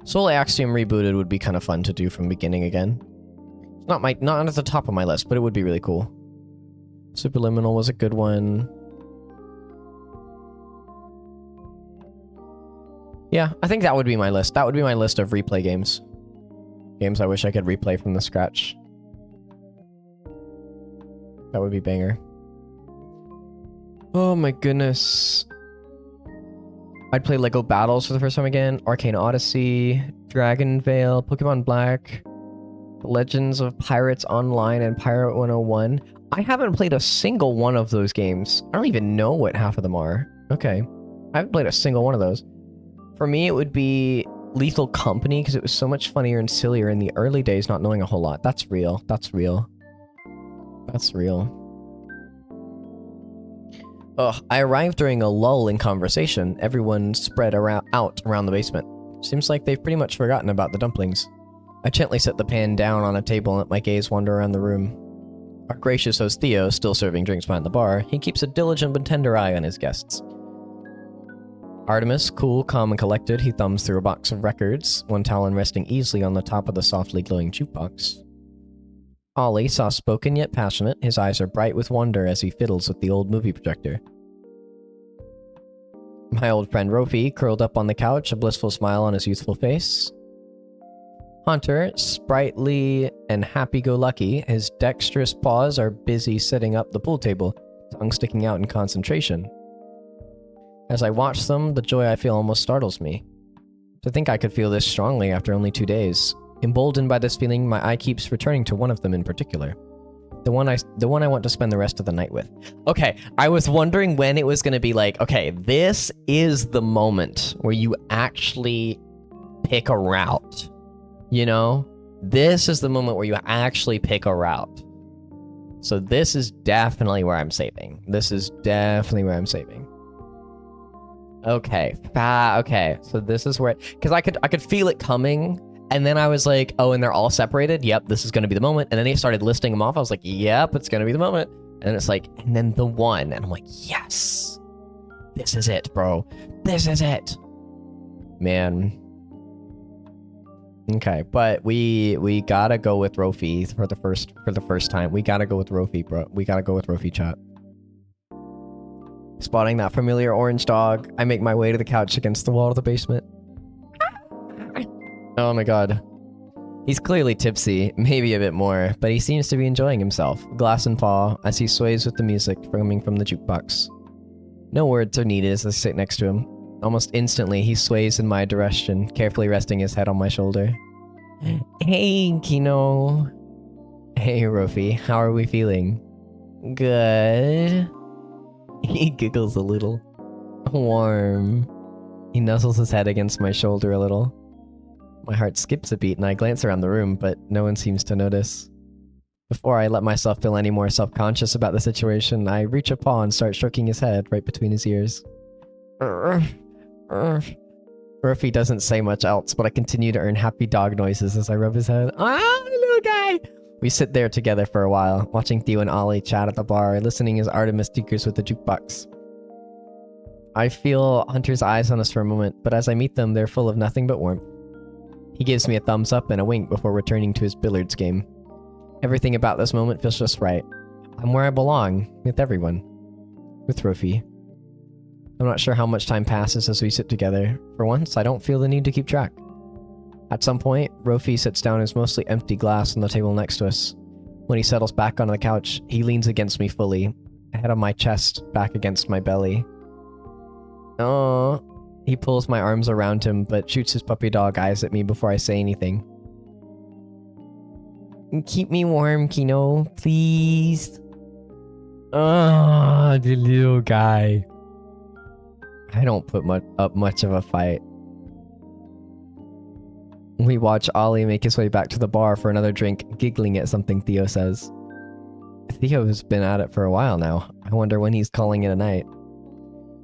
Soul Axiom Rebooted would be kind of fun to do from beginning again. Not at the top of my list, but it would be really cool. Superliminal was a good one. Yeah, I think that would be my list. That would be my list of replay games. Games I wish I could replay from the scratch. That would be banger. Oh my goodness. I'd play Lego Battles for the first time again. Arcane Odyssey. Dragon Veil. Pokemon Black. Legends of Pirates Online and Pirate 101. I haven't played a single one of those games. I don't even know what half of them are. Okay. I haven't played a single one of those. For me, it would be Lethal Company, because it was so much funnier and sillier in the early days, not knowing a whole lot. That's real. Ugh, I arrived during a lull in conversation. Everyone spread out around the basement. Seems like they've pretty much forgotten about the dumplings. I gently set the pan down on a table and let my gaze wander around the room. Our gracious host Theo, still serving drinks behind the bar, he keeps a diligent but tender eye on his guests. Artemis, cool, calm, and collected, he thumbs through a box of records, one talon resting easily on the top of the softly glowing jukebox. Ollie, soft-spoken yet passionate, his eyes are bright with wonder as he fiddles with the old movie projector. My old friend Rofi, curled up on the couch, a blissful smile on his youthful face. Hunter, sprightly and happy-go-lucky, his dexterous paws are busy setting up the pool table, tongue sticking out in concentration. As I watch them, the joy I feel almost startles me. To think I could feel this strongly after only 2 days. Emboldened by this feeling, my eye keeps returning to one of them in particular. The one I want to spend the rest of the night with. Okay, I was wondering when it was going to be like, okay, this is the moment where you actually pick a route. You know? This is the moment where you actually pick a route. So this is definitely where I'm saving. This is definitely where I'm saving. Okay. Okay. So this is where... Because I could feel it coming, and then I was like, oh, and they're all separated? Yep, this is going to be the moment. And then he started listing them off. I was like, yep, it's going to be the moment. And it's like, and then the one. And I'm like, yes! This is it, bro. This is it! Man... Okay, but we gotta go with Rofi for the first time. We gotta go with Rofi, bro. We gotta go with Rofi, chat. Spotting that familiar orange dog, I make my way to the couch against the wall of the basement. Oh my god. He's clearly tipsy, maybe a bit more, but he seems to be enjoying himself, glass in paw, as he sways with the music coming from the jukebox. No words are needed as I sit next to him. Almost instantly, he sways in my direction, carefully resting his head on my shoulder. Hey, Kino. Hey, Rofi. How are we feeling? Good. He giggles a little. Warm. He nuzzles his head against my shoulder a little. My heart skips a beat and I glance around the room, but no one seems to notice. Before I let myself feel any more self-conscious about the situation, I reach a paw and start stroking his head right between his ears. Rofi doesn't say much else, but I continue to earn happy dog noises as I rub his head. Ah, little guy! We sit there together for a while, watching Theo and Ollie chat at the bar, listening as Artemis tinkers with the jukebox. I feel Hunter's eyes on us for a moment, but as I meet them, they're full of nothing but warmth. He gives me a thumbs up and a wink before returning to his billiards game. Everything about this moment feels just right. I'm where I belong, with everyone. With Rofi. I'm not sure how much time passes as we sit together. For once, I don't feel the need to keep track. At some point, Rofi sits down his mostly empty glass on the table next to us. When he settles back onto the couch, he leans against me fully, head on my chest, back against my belly. Oh, he pulls my arms around him, but shoots his puppy dog eyes at me before I say anything. Keep me warm, Kino, please. Oh, the little guy. I don't put up much of a fight. We watch Ollie make his way back to the bar for another drink, giggling at something Theo says. Theo's been at it for a while now. I wonder when he's calling it a night.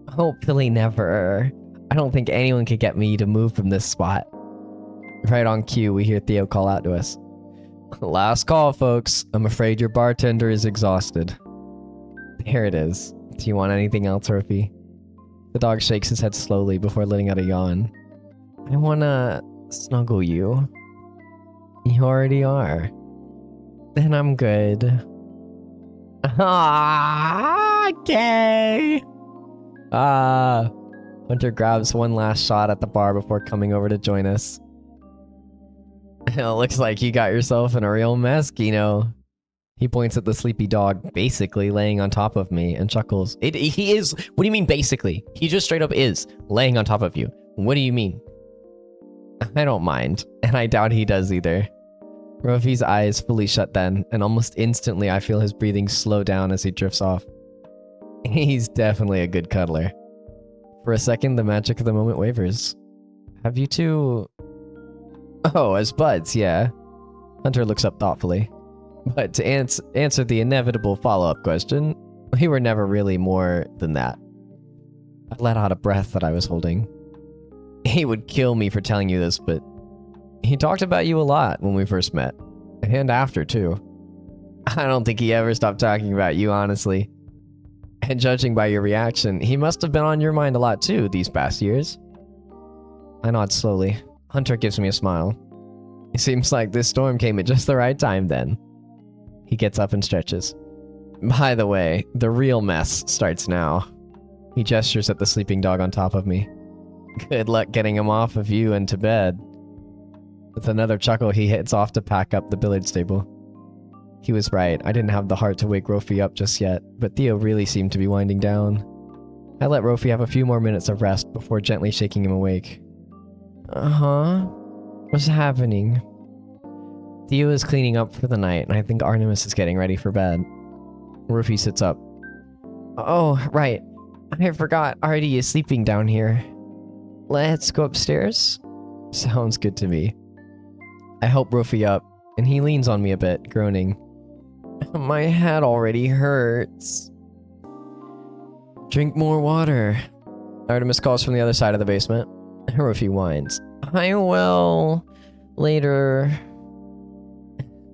Hopefully never. I don't think anyone could get me to move from this spot. Right on cue, we hear Theo call out to us. Last call, folks. I'm afraid your bartender is exhausted. There it is. Do you want anything else, Rofi? The dog shakes his head slowly before letting out a yawn. I wanna snuggle you. You already are. Then I'm good. Ah, okay. Hunter grabs one last shot at the bar before coming over to join us. It looks like you got yourself in a real mess, Kino. He points at the sleepy dog, basically laying on top of me, and chuckles. He is. What do you mean, basically? He just straight up is laying on top of you. What do you mean? I don't mind, and I doubt he does either. Rofi's eyes fully shut then, and almost instantly I feel his breathing slow down as he drifts off. He's definitely a good cuddler. For a second, the magic of the moment wavers. Have you two... Oh, as buds, yeah. Hunter looks up thoughtfully. But to answer the inevitable follow-up question, we were never really more than that. I let out a breath that I was holding. He would kill me for telling you this, but he talked about you a lot when we first met. And after, too. I don't think he ever stopped talking about you, honestly. And judging by your reaction, he must have been on your mind a lot, too, these past years. I nod slowly. Hunter gives me a smile. It seems like this storm came at just the right time, then. He gets up and stretches. By the way, the real mess starts now. He gestures at the sleeping dog on top of me. Good luck getting him off of you and to bed. With another chuckle, he heads off to pack up the billiards table. He was right, I didn't have the heart to wake Rofi up just yet, but Theo really seemed to be winding down. I let Rofi have a few more minutes of rest before gently shaking him awake. Uh-huh? What's happening? Theo is cleaning up for the night, and I think Artemis is getting ready for bed. Rofi sits up. Oh, right. I forgot Artie is sleeping down here. Let's go upstairs? Sounds good to me. I help Rofi up, and he leans on me a bit, groaning. My head already hurts. Drink more water. Artemis calls from the other side of the basement. Rofi whines. I will. Later.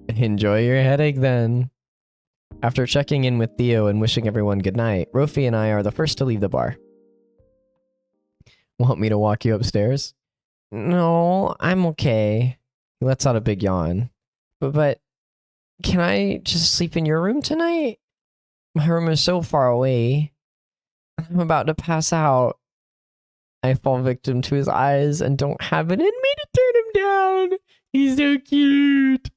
Enjoy your headache then. After checking in with Theo and wishing everyone good night, Rofi and I are the first to leave the bar. Want me to walk you upstairs? No, I'm okay. He lets out a big yawn. But can I just sleep in your room tonight? My room is so far away. I'm about to pass out. I fall victim to his eyes and don't have it in me to turn him down. He's so cute.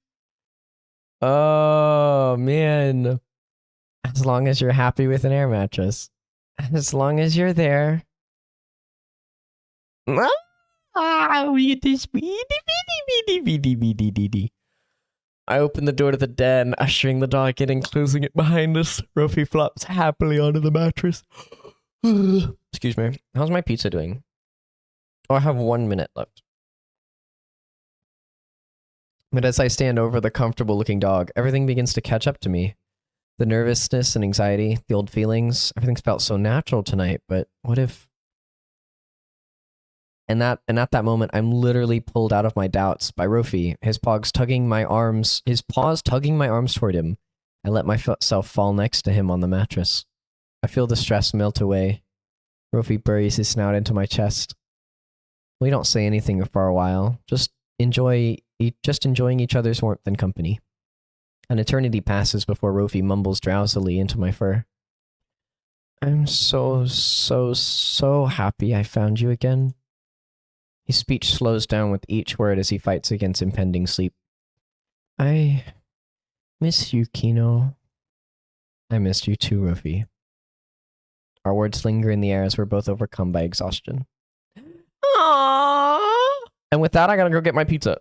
Oh, man. As long as you're happy with an air mattress. As long as you're there. We get this. I open the door to the den, ushering the dog in and closing it behind us. Rofi flops happily onto the mattress. Excuse me. How's my pizza doing? Oh, I have 1 minute left. But as I stand over the comfortable-looking dog, everything begins to catch up to me. The nervousness and anxiety, the old feelings, everything's felt so natural tonight, but what if... And at that moment, I'm literally pulled out of my doubts by Rofi, his paws tugging my arms toward him. I let myself fall next to him on the mattress. I feel the stress melt away. Rofi buries his snout into my chest. We don't say anything for a while, just enjoying each other's warmth and company. An eternity passes before Rofi mumbles drowsily into my fur. I'm so happy I found you again. His speech slows down with each word as he fights against impending sleep. I miss you, Kino. I missed you too, Rofi. Our words linger in the air as we're both overcome by exhaustion. Aww. And with that, I gotta go get my pizza.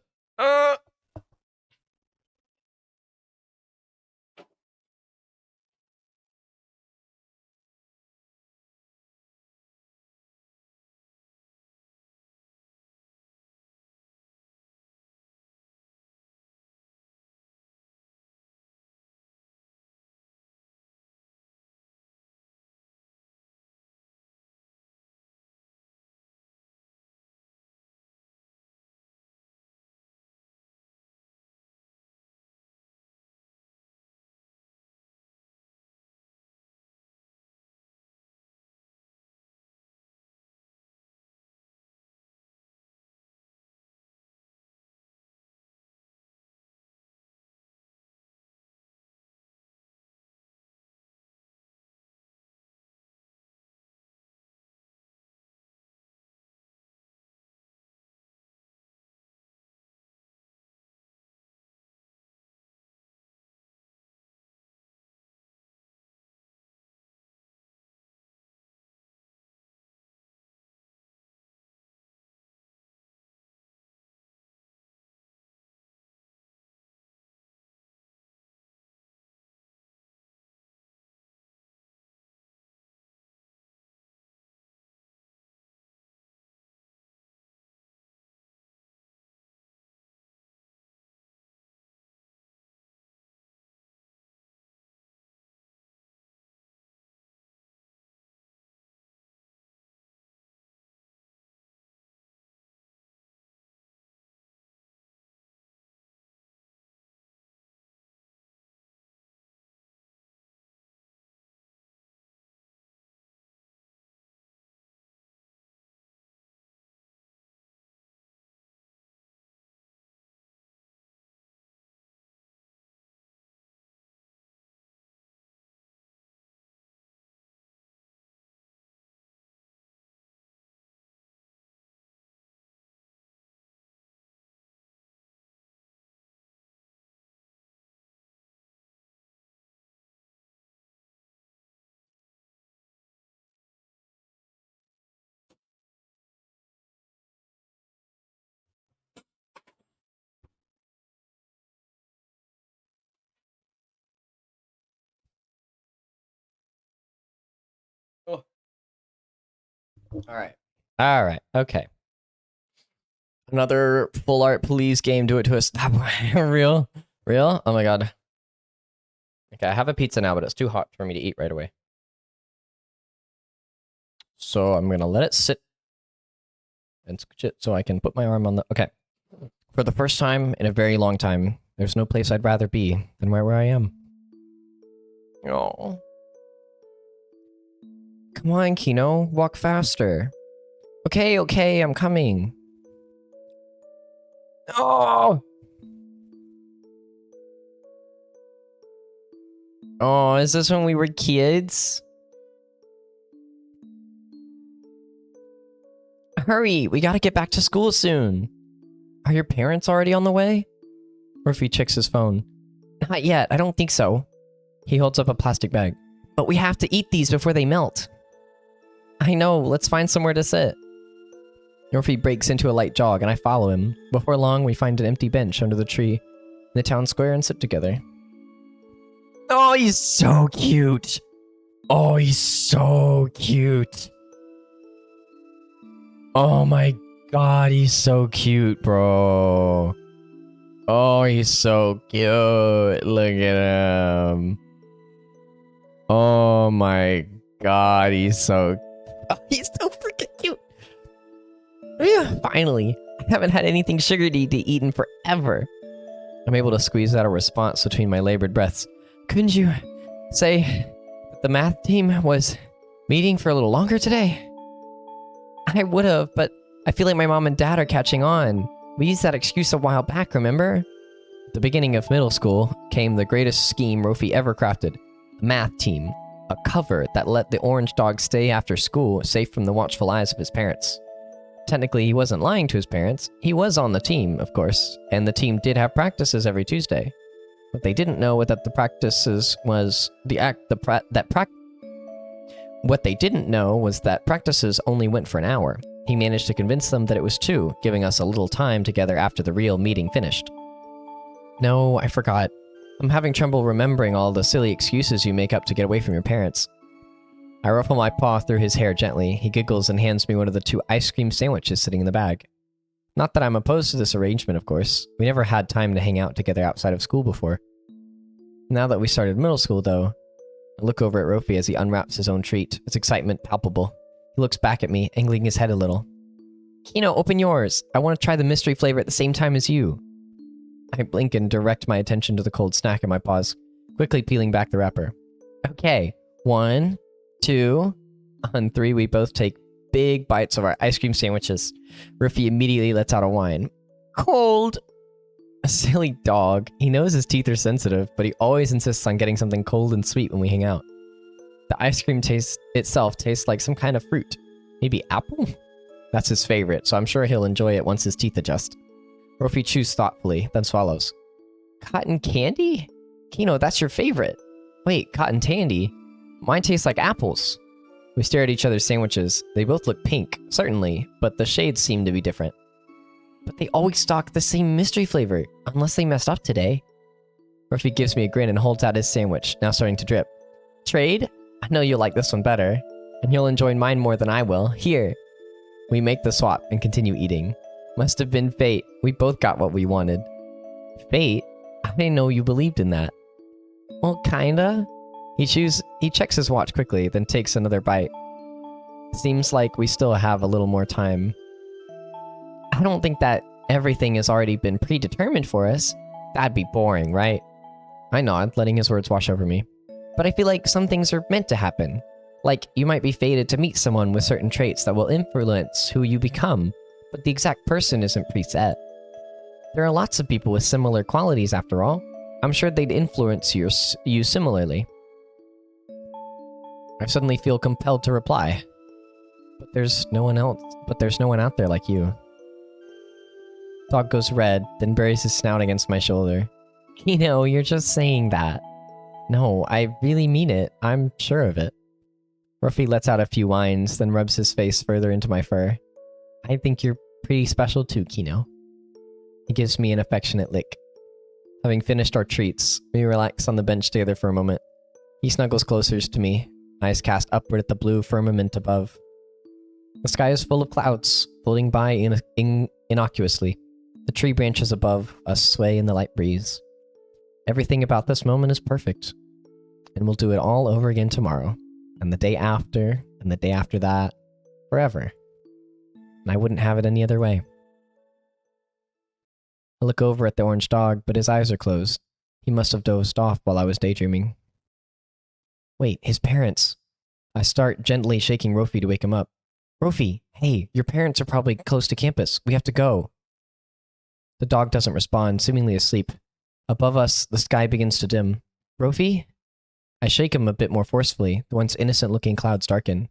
Alright, okay. Another full art police game, do it to us. Real? Real? Oh my god. Okay, I have a pizza now, but it's too hot for me to eat right away. So I'm gonna let it sit and scooch it so I can put my arm on the... Okay. For the first time in a very long time, there's no place I'd rather be than where I am. Oh. Come on, Kino. Walk faster. Okay, okay, I'm coming. Oh! Oh, is this when we were kids? Hurry, we gotta get back to school soon. Are your parents already on the way? Murphy checks his phone. Not yet, I don't think so. He holds up a plastic bag. But we have to eat these before they melt. I know, let's find somewhere to sit. Murphy breaks into a light jog and I follow him. Before long, we find an empty bench under the tree in the town square and sit together. Oh, he's so cute. Oh, he's so cute. Oh my god, he's so cute, bro. Oh, he's so cute. Look at him. Oh my god, he's so... Oh, he's so freaking cute. Yeah, finally. I haven't had anything sugary to eat in forever. I'm able to squeeze out a response between my labored breaths. Couldn't you say that the math team was meeting for a little longer today? I would have, but I feel like my mom and dad are catching on. We used that excuse a while back, remember? At the beginning of middle school came the greatest scheme Rofi ever crafted. A math team. A cover that let the orange dog stay after school, safe from the watchful eyes of his parents. Technically, he wasn't lying to his parents. He was on the team, of course, and the team did have practices every Tuesday. What they didn't know was that the practices was What they didn't know was that practices only went for an hour. He managed to convince them that it was 2, giving us a little time together after the real meeting finished. No, I forgot. I'm having trouble remembering all the silly excuses you make up to get away from your parents. I ruffle my paw through his hair gently. He giggles and hands me one of the 2 ice cream sandwiches sitting in the bag. Not that I'm opposed to this arrangement, of course. We never had time to hang out together outside of school before. Now that we started middle school, though, I look over at Rofi as he unwraps his own treat, his excitement palpable. He looks back at me, angling his head a little. Kino, open yours. I want to try the mystery flavor at the same time as you. I blink and direct my attention to the cold snack in my paws, quickly peeling back the wrapper. Okay, 1, 2, on 3 we both take big bites of our ice cream sandwiches. Rofi immediately lets out a whine. Cold! A silly dog. He knows his teeth are sensitive, but he always insists on getting something cold and sweet when we hang out. The ice cream itself tastes like some kind of fruit. Maybe apple? That's his favorite, so I'm sure he'll enjoy it once his teeth adjust. Rofi chews thoughtfully, then swallows. Cotton candy? Kino, that's your favorite. Wait, cotton candy? Mine tastes like apples. We stare at each other's sandwiches. They both look pink, certainly, but the shades seem to be different. But they always stock the same mystery flavor, unless they messed up today. Murphy gives me a grin and holds out his sandwich, now starting to drip. Trade? I know you'll like this one better, and you'll enjoy mine more than I will. Here. We make the swap and continue eating. Must have been fate. We both got what we wanted. Fate? I didn't know you believed in that. Well, kinda. He checks his watch quickly, then takes another bite. Seems like we still have a little more time. I don't think that everything has already been predetermined for us. That'd be boring, right? I nod, letting his words wash over me. But I feel like some things are meant to happen. Like, you might be fated to meet someone with certain traits that will influence who you become, but the exact person isn't preset. There are lots of people with similar qualities, after all. I'm sure they'd influence you similarly. I suddenly feel compelled to reply. But there's no one out there like you. Dog goes red, then buries his snout against my shoulder. Kino, you're just saying that. No, I really mean it. I'm sure of it. Ruffy lets out a few whines, then rubs his face further into my fur. I think you're pretty special too, Kino. He gives me an affectionate lick. Having finished our treats, we relax on the bench together for a moment. He snuggles closer to me, eyes cast upward at the blue firmament above. The sky is full of clouds, floating by innocuously. The tree branches above us sway in the light breeze. Everything about this moment is perfect, and we'll do it all over again tomorrow, and the day after, and the day after that, forever. And I wouldn't have it any other way. I look over at the orange dog, but his eyes are closed. He must have dozed off while I was daydreaming. Wait, his parents. I start gently shaking Rofi to wake him up. Rofi, hey, your parents are probably close to campus. We have to go. The dog doesn't respond, seemingly asleep. Above us, the sky begins to dim. Rofi? I shake him a bit more forcefully. The once innocent-looking clouds darken.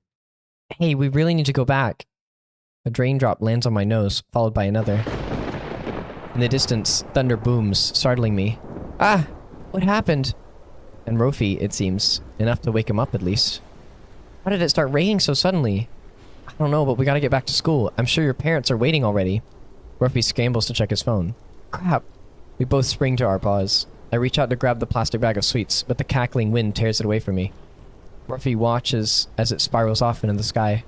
Hey, we really need to go back. A raindrop lands on my nose, followed by another. In the distance, thunder booms, startling me. Ah! What happened? And Rofi, it seems. Enough to wake him up, at least. How did it start raining so suddenly? I don't know, but we gotta get back to school. I'm sure your parents are waiting already. Rofi scrambles to check his phone. Crap. We both spring to our paws. I reach out to grab the plastic bag of sweets, but the cackling wind tears it away from me. Rofi watches as it spirals off into the sky.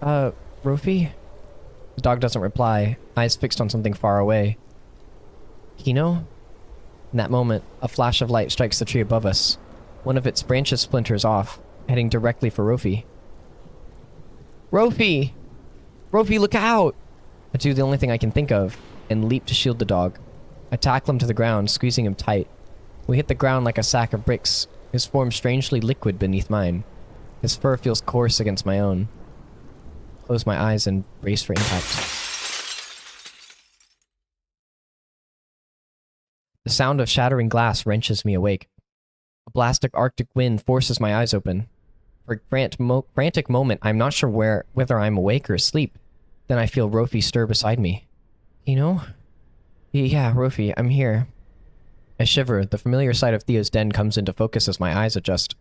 Rofi? The dog doesn't reply, eyes fixed on something far away. Kino? In that moment, a flash of light strikes the tree above us. One of its branches splinters off, heading directly for Rofi. Rofi! Rofi, look out! I do the only thing I can think of, and leap to shield the dog. I tackle him to the ground, squeezing him tight. We hit the ground like a sack of bricks, his form strangely liquid beneath mine. His fur feels coarse against my own. Close my eyes and brace for impact. The sound of shattering glass wrenches me awake. A blastic Arctic wind forces my eyes open. For a frantic moment, I'm not sure whether I'm awake or asleep. Then I feel Rofi stir beside me. You know? Yeah, Rofi, I'm here. I shiver. The familiar sight of Theo's den comes into focus as my eyes adjust.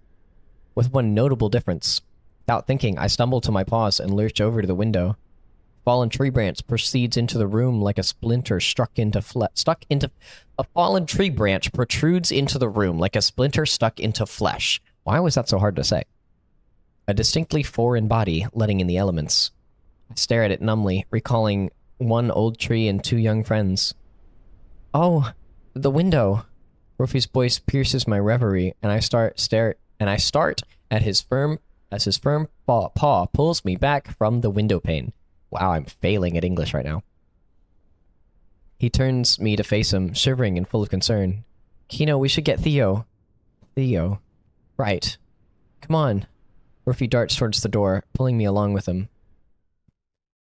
With one notable difference. Without thinking, I stumble to my paws and lurch over to the window. Fallen tree branch proceeds into the room like a splinter A fallen tree branch protrudes into the room like a splinter stuck into flesh. Why was that so hard to say? A distinctly foreign body letting in the elements. I stare at it numbly, recalling one old tree and two young friends. Oh, the window. Rofi's voice pierces my reverie, and I start at his firm paw pulls me back from the window pane. Wow, I'm failing at English right now. He turns me to face him, shivering and full of concern. Kino, we should get Theo. Theo. Right. Come on. Rofi darts towards the door, pulling me along with him.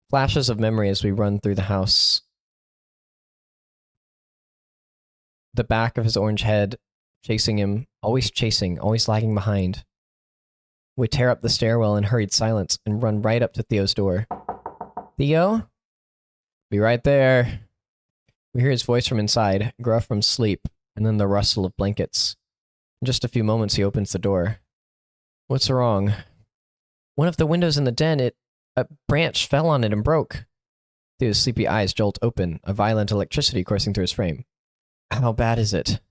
Flashes of memory as we run through the house. The back of his orange head, chasing him, always lagging behind. We tear up the stairwell in hurried silence and run right up to Theo's door. Theo? Be right there. We hear his voice from inside, gruff from sleep, and then the rustle of blankets. In just a few moments, he opens the door. What's wrong? One of the windows in the den, a branch fell on it and broke. Theo's sleepy eyes jolt open, a violent electricity coursing through his frame. How bad is it?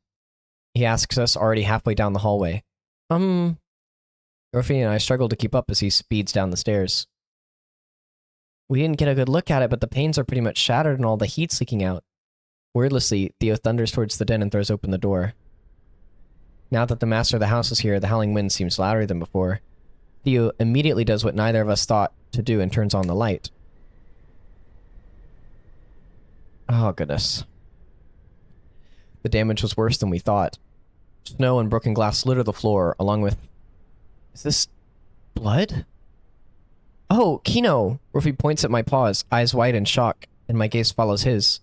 He asks us, already halfway down the hallway. Rofi and I struggle to keep up as he speeds down the stairs. We didn't get a good look at it, but the panes are pretty much shattered and all the heat's leaking out. Wordlessly, Theo thunders towards the den and throws open the door. Now that the master of the house is here, the howling wind seems louder than before. Theo immediately does what neither of us thought to do and turns on the light. Oh, goodness. The damage was worse than we thought. Snow and broken glass litter the floor, along with... Is this... blood? Oh, Kino! Rofi points at my paws, eyes wide in shock, and my gaze follows his.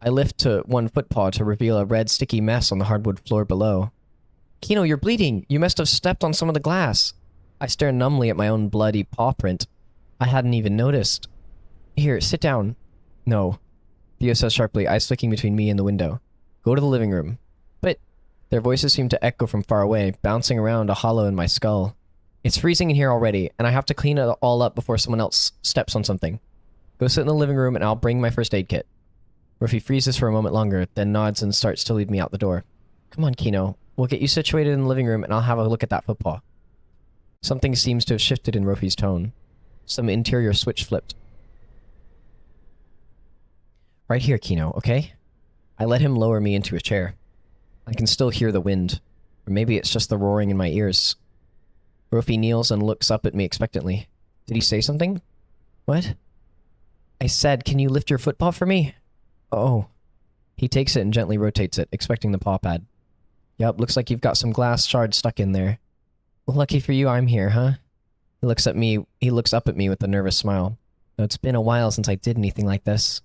I lift to one footpaw to reveal a red, sticky mess on the hardwood floor below. Kino, you're bleeding! You must have stepped on some of the glass! I stare numbly at my own bloody paw print. I hadn't even noticed. Here, sit down. No. Theo says sharply, eyes flicking between me and the window. Go to the living room. But... Their voices seem to echo from far away, bouncing around a hollow in my skull. It's freezing in here already, and I have to clean it all up before someone else steps on something. Go sit in the living room and I'll bring my first aid kit. Rofi freezes for a moment longer, then nods and starts to lead me out the door. Come on, Kino. We'll get you situated in the living room and I'll have a look at that footpaw. Something seems to have shifted in Rofi's tone. Some interior switch flipped. Right here, Kino, okay? I let him lower me into a chair. I can still hear the wind. Or maybe it's just the roaring in my ears. Rofi kneels and looks up at me expectantly. Did he say something? What? I said, can you lift your football for me? Oh. He takes it and gently rotates it, expecting the paw pad. Yup, looks like you've got some glass shards stuck in there. Well, lucky for you, I'm here, huh? He looks up at me with a nervous smile. Now, it's been a while since I did anything like this.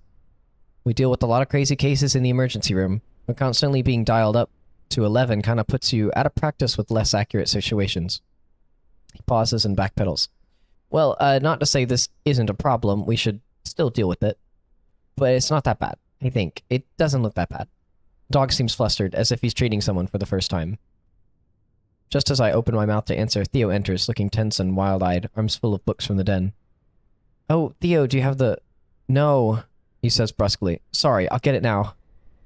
We deal with a lot of crazy cases in the emergency room, but constantly being dialed up to 11 kind of puts you out of practice with less accurate situations. He pauses and backpedals. Well, not to say this isn't a problem, we should still deal with it. But it's not that bad, I think. It doesn't look that bad. Dog seems flustered, as if he's treating someone for the first time. Just as I open my mouth to answer, Theo enters, looking tense and wild-eyed, arms full of books from the den. Oh, Theo, do you have the... No, he says brusquely. Sorry, I'll get it now.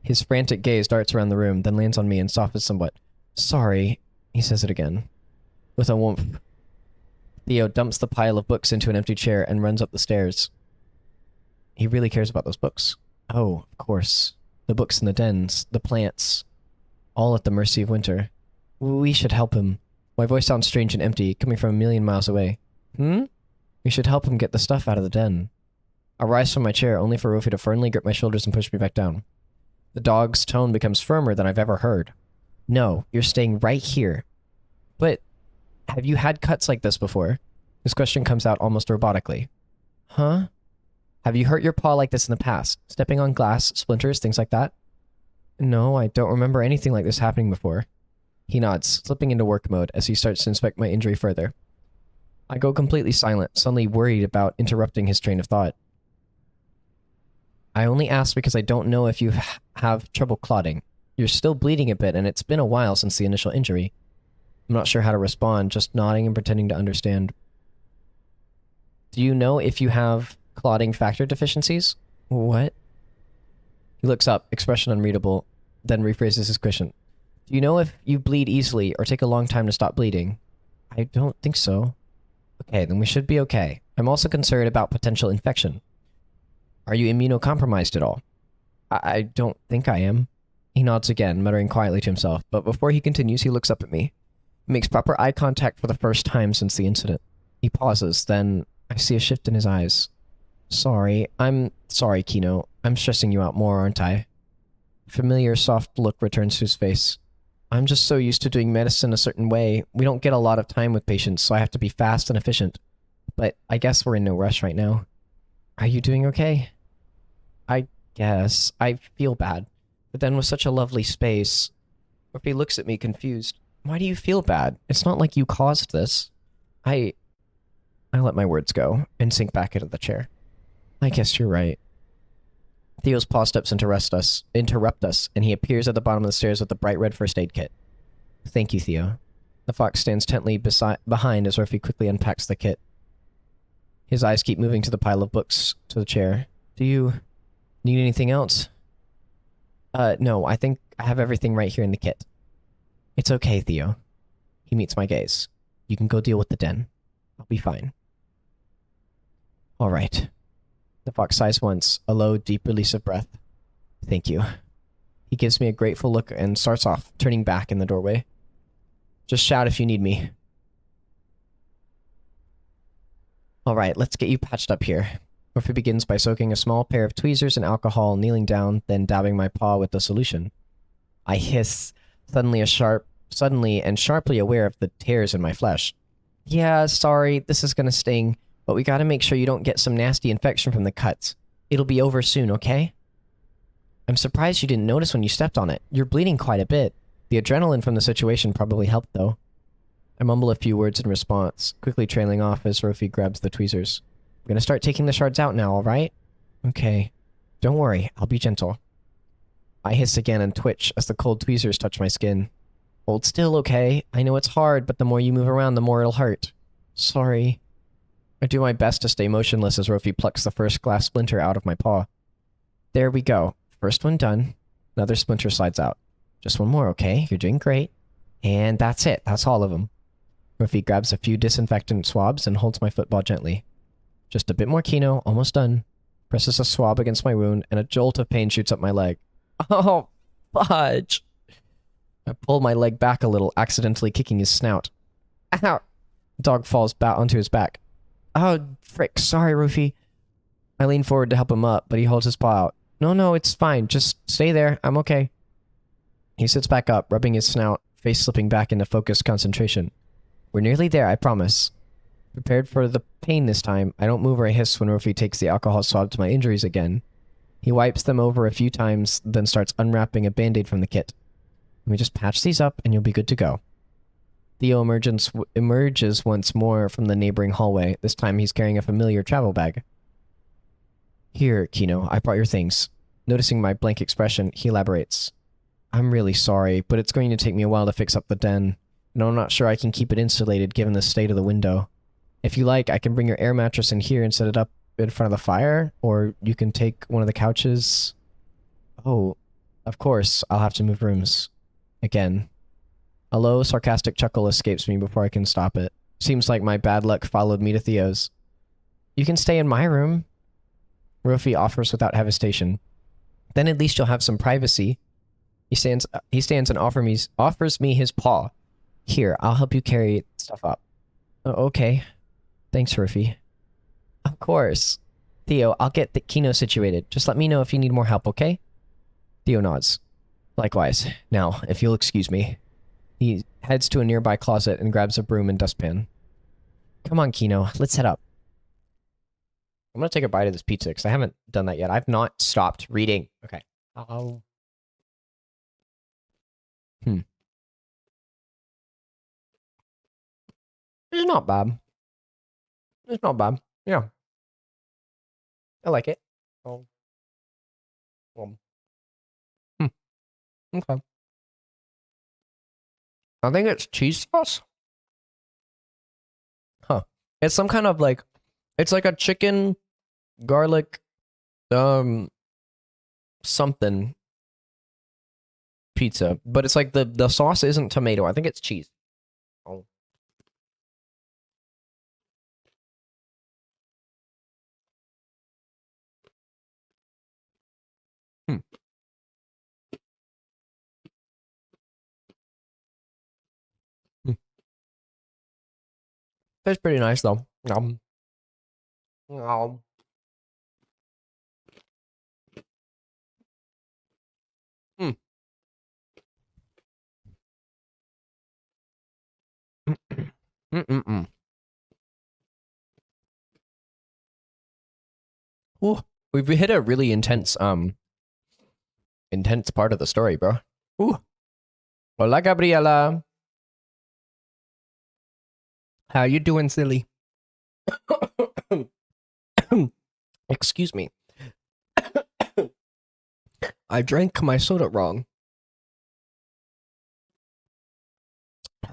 His frantic gaze darts around the room, then lands on me and softens somewhat. Sorry, he says it again. With a whoomp. Theo dumps the pile of books into an empty chair and runs up the stairs. He really cares about those books. Oh, of course. The books in the dens, the plants, all at the mercy of winter. We should help him. My voice sounds strange and empty, coming from a million miles away. We should help him get the stuff out of the den. I rise from my chair, only for Rofi to firmly grip my shoulders and push me back down. The dog's tone becomes firmer than I've ever heard. No, you're staying right here. But, have you had cuts like this before? This question comes out almost robotically. Huh? Have you hurt your paw like this in the past? Stepping on glass, splinters, things like that? No, I don't remember anything like this happening before. He nods, slipping into work mode as he starts to inspect my injury further. I go completely silent, suddenly worried about interrupting his train of thought. I only ask because I don't know if you have trouble clotting. You're still bleeding a bit, and it's been a while since the initial injury. I'm not sure how to respond, just nodding and pretending to understand. Do you know if you have clotting factor deficiencies? What? He looks up, expression unreadable, then rephrases his question. Do you know if you bleed easily or take a long time to stop bleeding? I don't think so. Okay, then we should be okay. I'm also concerned about potential infection. Are you immunocompromised at all? I don't think I am. He nods again, muttering quietly to himself, but before he continues, he looks up at me. He makes proper eye contact for the first time since the incident. He pauses, then I see a shift in his eyes. I'm sorry, Kino. I'm stressing you out more, aren't I? A familiar, soft look returns to his face. I'm just so used to doing medicine a certain way. We don't get a lot of time with patients, so I have to be fast and efficient. But I guess we're in no rush right now. Are you doing okay? I guess. I feel bad. But then with such a lovely space... Or if he looks at me confused. Why do you feel bad? It's not like you caused this. I let my words go and sink back into the chair. I guess you're right. Theo's paw steps interrupt us, and he appears at the bottom of the stairs with the bright red first aid kit. Thank you, Theo. The fox stands tense behind as Rofi quickly unpacks the kit. His eyes keep moving to the pile of books, to the chair. Do you need anything else? No, I think I have everything right here in the kit. It's okay, Theo. He meets my gaze. You can go deal with the den. I'll be fine. All right. The fox sighs once, a low, deep release of breath. Thank you. He gives me a grateful look and starts off, turning back in the doorway. Just shout if you need me. All right, let's get you patched up here. Murphy begins by soaking a small pair of tweezers in alcohol, kneeling down, then dabbing my paw with the solution. I hiss, suddenly and sharply aware of the tears in my flesh. Yeah, sorry, this is gonna sting. But we gotta make sure you don't get some nasty infection from the cuts. It'll be over soon, okay? I'm surprised you didn't notice when you stepped on it. You're bleeding quite a bit. The adrenaline from the situation probably helped, though. I mumble a few words in response, quickly trailing off as Rofi grabs the tweezers. I'm gonna start taking the shards out now, alright? Okay. Don't worry, I'll be gentle. I hiss again and twitch as the cold tweezers touch my skin. Hold still, okay? I know it's hard, but the more you move around, the more it'll hurt. Sorry. I do my best to stay motionless as Rofi plucks the first glass splinter out of my paw. There we go. First one done. Another splinter slides out. Just one more, okay? You're doing great. And that's it. That's all of them. Rofi grabs a few disinfectant swabs and holds my football gently. Just a bit more Kino, almost done. Presses a swab against my wound, and a jolt of pain shoots up my leg. Oh, fudge. I pull my leg back a little, accidentally kicking his snout. Ow! Dog falls onto his back. Oh, frick, sorry, Rufy. I lean forward to help him up, but he holds his paw out. No, it's fine. Just stay there. I'm okay. He sits back up, rubbing his snout, face slipping back into focused concentration. We're nearly there, I promise. Prepared for the pain this time, I don't move or hiss when Rufy takes the alcohol swab to my injuries again. He wipes them over a few times, then starts unwrapping a band-aid from the kit. Let me just patch these up, and you'll be good to go. Theo emerges once more from the neighboring hallway. This time he's carrying a familiar travel bag. Here, Kino, I brought your things. Noticing my blank expression, he elaborates. I'm really sorry, but it's going to take me a while to fix up the den, and I'm not sure I can keep it insulated given the state of the window. If you like, I can bring your air mattress in here and set it up in front of the fire, or you can take one of the couches. Oh, of course, I'll have to move rooms. Again. A low, sarcastic chuckle escapes me before I can stop it. Seems like my bad luck followed me to Theo's. You can stay in my room, Rufy offers without hesitation. Then at least you'll have some privacy. He stands and offers me his paw. Here, I'll help you carry stuff up. Okay. Thanks, Rufy. Of course. Theo, I'll get the Kino situated. Just let me know if you need more help, okay? Theo nods. Likewise. Now, if you'll excuse me. He heads to a nearby closet and grabs a broom and dustpan. Come on, Kino. Let's head up. I'm gonna take a bite of this pizza because I haven't done that yet. I've not stopped reading. Okay. Oh. It's not bad. It's not bad. Yeah. I like it. Oh. Okay. I think it's cheese sauce. Huh. It's some kind of like, it's like a chicken, garlic, something pizza. But it's like the sauce isn't tomato. I think it's cheese. Oh. Tastes pretty nice though. Um. Um. Mm. Mm-mm-mm. Ooh, we've hit a really intense part of the story, bro. Ooh. Hola, Gabriela. How you doing, silly? Excuse me. I drank my soda wrong.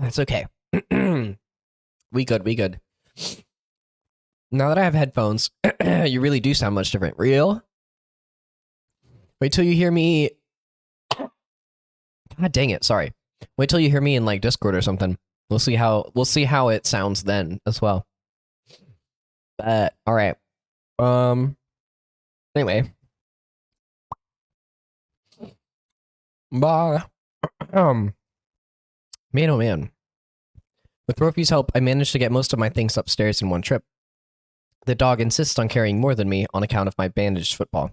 That's okay. We good. Now that I have headphones, you really do sound much different. Real? Wait till you hear me. God dang it, sorry. Wait till you hear me in like Discord or something. We'll see how it sounds then as well. But alright. Anyway. Bye. Man oh man. With Rofi's help, I managed to get most of my things upstairs in one trip. The dog insists on carrying more than me on account of my bandaged football.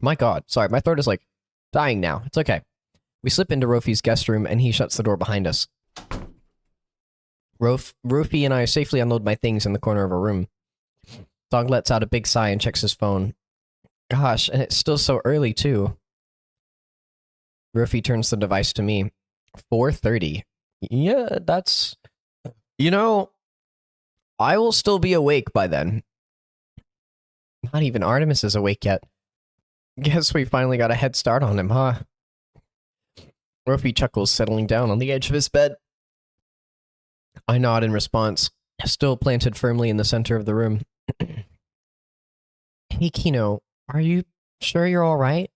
My god, sorry, my throat is like dying now. It's okay. We slip into Rofi's guest room and he shuts the door behind us. Rofy and I safely unload my things in the corner of a room. Dog lets out a big sigh and checks his phone. Gosh, and it's still so early too. Rofy turns the device to me. 4:30. Yeah, that's... You know, I will still be awake by then. Not even Artemis is awake yet. Guess we finally got a head start on him, huh? Rofy chuckles, settling down on the edge of his bed. I nod in response, still planted firmly in the center of the room. Hey, Kino, are you sure you're all right?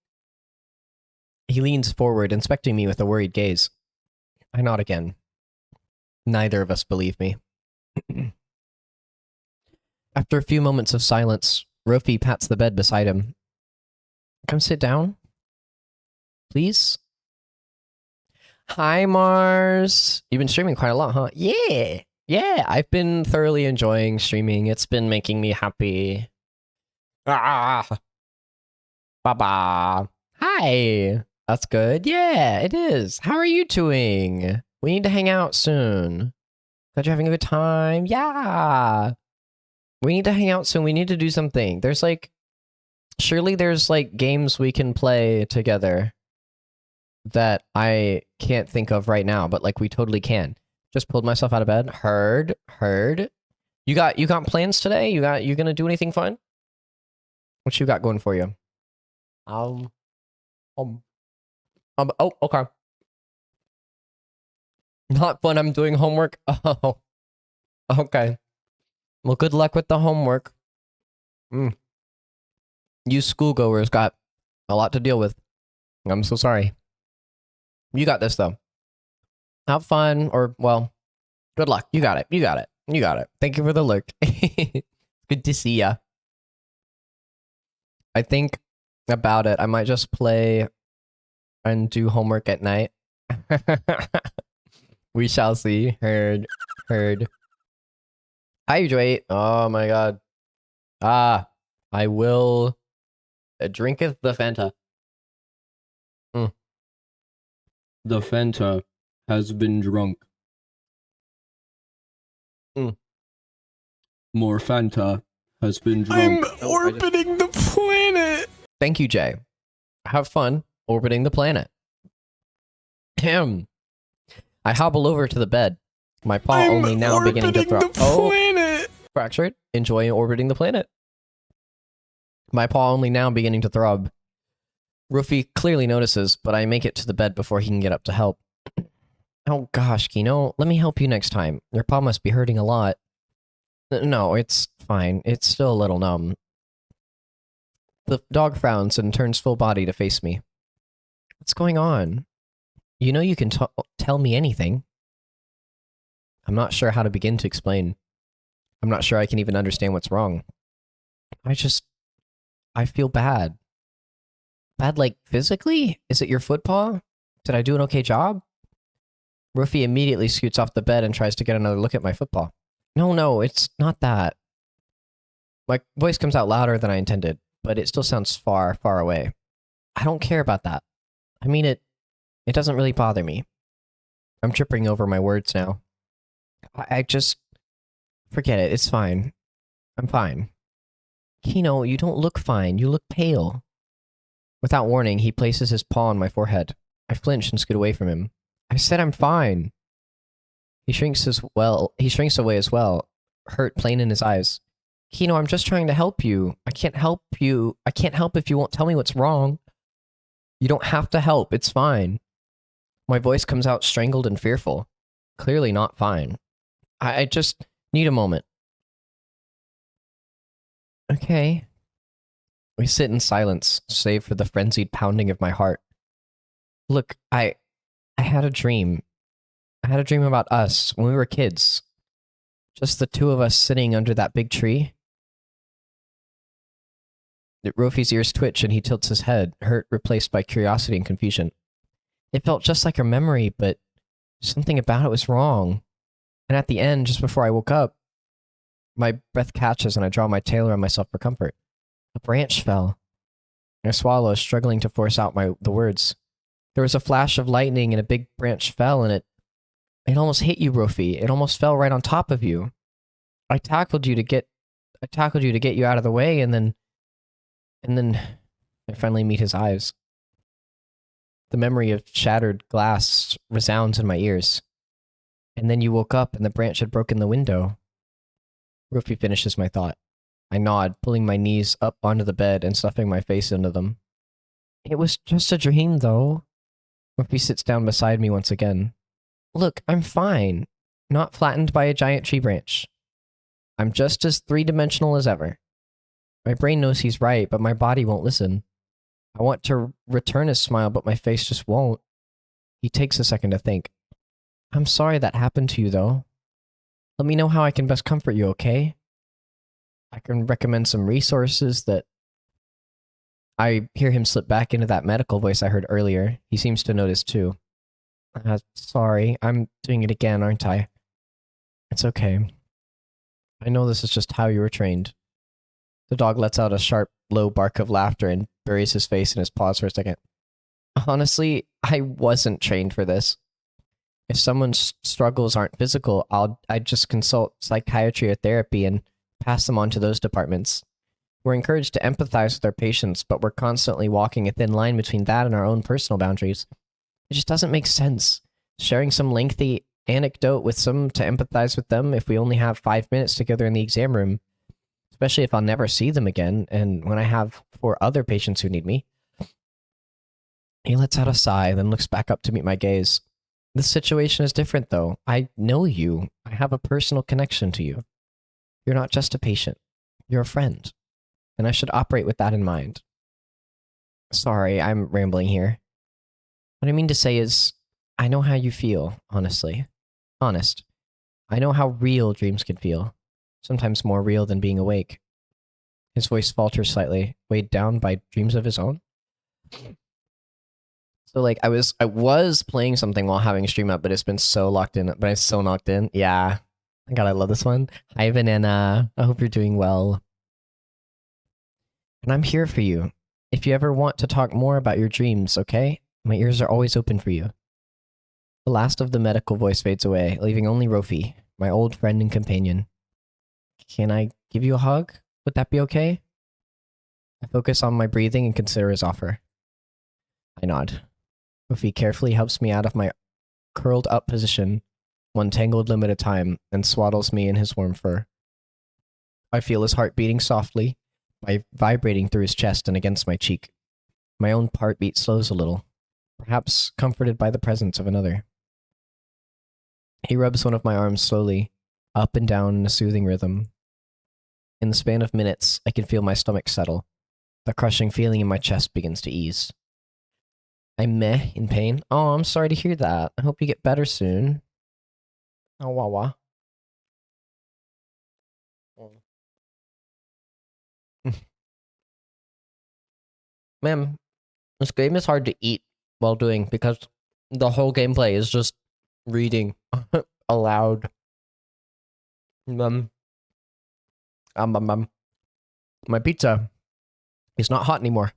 He leans forward, inspecting me with a worried gaze. I nod again. Neither of us believe me. After a few moments of silence, Rofi pats the bed beside him. Come sit down, please. Hi, Mars. You've been streaming quite a lot, huh? Yeah. Yeah, I've been thoroughly enjoying streaming. It's been making me happy. Ah. Baba. Hi. That's good. Yeah, it is. How are you doing? We need to hang out soon. Glad you're having a good time. Yeah. We need to hang out soon. We need to do something. There's like, surely there's like games we can play together that I can't think of right now, but like we totally can. Just pulled myself out of bed. Heard. You got plans today? You gonna do anything fun? What you got going for you? Um, oh, okay. Not fun. I'm doing homework. Oh, okay. Well, good luck with the homework. You schoolgoers got a lot to deal with. I'm so sorry. You got this though. Have fun, or well, good luck. You got it. You got it. You got it. Thank you for the look. Good to see ya. I think about it. I might just play and do homework at night. We shall see. Heard. Hydrate. Oh my god. I will drinketh the Fanta. The Fanta has been drunk. More Fanta has been drunk. I'm orbiting the planet! Thank you, Jay. Have fun orbiting the planet. I hobble over to the bed. My paw only now beginning to throb. Oh, fractured. Enjoy orbiting the planet. My paw only now beginning to throb. Roofy clearly notices, but I make it to the bed before he can get up to help. Oh gosh, Kino, let me help you next time. Your paw must be hurting a lot. No, it's fine. It's still a little numb. The dog frowns and turns full body to face me. What's going on? You know you can tell me anything. I'm not sure how to begin to explain. I'm not sure I can even understand what's wrong. I feel bad. Bad, like, physically? Is it your foot paw? Did I do an okay job? Roofy immediately scoots off the bed and tries to get another look at my foot paw. No, it's not that. My voice comes out louder than I intended, but it still sounds far, far away. I don't care about that. I mean, it doesn't really bother me. I'm tripping over my words now. I just... Forget it, it's fine. I'm fine. Kino, you don't look fine. You look pale. Without warning, he places his paw on my forehead. I flinch and scoot away from him. I said I'm fine. He shrinks away as well, hurt plain in his eyes. Kino, I'm just trying to help you. I can't help you. I can't help if you won't tell me what's wrong. You don't have to help. It's fine. My voice comes out strangled and fearful. Clearly not fine. I just need a moment. Okay. We sit in silence, save for the frenzied pounding of my heart. Look, I had a dream. I had a dream about us when we were kids. Just the two of us sitting under that big tree. Rofi's ears twitch and he tilts his head, hurt replaced by curiosity and confusion. It felt just like a memory, but something about it was wrong. And at the end, just before I woke up, my breath catches and I draw my tail around myself for comfort. A branch fell. I swallow, struggling to force out the words. There was a flash of lightning and a big branch fell and it almost hit you, Rofi. It almost fell right on top of you. I tackled you to get you out of the way, and then I finally meet his eyes. The memory of shattered glass resounds in my ears. And then you woke up and the branch had broken the window. Rofi finishes my thought. I nod, pulling my knees up onto the bed and stuffing my face into them. It was just a dream, though. Rofi sits down beside me once again. Look, I'm fine. Not flattened by a giant tree branch. I'm just as three-dimensional as ever. My brain knows he's right, but my body won't listen. I want to return his smile, but my face just won't. He takes a second to think. I'm sorry that happened to you, though. Let me know how I can best comfort you, okay? I can recommend some resources that I hear him slip back into that medical voice I heard earlier. He seems to notice too. Sorry, I'm doing it again, aren't I? It's okay. I know this is just how you were trained. The dog lets out a sharp, low bark of laughter and buries his face in his paws for a second. Honestly, I wasn't trained for this. If someone's struggles aren't physical, I'd just consult psychiatry or therapy and pass them on to those departments. We're encouraged to empathize with our patients, but we're constantly walking a thin line between that and our own personal boundaries. It just doesn't make sense. Sharing some lengthy anecdote with some to empathize with them if we only have 5 minutes together in the exam room, especially if I'll never see them again, and when I have 4 other patients who need me. He lets out a sigh, then looks back up to meet my gaze. This situation is different, though. I know you. I have a personal connection to you. You're not just a patient. You're a friend. And I should operate with that in mind. Sorry, I'm rambling here. What I mean to say is, I know how you feel, honestly. Honest. I know how real dreams can feel. Sometimes more real than being awake. His voice falters slightly, weighed down by dreams of his own. So like I was playing something while having a stream up, but it's been so locked in. But I'm so knocked in. Yeah. God, I love this one. Hi, Banana. I hope you're doing well. And I'm here for you. If you ever want to talk more about your dreams, okay? My ears are always open for you. The last of the medical voice fades away, leaving only Rofi, my old friend and companion. Can I give you a hug? Would that be okay? I focus on my breathing and consider his offer. I nod. Rofi carefully helps me out of my curled up position, one tangled limb at a time, and swaddles me in his warm fur. I feel his heart beating softly, by vibrating through his chest and against my cheek. My own heartbeat slows a little, perhaps comforted by the presence of another. He rubs one of my arms slowly, up and down in a soothing rhythm. In the span of minutes, I can feel my stomach settle. The crushing feeling in my chest begins to ease. I'm meh in pain. Oh, I'm sorry to hear that. I hope you get better soon. Oh, wah wah. Man, this game is hard to eat while doing because the whole gameplay is just reading aloud. My pizza is not hot anymore.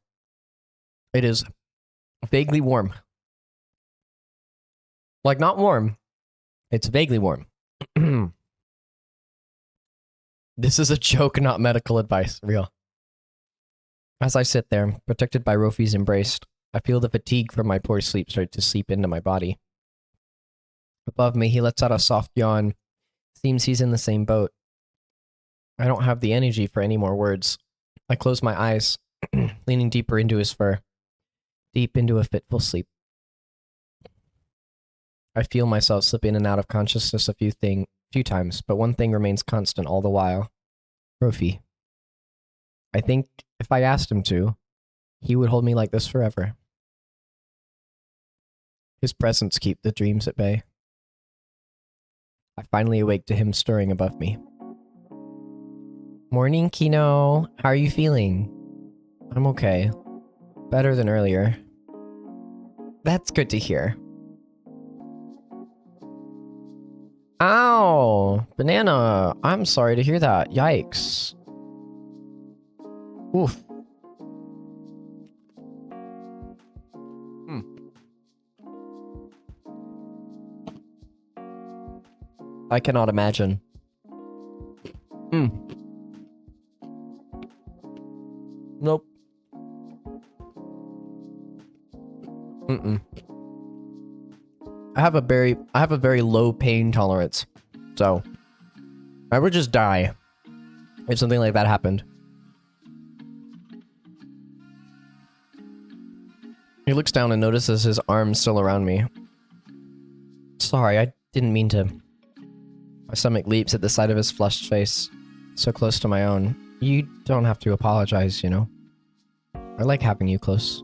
It is vaguely warm. Like, not warm. It's vaguely warm. This is a joke, not medical advice. Real. As I sit there, protected by Rofi's embrace, I feel the fatigue from my poor sleep start to seep into my body. Above me, he lets out a soft yawn. Seems he's in the same boat. I don't have the energy for any more words. I close my eyes, leaning deeper into his fur, deep into a fitful sleep. I feel myself slip in and out of consciousness a few times, but one thing remains constant all the while. Rofi. I think if I asked him to, he would hold me like this forever. His presence keeps the dreams at bay. I finally awake to him stirring above me. Morning, Kino. How are you feeling? I'm okay. Better than earlier. That's good to hear. Ow! Banana, I'm sorry to hear that. Yikes. Oof. I cannot imagine. Nope. I have a very low pain tolerance, so I would just die if something like that happened. He looks down and notices his arms still around me. Sorry, I didn't mean to. My stomach leaps at the sight of his flushed face, so close to my own. You don't have to apologize, you know. I like having you close.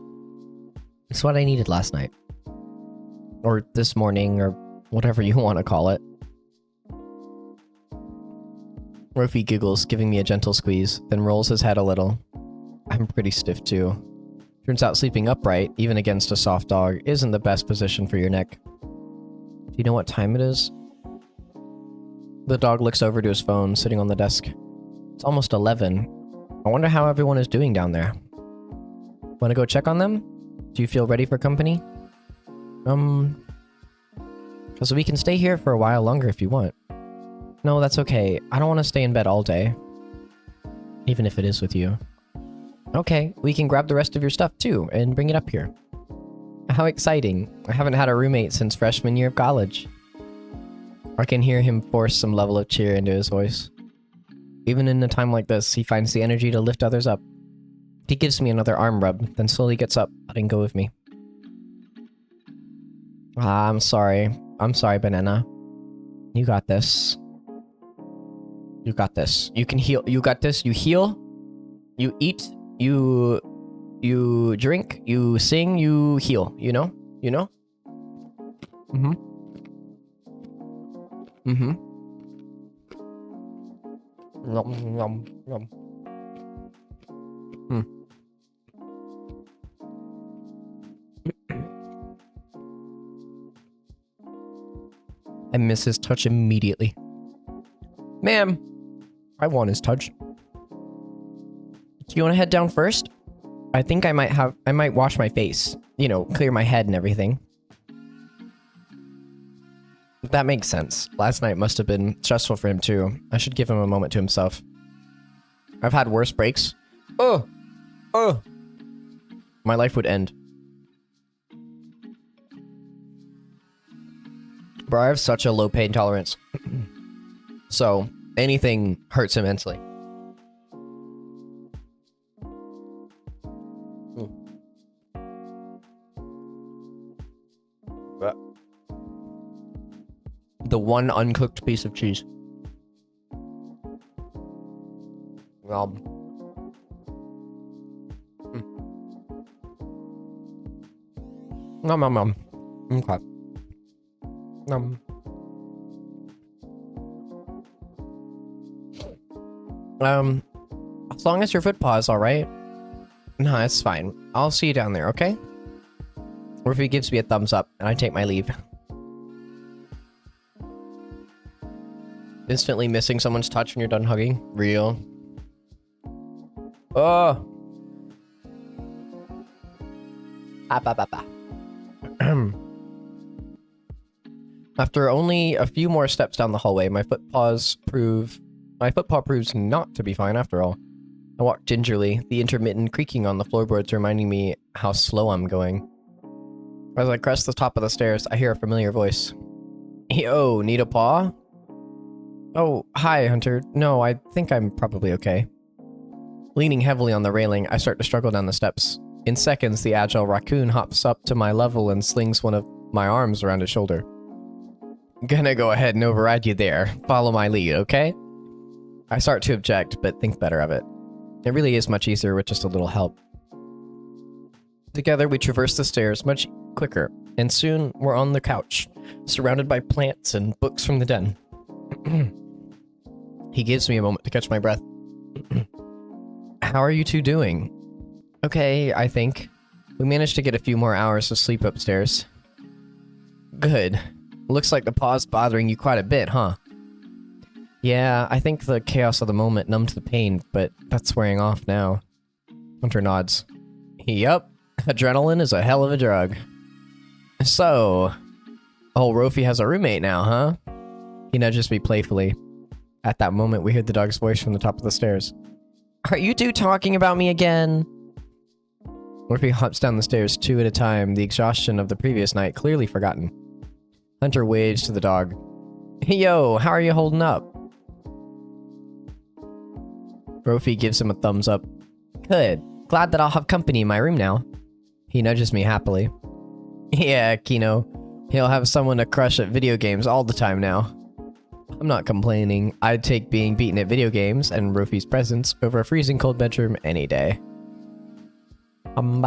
It's what I needed last night. Or this morning, or whatever you want to call it. Rofi giggles, giving me a gentle squeeze, then rolls his head a little. I'm pretty stiff too. Turns out sleeping upright, even against a soft dog, isn't the best position for your neck. Do you know what time it is? The dog looks over to his phone, sitting on the desk. It's almost 11. I wonder how everyone is doing down there. Want to go check on them? Do you feel ready for company? Because we can stay here for a while longer if you want. No, that's okay. I don't want to stay in bed all day. Even if it is with you. Okay, we can grab the rest of your stuff too, and bring it up here. How exciting. I haven't had a roommate since freshman year of college. I can hear him force some level of cheer into his voice. Even in a time like this, he finds the energy to lift others up. He gives me another arm rub, then slowly gets up, letting go of me. I'm sorry. I'm sorry, Banana. You got this. You got this. You can heal. You got this. You heal. You eat. You drink. You sing. You heal. You know? You know? Mm-hmm. Mm-hmm. Nom, nom, nom. Hmm. I miss his touch immediately. Ma'am, I want his touch. Do you want to head down first? I think I might wash my face. You know, clear my head and everything. That makes sense. Last night must have been stressful for him too. I should give him a moment to himself. I've had worse breaks. Oh! My life would end. Bro, I have such a low pain tolerance. So, anything hurts immensely. The one uncooked piece of cheese. Well. Nom nom nom. Okay. As long as your foot paw is alright. No, it's fine. I'll see you down there, okay? Or if he gives me a thumbs up and I take my leave. Instantly missing someone's touch when you're done hugging. Real. Oh. After only a few more steps down the hallway, my foot paw proves not to be fine after all. I walk gingerly, the intermittent creaking on the floorboards reminding me how slow I'm going. As I crest the top of the stairs, I hear a familiar voice. Yo, need a paw? Oh, hi, Hunter. No, I think I'm probably okay. Leaning heavily on the railing, I start to struggle down the steps. In seconds, the agile raccoon hops up to my level and slings one of my arms around his shoulder. Gonna go ahead and override you there. Follow my lead, okay? I start to object, but think better of it. It really is much easier with just a little help. Together, we traverse the stairs much quicker, and soon we're on the couch, surrounded by plants and books from the den. He gives me a moment to catch my breath. How are you two doing? Okay, I think. We managed to get a few more hours of sleep upstairs. Good. Looks like the paw's bothering you quite a bit, huh? Yeah, I think the chaos of the moment numbed the pain, but that's wearing off now. Hunter nods. Yup, adrenaline is a hell of a drug. So, oh, Rofi has a roommate now, huh? He nudges me playfully. At that moment, we hear the dog's voice from the top of the stairs. Are you two talking about me again? Rofi hops down the stairs two at a time, the exhaustion of the previous night clearly forgotten. Hunter waves to the dog. Yo, how are you holding up? Rofi gives him a thumbs up. Good. Glad that I'll have company in my room now. He nudges me happily. Yeah, Kino. He'll have someone to crush at video games all the time now. I'm not complaining. I'd take being beaten at video games and Rofi's presence over a freezing cold bedroom any day. Bum.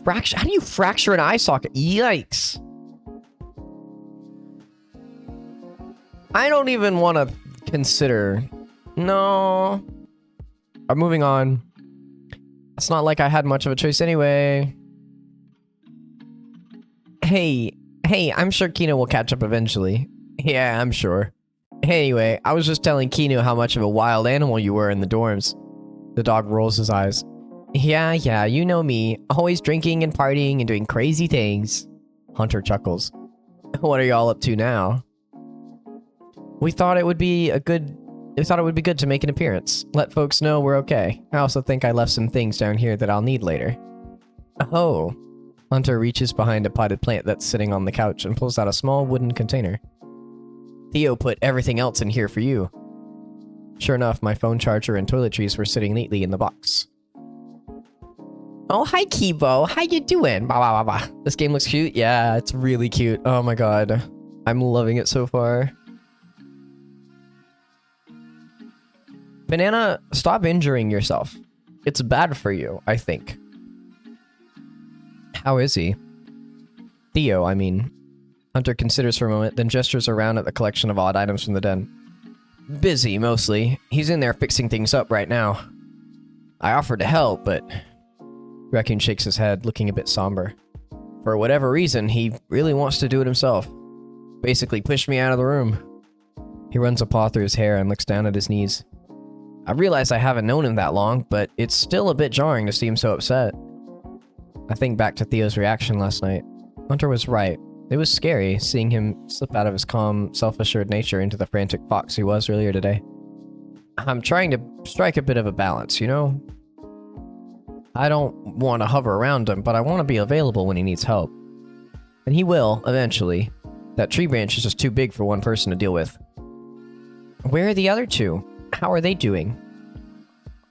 How do you fracture an eye socket? Yikes. I don't even want to consider. No. I'm moving on. It's not like I had much of a choice anyway. Hey, I'm sure Kino will catch up eventually. Yeah, I'm sure. Anyway, I was just telling Kino how much of a wild animal you were in the dorms. The dog rolls his eyes. Yeah, you know me. Always drinking and partying and doing crazy things. Hunter chuckles. What are y'all up to now? We thought it would be good to make an appearance. Let folks know we're okay. I also think I left some things down here that I'll need later. Oh. Hunter reaches behind a potted plant that's sitting on the couch and pulls out a small wooden container. Theo put everything else in here for you. Sure enough, my phone charger and toiletries were sitting neatly in the box. Oh, hi, Kibo. How you doing? This game looks cute. Yeah, it's really cute. Oh my god. I'm loving it so far. Banana, stop injuring yourself. It's bad for you, I think. How is he? Theo, I mean. Hunter considers for a moment, then gestures around at the collection of odd items from the den. Busy, mostly. He's in there fixing things up right now. I offered to help, but... Raccoon shakes his head, looking a bit somber. For whatever reason, he really wants to do it himself. Basically pushed me out of the room. He runs a paw through his hair and looks down at his knees. I realize I haven't known him that long, but it's still a bit jarring to see him so upset. I think back to Theo's reaction last night. Hunter was right. It was scary, seeing him slip out of his calm, self-assured nature into the frantic fox he was earlier today. I'm trying to strike a bit of a balance, you know? I don't want to hover around him, but I want to be available when he needs help. And he will, eventually. That tree branch is just too big for one person to deal with. Where are the other two? How are they doing?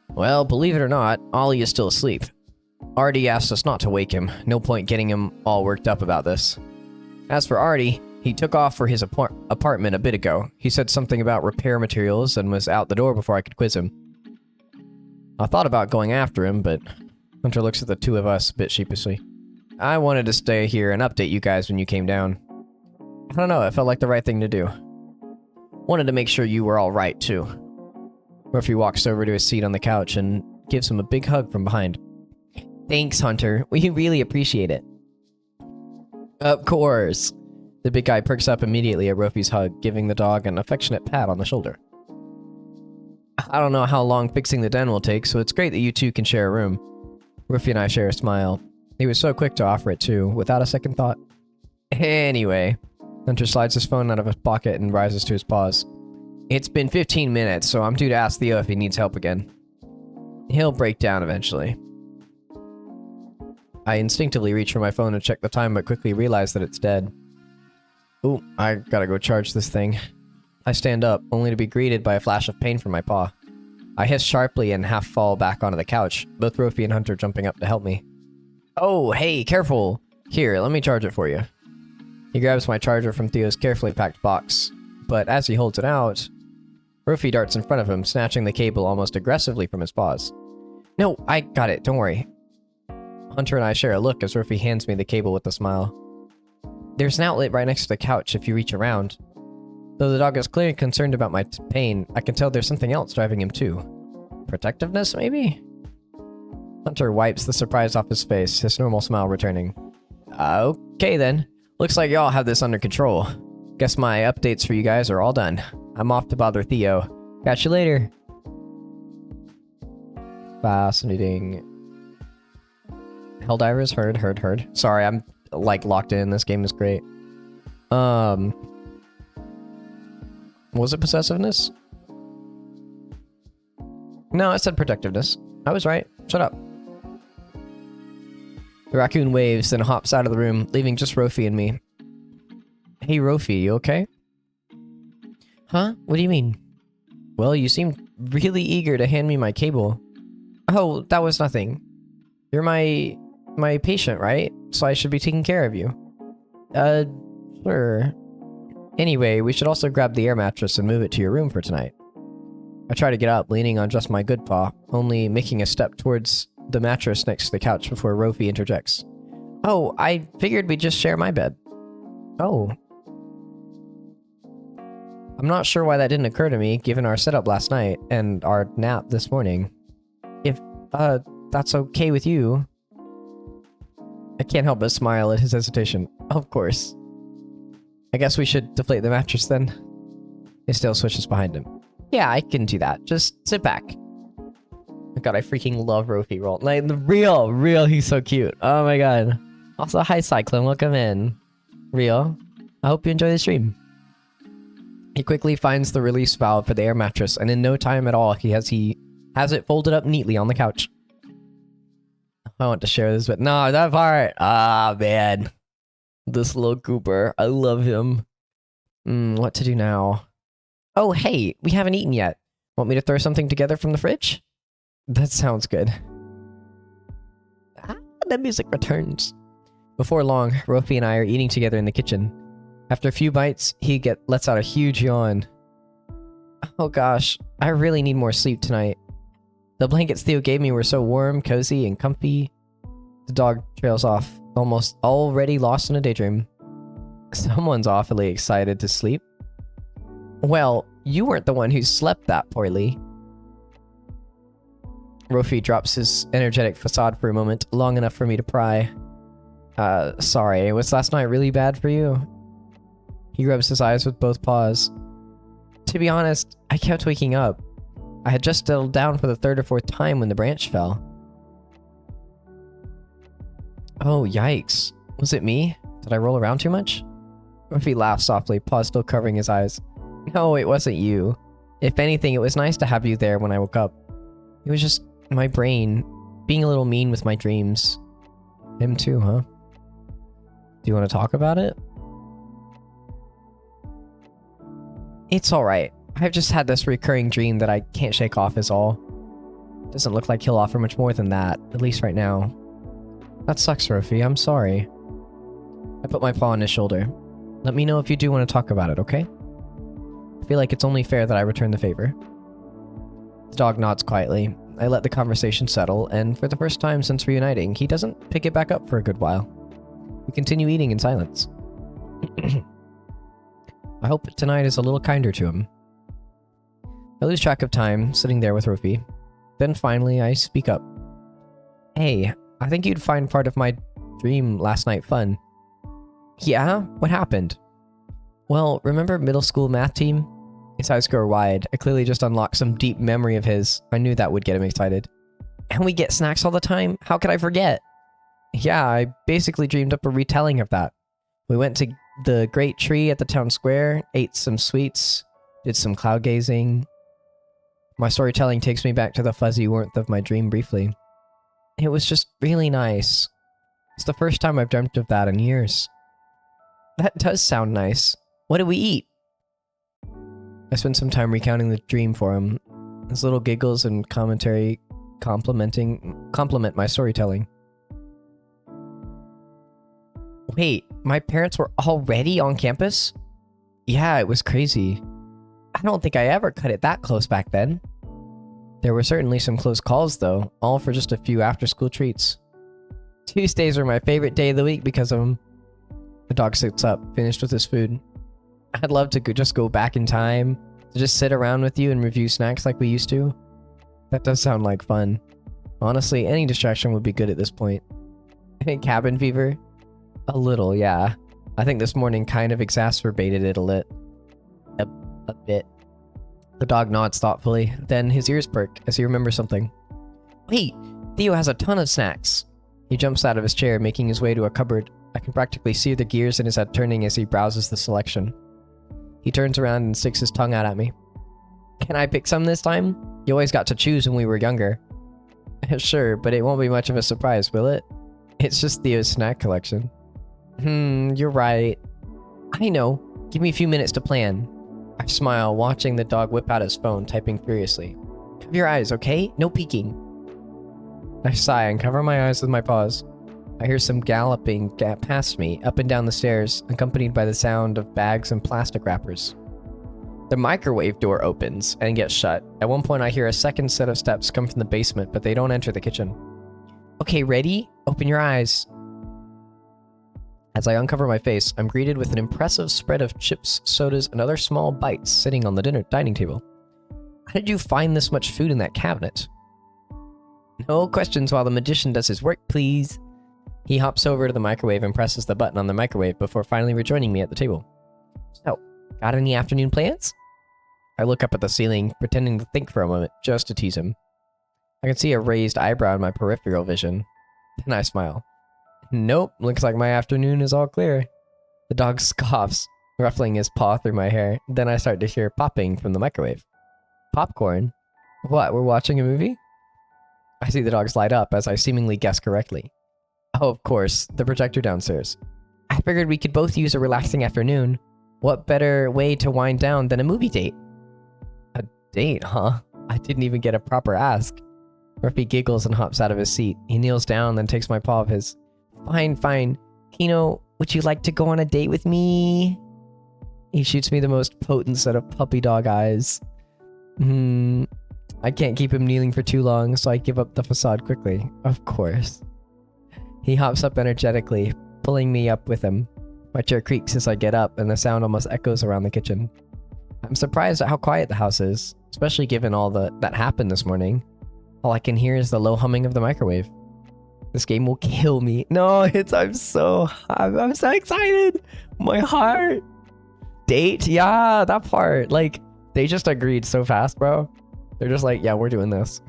Well, believe it or not, Ollie is still asleep. Artie asked us not to wake him. No point getting him all worked up about this. As for Artie, he took off for his apartment a bit ago. He said something about repair materials and was out the door before I could quiz him. I thought about going after him, but Hunter looks at the two of us a bit sheepishly. I wanted to stay here and update you guys when you came down. I don't know, it felt like the right thing to do. Wanted to make sure you were all right, too. Murphy walks over to his seat on the couch and gives him a big hug from behind. Thanks, Hunter. We really appreciate it. Of course. The big guy perks up immediately at Rofi's hug, giving the dog an affectionate pat on the shoulder. I don't know how long fixing the den will take, so it's great that you two can share a room. Rofi and I share a smile. He was so quick to offer it too, without a second thought. Anyway, Hunter slides his phone out of his pocket and rises to his paws. It's been 15 minutes, so I'm due to ask Theo if he needs help again. He'll break down eventually. I instinctively reach for my phone and check the time, but quickly realize that it's dead. Ooh, I gotta go charge this thing. I stand up, only to be greeted by a flash of pain from my paw. I hiss sharply and half fall back onto the couch, both Rofi and Hunter jumping up to help me. Oh, hey, careful! Here, let me charge it for you. He grabs my charger from Theo's carefully packed box, but as he holds it out, Rofi darts in front of him, snatching the cable almost aggressively from his paws. No, I got it, don't worry. Hunter and I share a look as Rofi hands me the cable with a smile. There's an outlet right next to the couch if you reach around. Though the dog is clearly concerned about my pain, I can tell there's something else driving him too. Protectiveness, maybe? Hunter wipes the surprise off his face, his normal smile returning. Okay then. Looks like y'all have this under control. Guess my updates for you guys are all done. I'm off to bother Theo. Catch you later. Fascinating. Helldivers, heard. Sorry, I'm like locked in. This game is great. Was it possessiveness? No, I said protectiveness. I was right. Shut up. The raccoon waves, then hops out of the room, leaving just Rofi and me. Hey, Rofi, you okay? Huh? What do you mean? Well, you seemed really eager to hand me my cable. Oh, that was nothing. You're my patient, right? So I should be taking care of you. Sure. Anyway, we should also grab the air mattress and move it to your room for tonight. I try to get up, leaning on just my good paw, only making a step towards the mattress next to the couch before Rofi interjects. Oh, I figured we'd just share my bed. Oh. I'm not sure why that didn't occur to me, given our setup last night and our nap this morning. If, that's okay with you. I can't help but smile at his hesitation. Of course. I guess we should deflate the mattress then. He still switches behind him. Yeah, I can do that. Just sit back. Oh god, I freaking love Rofi roll. Like, the real, he's so cute. Oh my god. Also, hi Cyclone, welcome in. Real, I hope you enjoy the stream. He quickly finds the release valve for the air mattress, and in no time at all, he has it folded up neatly on the couch. I want to share this, but no, that part. Ah, man. This little goober. I love him. What to do now? Oh, hey, we haven't eaten yet. Want me to throw something together from the fridge? That sounds good. Ah, the music returns. Before long, Rofi and I are eating together in the kitchen. After a few bites, he lets out a huge yawn. Oh gosh, I really need more sleep tonight. The blankets Theo gave me were so warm, cozy, and comfy. The dog trails off, almost already lost in a daydream. Someone's awfully excited to sleep. Well, you weren't the one who slept that poorly. Rofi drops his energetic facade for a moment, long enough for me to pry. Sorry, was last night really bad for you? He rubs his eyes with both paws. To be honest, I kept waking up. I had just settled down for the third or fourth time when the branch fell. Oh, yikes. Was it me? Did I roll around too much? Rofi laughed softly, paws still covering his eyes. No, it wasn't you. If anything, it was nice to have you there when I woke up. It was just my brain being a little mean with my dreams. Him too, huh? Do you want to talk about it? It's alright. I've just had this recurring dream that I can't shake off is all. Doesn't look like he'll offer much more than that, at least right now. That sucks, Rofi. I'm sorry. I put my paw on his shoulder. Let me know if you do want to talk about it, okay? I feel like it's only fair that I return the favor. The dog nods quietly. I let the conversation settle, and for the first time since reuniting, he doesn't pick it back up for a good while. We continue eating in silence. I hope tonight is a little kinder to him. I lose track of time, sitting there with Rofi. Then finally, I speak up. Hey, I think you'd find part of my dream last night fun. Yeah? What happened? Well, remember middle school math team? His eyes grow wide. I clearly just unlocked some deep memory of his. I knew that would get him excited. And we get snacks all the time? How could I forget? Yeah, I basically dreamed up a retelling of that. We went to the great tree at the town square, ate some sweets, did some cloud gazing. My storytelling takes me back to the fuzzy warmth of my dream briefly. It was just really nice. It's the first time I've dreamt of that in years. That does sound nice. What did we eat? I spent some time recounting the dream for him. His little giggles and commentary compliment my storytelling. Wait, my parents were already on campus? Yeah, it was crazy. I don't think I ever cut it that close back then. There were certainly some close calls though, all for just a few after-school treats. Tuesdays are my favorite day of the week because of them. The dog sits up, finished with his food. I'd love to just go back in time, to just sit around with you and review snacks like we used to. That does sound like fun. Honestly, any distraction would be good at this point. Cabin fever? A little, yeah. I think this morning kind of exacerbated it a bit. The dog nods thoughtfully, then his ears perk as he remembers something. Wait, Theo has a ton of snacks. He jumps out of his chair, making his way to a cupboard. I can practically see the gears in his head turning as he browses the selection. He turns around and sticks his tongue out at me. Can I pick some this time? You always got to choose when we were younger. Sure, but it won't be much of a surprise, will it? It's just Theo's snack collection. You're right. I know. Give me a few minutes to plan. I smile, watching the dog whip out his phone, typing furiously. Cover your eyes, okay? No peeking. I sigh and cover my eyes with my paws. I hear some galloping past me, up and down the stairs, accompanied by the sound of bags and plastic wrappers. The microwave door opens and gets shut. At one point I hear a second set of steps come from the basement, but they don't enter the kitchen. Okay, ready? Open your eyes. As I uncover my face, I'm greeted with an impressive spread of chips, sodas, and other small bites sitting on the dining table. How did you find this much food in that cabinet? No questions while the magician does his work, please. He hops over to the microwave and presses the button on the microwave before finally rejoining me at the table. So, got any afternoon plans? I look up at the ceiling, pretending to think for a moment, just to tease him. I can see a raised eyebrow in my peripheral vision. Then I smile. Nope, looks like my afternoon is all clear. The dog scoffs, ruffling his paw through my hair. Then I start to hear popping from the microwave. Popcorn? What, we're watching a movie? I see the dogs light up as I seemingly guess correctly. Oh, of course, the projector downstairs. I figured we could both use a relaxing afternoon. What better way to wind down than a movie date? A date, huh? I didn't even get a proper ask. Murphy giggles and hops out of his seat. He kneels down, then takes my paw of his. Fine, fine. Kino, would you like to go on a date with me? He shoots me the most potent set of puppy dog eyes. I can't keep him kneeling for too long, so I give up the facade quickly. Of course. He hops up energetically, pulling me up with him. My chair creaks as I get up, and the sound almost echoes around the kitchen. I'm surprised at how quiet the house is, especially given all that happened this morning. All I can hear is the low humming of the microwave. This game will kill me. No, I'm so excited. My heart. Date? Yeah, that part. Like, they just agreed so fast, bro. They're just like, yeah, we're doing this.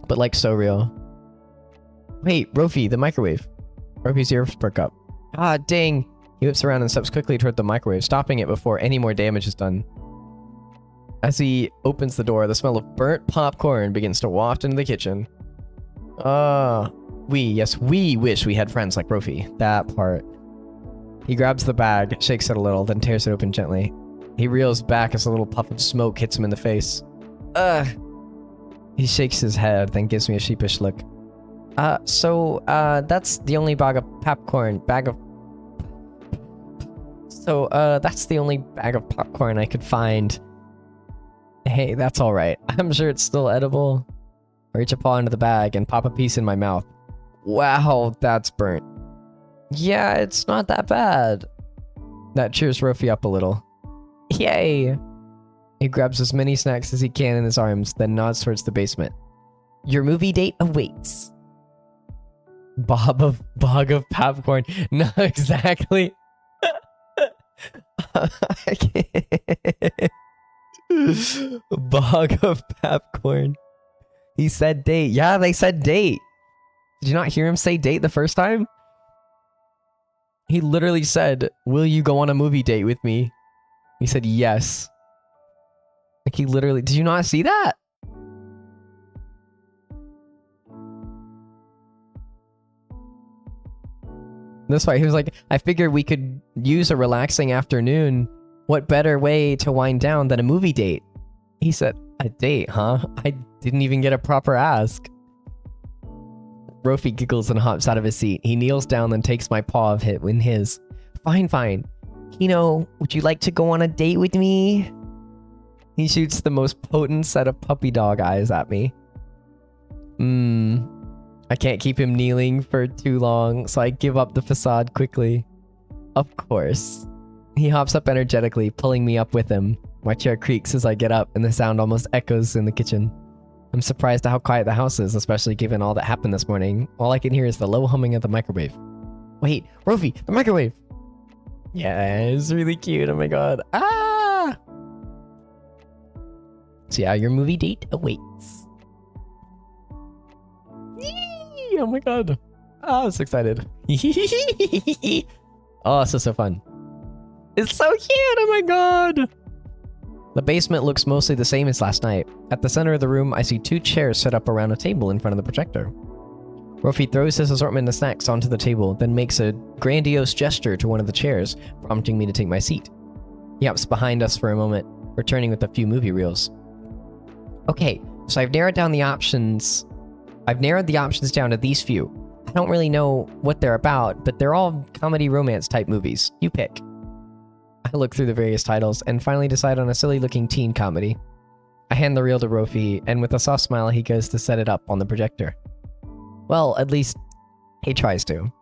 But like, so real. Wait, Rofi, the microwave. Rofi's ears perk up. Ah, dang. He whips around and steps quickly toward the microwave, stopping it before any more damage is done. As he opens the door, the smell of burnt popcorn begins to waft into the kitchen. We wish we had friends like Rofi. That part. He grabs the bag, shakes it a little, then tears it open gently. He reels back as a little puff of smoke hits him in the face. He shakes his head, then gives me a sheepish look. That's the only bag of popcorn I could find. Hey, that's alright. I'm sure it's still edible. I reach a paw into the bag and pop a piece in my mouth. Wow, that's burnt. Yeah, it's not that bad. That cheers Rofi up a little. Yay! He grabs as many snacks as he can in his arms, then nods towards the basement. Your movie date awaits. Bog of popcorn. No, exactly. I can't. Bog of popcorn. He said date. Yeah, they said date. Did you not hear him say date the first time? He literally said, will you go on a movie date with me? He said yes. Like, he literally... Did you not see that? That's why he was like, I figured we could use a relaxing afternoon. What better way to wind down than a movie date? He said, a date, huh? I didn't even get a proper ask. Rofi giggles and hops out of his seat. He kneels down and takes my paw of it in his. Fine, fine. Kino, would you like to go on a date with me? He shoots the most potent set of puppy dog eyes at me. I can't keep him kneeling for too long, so I give up the facade quickly. Of course. He hops up energetically, pulling me up with him. My chair creaks as I get up, and the sound almost echoes in the kitchen. I'm surprised at how quiet the house is, especially given all that happened this morning. All I can hear is the low humming of the microwave. Wait, Rofi, the microwave! Yeah, it's really cute, oh my god. Ah! So yeah, your movie date awaits. Yee! Oh my god. Oh, I'm so excited. Oh, this is so fun. It's so cute, oh my god! The basement looks mostly the same as last night. At the center of the room, I see 2 chairs set up around a table in front of the projector. Rofi throws his assortment of snacks onto the table, then makes a grandiose gesture to one of the chairs, prompting me to take my seat. He hops behind us for a moment, returning with a few movie reels. Okay, so I've narrowed the options down to these few. I don't really know what they're about, but they're all comedy romance type movies. You pick. I look through the various titles and finally decide on a silly-looking teen comedy. I hand the reel to Rofi, and with a soft smile, he goes to set it up on the projector. Well, at least he tries to.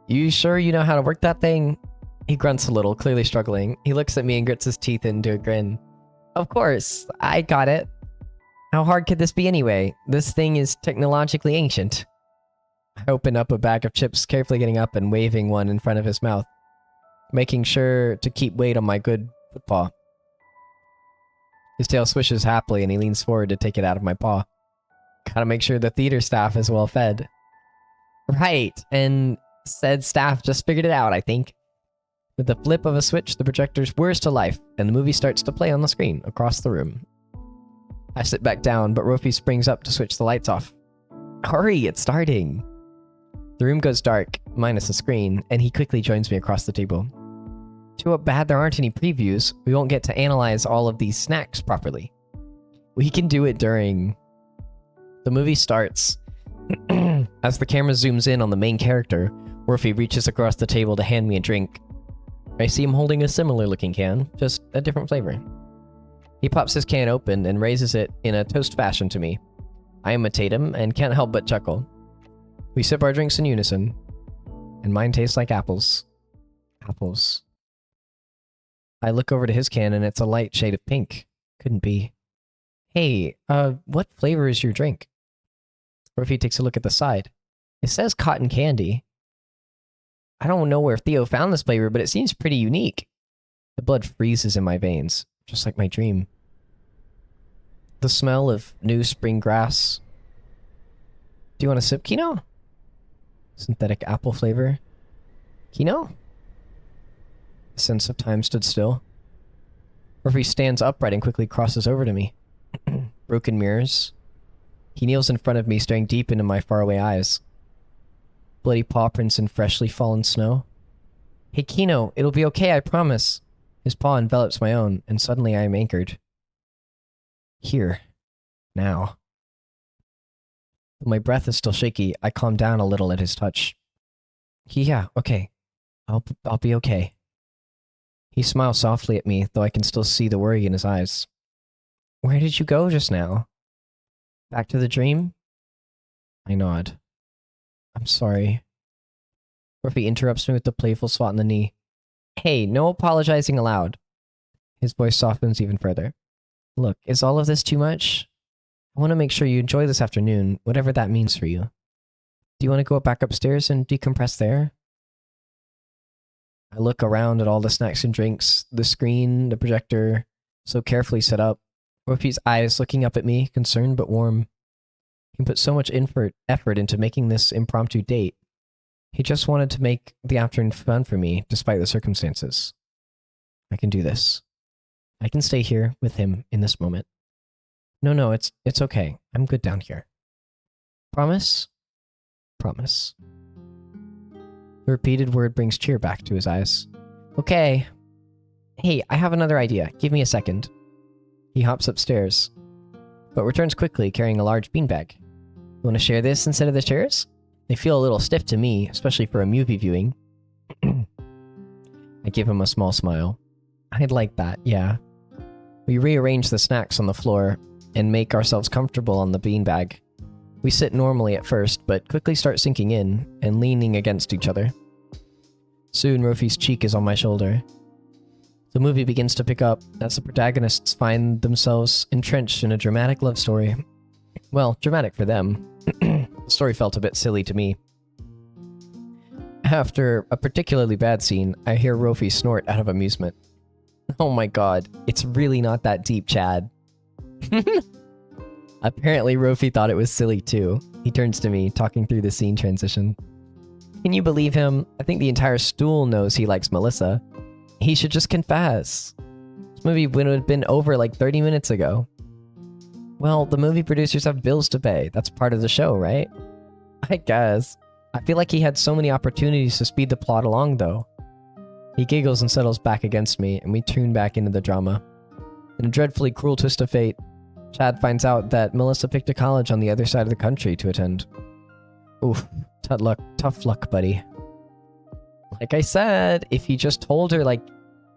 You sure you know how to work that thing? He grunts a little, clearly struggling. He looks at me and grits his teeth into a grin. Of course, I got it. How hard could this be anyway? This thing is technologically ancient. I open up a bag of chips, carefully getting up and waving one in front of his mouth, making sure to keep weight on my good footpaw. His tail swishes happily and he leans forward to take it out of my paw. Gotta make sure the theater staff is well fed. Right, and said staff just figured it out, I think. With the flip of a switch, the projector whirs to life, and the movie starts to play on the screen across the room. I sit back down, but Rofi springs up to switch the lights off. Hurry, it's starting! The room goes dark, minus the screen, and he quickly joins me across the table. Too bad there aren't any previews. We won't get to analyze all of these snacks properly. We can do it during... The movie starts. As the camera zooms in on the main character, Rofi reaches across the table to hand me a drink. I see him holding a similar looking can, just a different flavor. He pops his can open and raises it in a toast fashion to me. I imitate him and can't help but chuckle. We sip our drinks in unison, and mine tastes like apples. Apples. I look over to his can and it's a light shade of pink. Couldn't be. Hey, what flavor is your drink? Rofi takes a look at the side. It says cotton candy. I don't know where Theo found this flavor, but it seems pretty unique. The blood freezes in my veins, just like my dream. The smell of new spring grass. Do you want a sip, Kino? Synthetic apple flavor. Kino? The sense of time stood still. Rofi stands upright and quickly crosses over to me. Broken mirrors. He kneels in front of me, staring deep into my faraway eyes. Bloody paw prints in freshly fallen snow. Hey, Kino, it'll be okay, I promise. His paw envelops my own, and suddenly I am anchored. Here. Now. Though my breath is still shaky, I calm down a little at his touch. Yeah, okay. I'll be okay. He smiles softly at me, though I can still see the worry in his eyes. Where did you go just now? Back to the dream? I nod. I'm sorry. Rofi interrupts me with a playful swat in the knee. Hey, no apologizing aloud. His voice softens even further. Look, is all of this too much? I want to make sure you enjoy this afternoon, whatever that means for you. Do you want to go back upstairs and decompress there? I look around at all the snacks and drinks, the screen, the projector, so carefully set up. Rofi's eyes looking up at me, concerned but warm. He put so much effort into making this impromptu date. He just wanted to make the afternoon fun for me, despite the circumstances. I can do this. I can stay here with him in this moment. No, it's okay. I'm good down here. Promise? Promise. The repeated word brings cheer back to his eyes. Okay. Hey, I have another idea. Give me a second. He hops upstairs, but returns quickly carrying a large beanbag. You want to share this instead of the chairs? They feel a little stiff to me, especially for a movie viewing. I give him a small smile. I'd like that, yeah. We rearrange the snacks on the floor and make ourselves comfortable on the beanbag. We sit normally at first, but quickly start sinking in and leaning against each other. Soon, Rofi's cheek is on my shoulder. The movie begins to pick up as the protagonists find themselves entrenched in a dramatic love story. Well, dramatic for them. The story felt a bit silly to me. After a particularly bad scene, I hear Rofi snort out of amusement. Oh my god, it's really not that deep, Chad. Apparently, Rofi thought it was silly too. He turns to me, talking through the scene transition. Can you believe him? I think the entire stool knows he likes Melissa. He should just confess. This movie would have been over like 30 minutes ago. Well, the movie producers have bills to pay. That's part of the show, right? I guess. I feel like he had so many opportunities to speed the plot along, though. He giggles and settles back against me, and we tune back into the drama. In a dreadfully cruel twist of fate, Chad finds out that Melissa picked a college on the other side of the country to attend. Oof, tough luck, buddy. Like I said, if he just told her, like,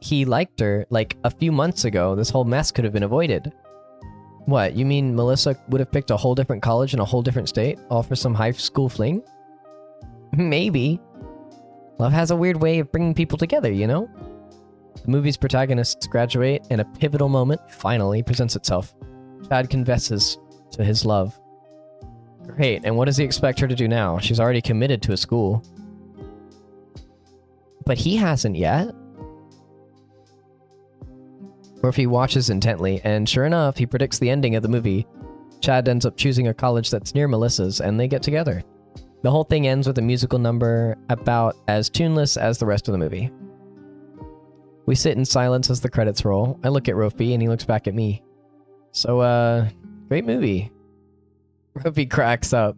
he liked her, like, a few months ago, this whole mess could have been avoided. What, you mean Melissa would have picked a whole different college in a whole different state, all for some high school fling? Maybe. Love has a weird way of bringing people together, you know? The movie's protagonists graduate, and a pivotal moment finally presents itself. Chad confesses to his love. Great, and what does he expect her to do now? She's already committed to a school. But he hasn't yet. Murphy watches intently, and sure enough, he predicts the ending of the movie. Chad ends up choosing a college that's near Melissa's, and they get together. The whole thing ends with a musical number about as tuneless as the rest of the movie. We sit in silence as the credits roll. I look at Rofi, and he looks back at me. So, great movie. Rofi cracks up.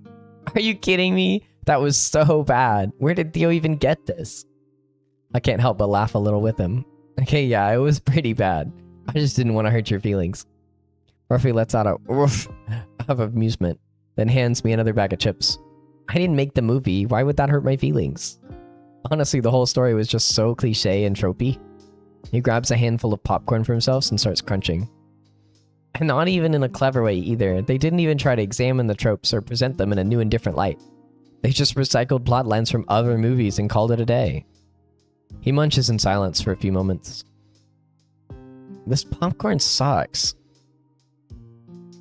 Are you kidding me? That was so bad. Where did Theo even get this? I can't help but laugh a little with him. Okay, yeah, it was pretty bad. I just didn't want to hurt your feelings. Rofi lets out a woof of amusement, then hands me another bag of chips. I didn't make the movie. Why would that hurt my feelings? Honestly, the whole story was just so cliche and tropey. He grabs a handful of popcorn for himself and starts crunching. And not even in a clever way either. They didn't even try to examine the tropes or present them in a new and different light. They just recycled plot lines from other movies and called it a day. He munches in silence for a few moments. This popcorn sucks.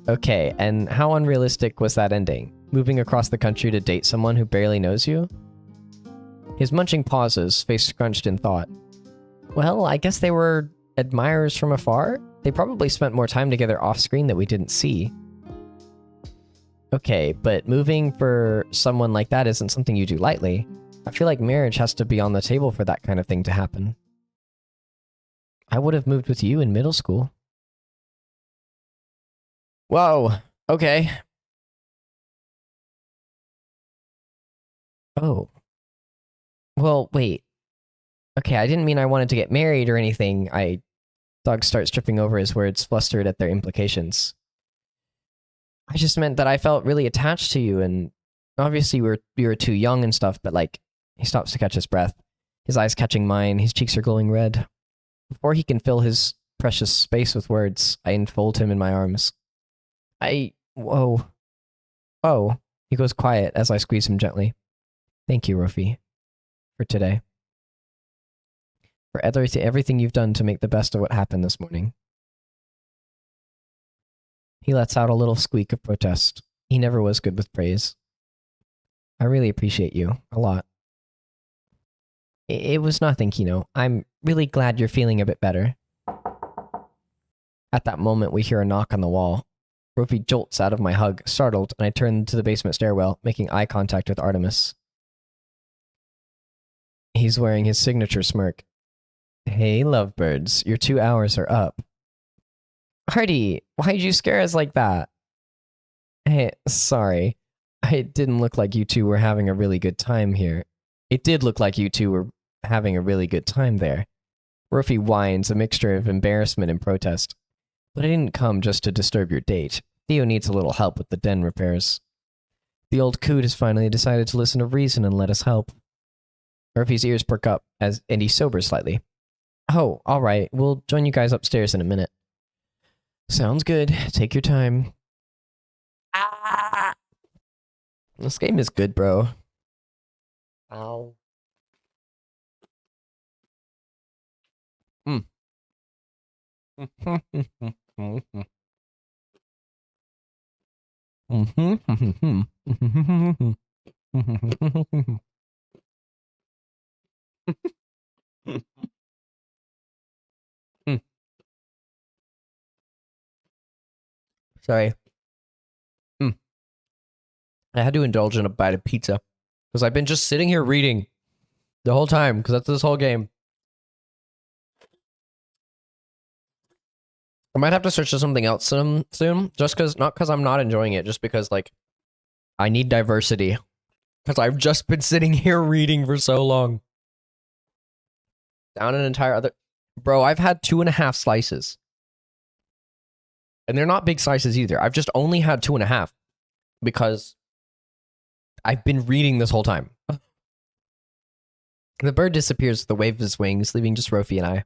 Okay, and how unrealistic was that ending? Moving across the country to date someone who barely knows you? His munching pauses, face scrunched in thought. Well, I guess they were admirers from afar? They probably spent more time together off-screen that we didn't see. Okay, but moving for someone like that isn't something you do lightly. I feel like marriage has to be on the table for that kind of thing to happen. I would have moved with you in middle school. Whoa, okay. Oh. Well, wait. Okay, I didn't mean I wanted to get married or anything. Doug starts tripping over his words, flustered at their implications. I just meant that I felt really attached to you, and obviously we were too young and stuff, but like, he stops to catch his breath, his eyes catching mine, his cheeks are glowing red. Before he can fill his precious space with words, I enfold him in my arms. Whoa. Oh, he goes quiet as I squeeze him gently. Thank you, Rofi, for today. For everything you've done to make the best of what happened this morning. He lets out a little squeak of protest. He never was good with praise. I really appreciate you, a lot. It was nothing, Kino. I'm really glad you're feeling a bit better. At that moment, we hear a knock on the wall. Rofi jolts out of my hug, startled, and I turn to the basement stairwell, making eye contact with Artemis. He's wearing his signature smirk. Hey, lovebirds, your 2 hours are up. Artie, why'd you scare us like that? Hey, sorry. It didn't look like you two were having a really good time here. It did look like you two were having a really good time there. Rofi whines, a mixture of embarrassment and protest. But I didn't come just to disturb your date. Theo needs a little help with the den repairs. The old coot has finally decided to listen to reason and let us help. Rofi's ears perk up, and he sobers slightly. Oh, alright, we'll join you guys upstairs in a minute. Sounds good. Take your time. Ah! This game is good, bro. Ow. Sorry. I had to indulge in a bite of pizza because I've been just sitting here reading the whole time because that's this whole game. I might have to switch to something else soon, just because, not because I'm not enjoying it, just because, like, I need diversity. Because I've just been sitting here reading for so long. Down an entire other... Bro, I've had 2.5 slices. And they're not big slices either. I've just only had 2.5 because I've been reading this whole time. The bird disappears with a wave of his wings, leaving just Rofi and I.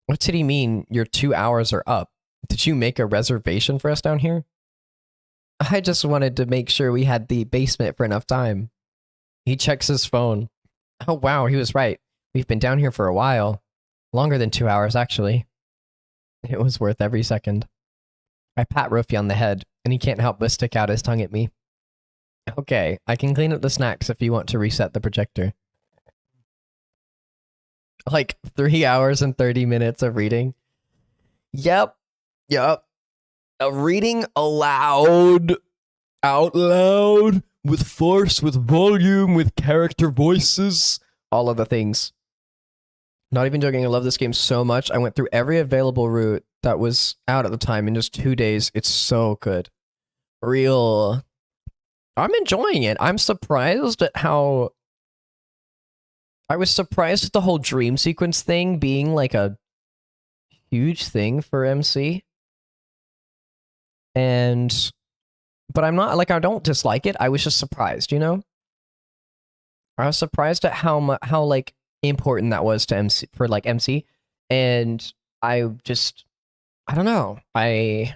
What did he mean, your 2 hours are up? Did you make a reservation for us down here? I just wanted to make sure we had the basement for enough time. He checks his phone. Oh, wow, he was right. We've been down here for a while. Longer than 2 hours, actually. It was worth every second. I pat Rufy on the head, and he can't help but stick out his tongue at me. Okay, I can clean up the snacks if you want to reset the projector. Like 3 hours and 30 minutes of reading. Yep. Reading aloud. Out loud. With force, with volume, with character voices. All of the things. Not even joking, I love this game so much. I went through every available route that was out at the time in just 2 days. It's so good. Real. I'm enjoying it. I'm surprised at how... I was surprised at the whole dream sequence thing being like a huge thing for MC. But I'm not, like, I don't dislike it. I was just surprised, you know? I was surprised at how like, important that was to MC, for, like, MC. And I don't know. I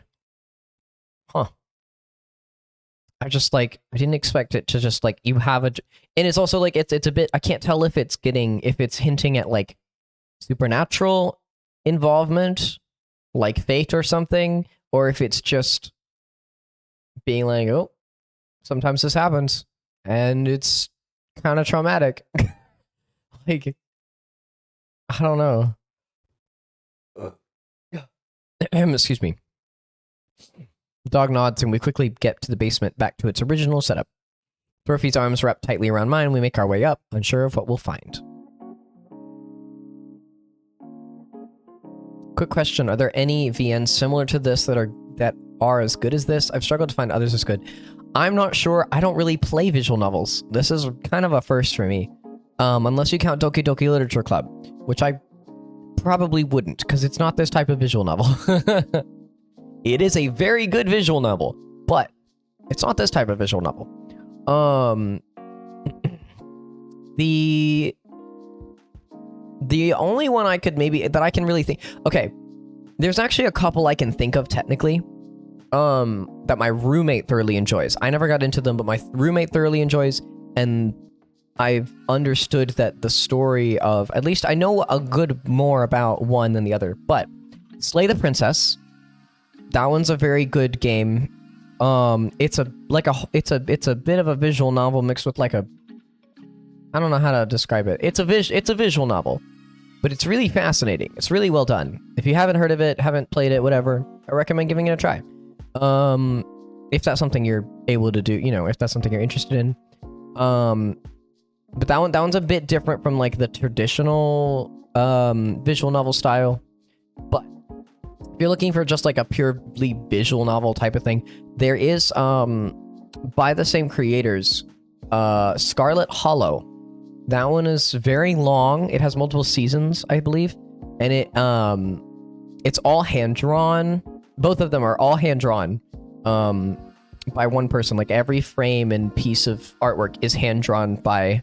just, like, I didn't expect it to just, like, you have a... And it's also, like, it's a bit... I can't tell if it's hinting at, like, supernatural involvement, like fate or something, or if it's just being like, oh, sometimes this happens, and it's kind of traumatic. Like, I don't know. Excuse me. Dog nods, and we quickly get to the basement back to its original setup. Trophy's arms wrap tightly around mine. We make our way up, unsure of what we'll find. Quick question, are there any VNs similar to this that are as good as this? I've struggled to find others as good. I'm not sure. I don't really play visual novels. This is kind of a first for me. Unless you count Doki Doki Literature Club, which I probably wouldn't, because it's not this type of visual novel. It is a very good visual novel, but it's not this type of visual novel. The only one I could that I can really think... Okay, there's actually a couple I can think of technically, that my roommate thoroughly enjoys. I never got into them, but my roommate thoroughly enjoys, and I've understood that the story of... At least I know a good more about one than the other, but Slay the Princess... That one's a very good game. It's a bit of a visual novel mixed with like a... I don't know how to describe it. It's a visual novel, but it's really fascinating. It's really well done. If you haven't heard of it, haven't played it, whatever, I recommend giving it a try. If that's something you're able to do, you know, if that's something you're interested in. But that one's a bit different from like the traditional visual novel style, but if you're looking for just like a purely visual novel type of thing, there is, by the same creators, Scarlet Hollow. That one is very long. It has multiple seasons, I believe. And it's all hand-drawn. Both of them are all hand-drawn by one person. Like every frame and piece of artwork is hand-drawn by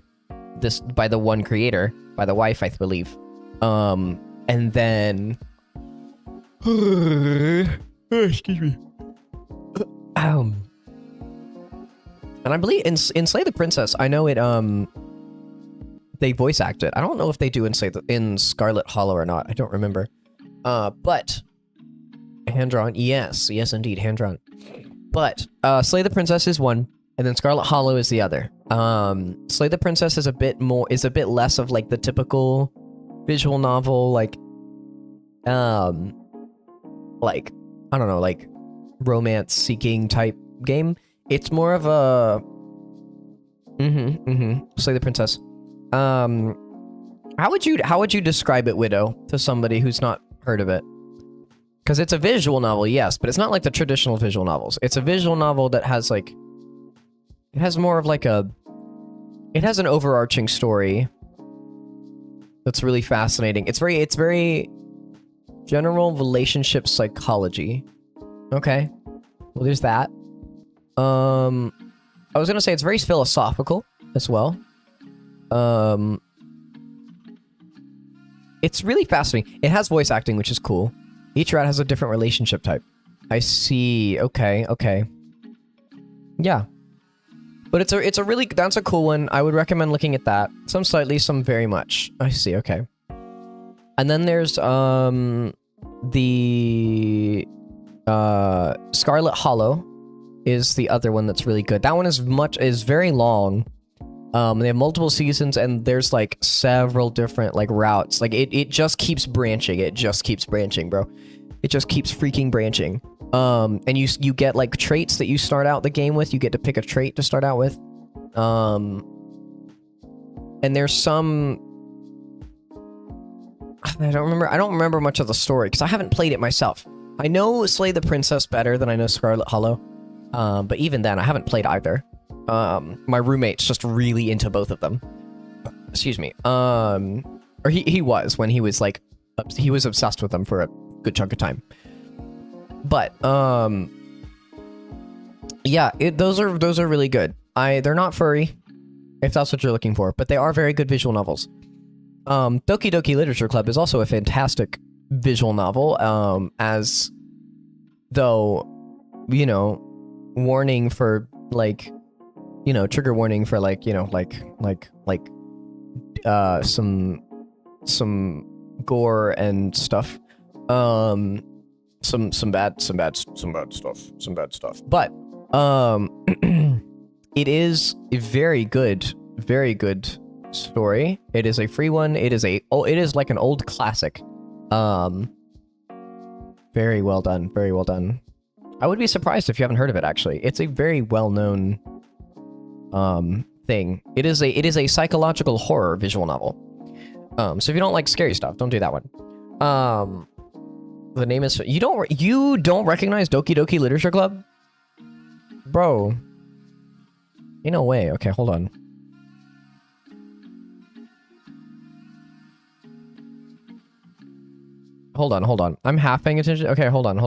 the one creator, by the wife, I believe. And then... excuse me. And I believe in Slay the Princess, I know it they voice act it. I don't know if they do in Scarlet Hollow or not. I don't remember. But hand drawn, yes indeed, hand drawn. But Slay the Princess is one, and then Scarlet Hollow is the other. Slay the Princess is a bit less of like the typical visual novel, like I don't know, like romance seeking type game. It's more of a Slay the Princess. How would you describe it, Widow, to somebody who's not heard of it? Because it's a visual novel, yes, but it's not like the traditional visual novels. It's a visual novel that has like, it has more of like it has an overarching story that's really fascinating. It's very general relationship psychology. Okay. Well, there's that. I was gonna say it's very philosophical as well. It's really fascinating. It has voice acting, which is cool. Each rat has a different relationship type. I see. Okay. Yeah. But it's a really, that's a cool one. I would recommend looking at that. Some slightly, some very much. I see, okay. And then there's the Scarlet Hollow is the other one that's really good. That one is very long. They have multiple seasons, and there's like several different like routes. Like it just keeps branching. It just keeps branching, bro. It just keeps freaking branching. And you get like traits that you start out the game with. You get to pick a trait to start out with. And there's some, I don't remember much of the story because I haven't played it myself. I know Slay the Princess better than I know Scarlet Hollow. But even then, I haven't played either. My roommate's just really into both of them. Excuse me. Or he was when he was like, he was obsessed with them for a good chunk of time. But, yeah, those are really good. They're not furry, if that's what you're looking for, but they are very good visual novels. Doki Doki Literature Club is also a fantastic visual novel, as though, you know, warning for like, you know, trigger warning for like, you know, some gore and stuff. Some bad stuff. But it is a very good story. It is a free one. It is like an old classic. Very well done. Very well done. I would be surprised if you haven't heard of it, actually. It's a very well-known thing. It is a psychological horror visual novel. So if you don't like scary stuff, don't do that one. The name is, you don't recognize Doki Doki Literature Club? Bro. Ain't no way. Okay, hold on. Hold on. I'm half paying attention. Okay, hold on.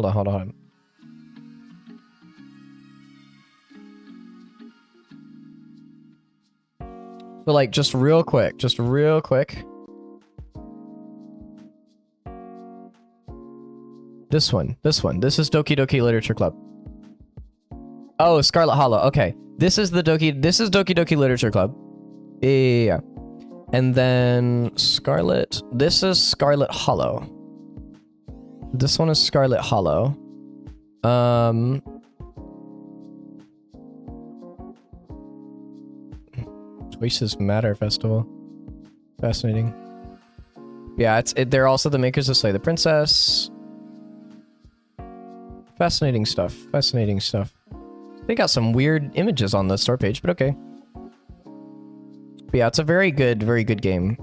So like, just real quick. This one. This is Doki Doki Literature Club. Oh, Scarlet Hollow. Okay. This is Doki Doki Literature Club. Yeah. And then this is Scarlet Hollow. This one is Scarlet Hollow. Choices Matter Festival. Fascinating. Yeah, they're also the makers of Slay the Princess. Fascinating stuff. They got some weird images on the store page, but okay. But yeah, it's a very good game.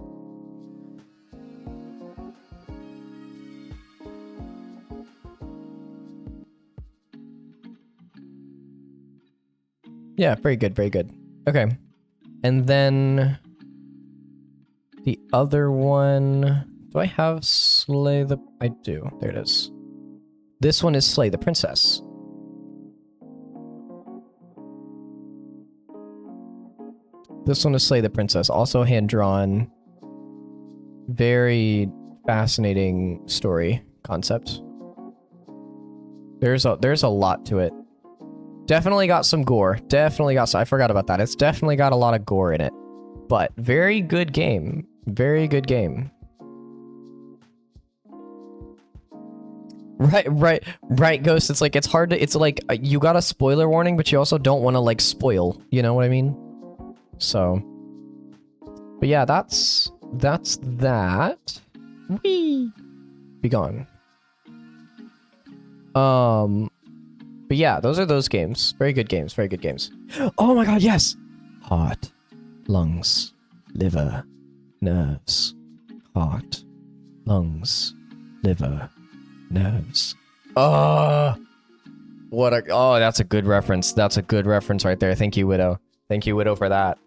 Yeah, very good. Okay. And then the other one, do I have Slay the... I do. There it is. This one is Slay the Princess. This one is Slay the Princess, also hand-drawn. Very fascinating story concept. There's a lot to it. Definitely got some gore. I forgot about that. It's definitely got a lot of gore in it. But very good game. Very good game. Right, Ghost. It's like, it's hard to, it's like, you got a spoiler warning, but you also don't want to like spoil, you know what I mean? So, but yeah, that's that. Whee! Be gone. But yeah, those are those games. Very good games. Oh my god, yes! Heart, lungs, liver, nerves. Heart, lungs, liver, nerves. Oh, that's a good reference. That's a good reference right there. Thank you, Widow. Thank you, Widow, for that.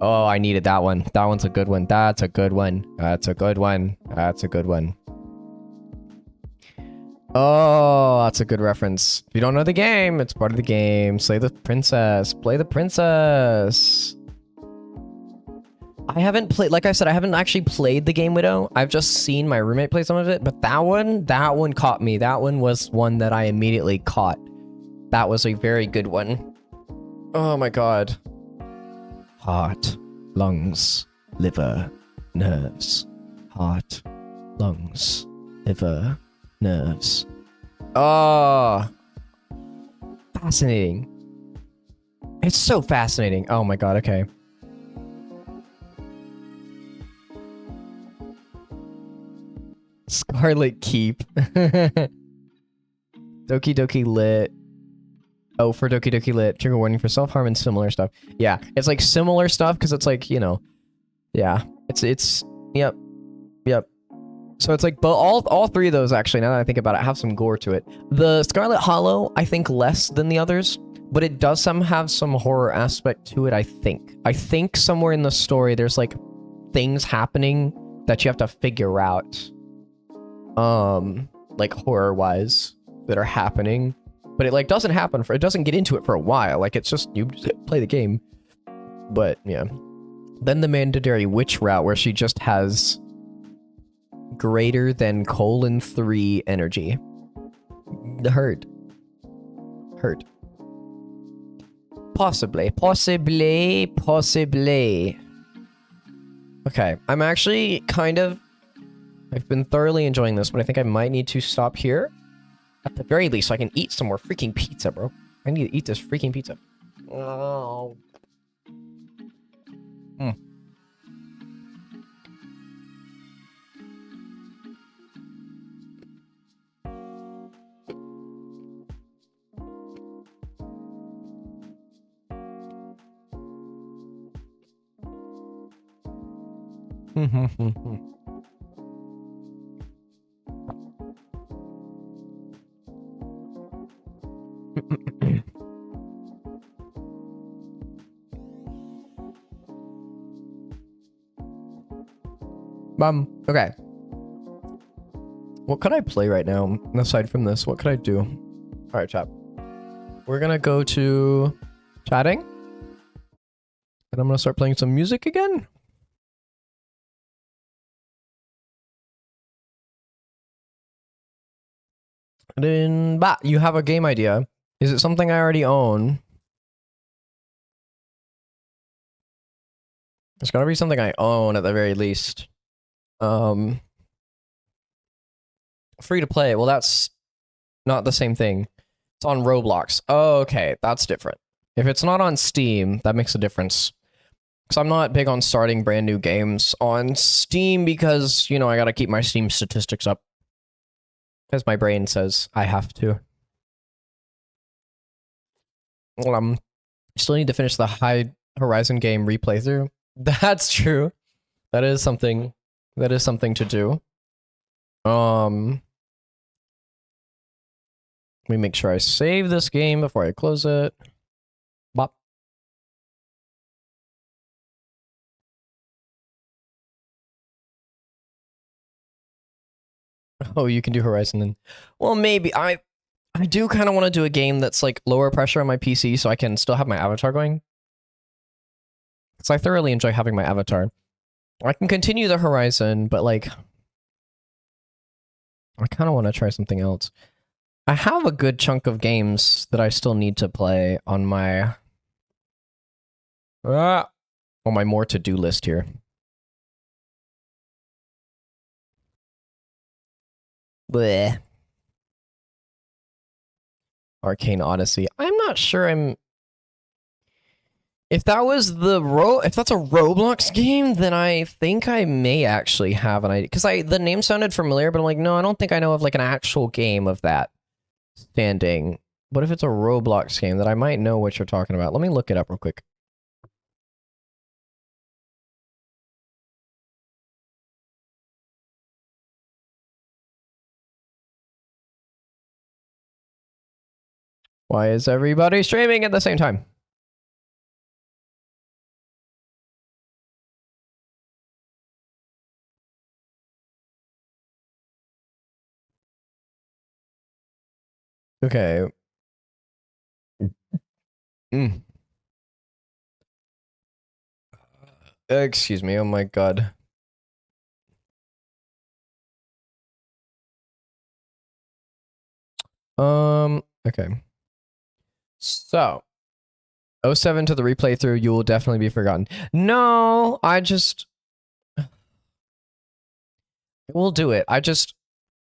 Oh, I needed that one. That one's a good one. That's a good one. Oh, that's a good reference. If you don't know the game, it's part of the game. Slay the Princess. Play the Princess. I haven't played, like I said, I haven't actually played the game Widow. I've just seen my roommate play some of it, but that one caught me. That one was one that I immediately caught. That was a very good one. Oh my god. Heart, lungs, liver, nerves. Heart, lungs, liver, nerves. Oh, fascinating. It's so fascinating. Oh my god, okay. Scarlet Keep. Doki Doki Lit. Oh, for Doki Doki Lit. Trigger warning for self-harm and similar stuff. Yeah, it's like similar stuff because it's like, you know. Yeah, it's yep. Yep. So it's like, but all three of those actually, now that I think about it, have some gore to it. The Scarlet Hollow, I think less than the others, but it does have some horror aspect to it, I think. I think somewhere in the story there's like things happening that you have to figure out. Like horror-wise that are happening. But it like doesn't happen for, it doesn't get into it for a while. Like it's just, you play the game. But yeah. Then the mandatory witch route where she just has greater than :3 energy. Hurt. Possibly. Okay, I'm actually I've been thoroughly enjoying this, but I think I might need to stop here. At the very least, so I can eat some more freaking pizza, bro. I need to eat this freaking pizza. Oh. Okay. What could I play right now? Aside from this, what could I do? Alright, chat. We're gonna go to chatting. And I'm gonna start playing some music again. And then, you have a game idea. Is it something I already own? It's gotta be something I own at the very least. Free to play. Well, that's not the same thing. It's on Roblox. Oh, okay. That's different. If it's not on Steam, that makes a difference. Because I'm not big on starting brand new games on Steam because, you know, I gotta keep my Steam statistics up. As my brain says I have to. Still need to finish the High Horizon game replay through. That's true. That is something to do. Let me make sure I save this game before I close it. Bop. Oh, you can do Horizon then. Well, maybe. I do kind of want to do a game that's like lower pressure on my PC so I can still have my avatar going. Because I thoroughly enjoy having my avatar. I can continue the Horizon, but like, I kind of want to try something else. I have a good chunk of games that I still need to play on my more to-do list here. Bleh. Arcane Odyssey. I'm not sure if that was if that's a Roblox game, then I think I may actually have an idea. Because the name sounded familiar, but I'm like, no, I don't think I know of like an actual game of that standing. But if it's a Roblox game, then I might know what you're talking about. Let me look it up real quick. Why is everybody streaming at the same time? Okay. Excuse me. Oh my god. Okay. So, 07 to the replay through, you will definitely be forgotten. No, we'll do it.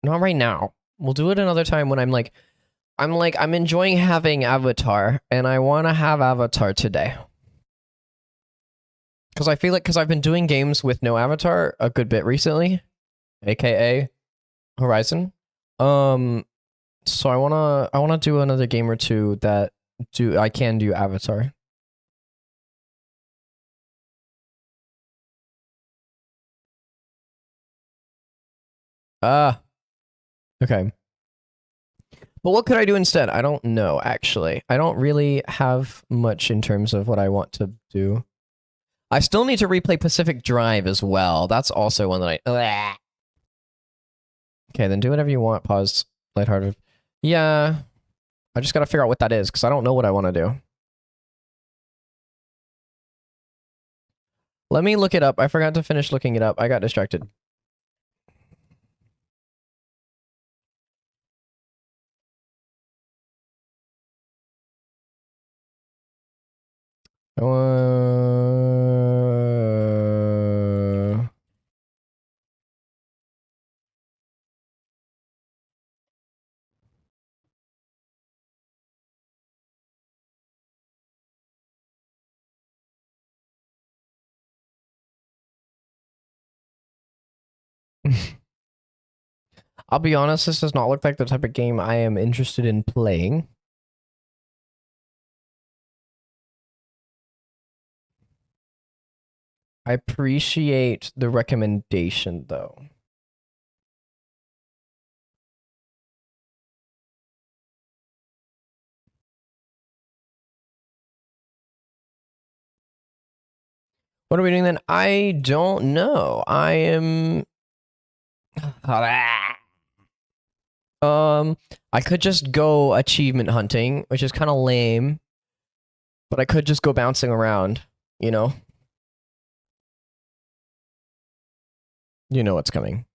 Not right now. We'll do it another time when I'm enjoying having Avatar, and I want to have Avatar today. Because I feel like, because I've been doing games with no Avatar a good bit recently, aka Horizon. So I wanna do another game or two that I can do Avatar. Ah, okay. But what could I do instead? I don't know, actually. I don't really have much in terms of what I want to do. I still need to replay Pacific Drive as well. That's also one that I... Ugh. Okay, then do whatever you want. Pause. Lighthearted. Yeah. I just gotta figure out what that is, because I don't know what I want to do. Let me look it up. I forgot to finish looking it up. I got distracted. I'll be honest, this does not look like the type of game I am interested in playing. I appreciate the recommendation, though. What are we doing then? I don't know. I am... I could just go achievement hunting, which is kind of lame. But I could just go bouncing around, you know? You know what's coming.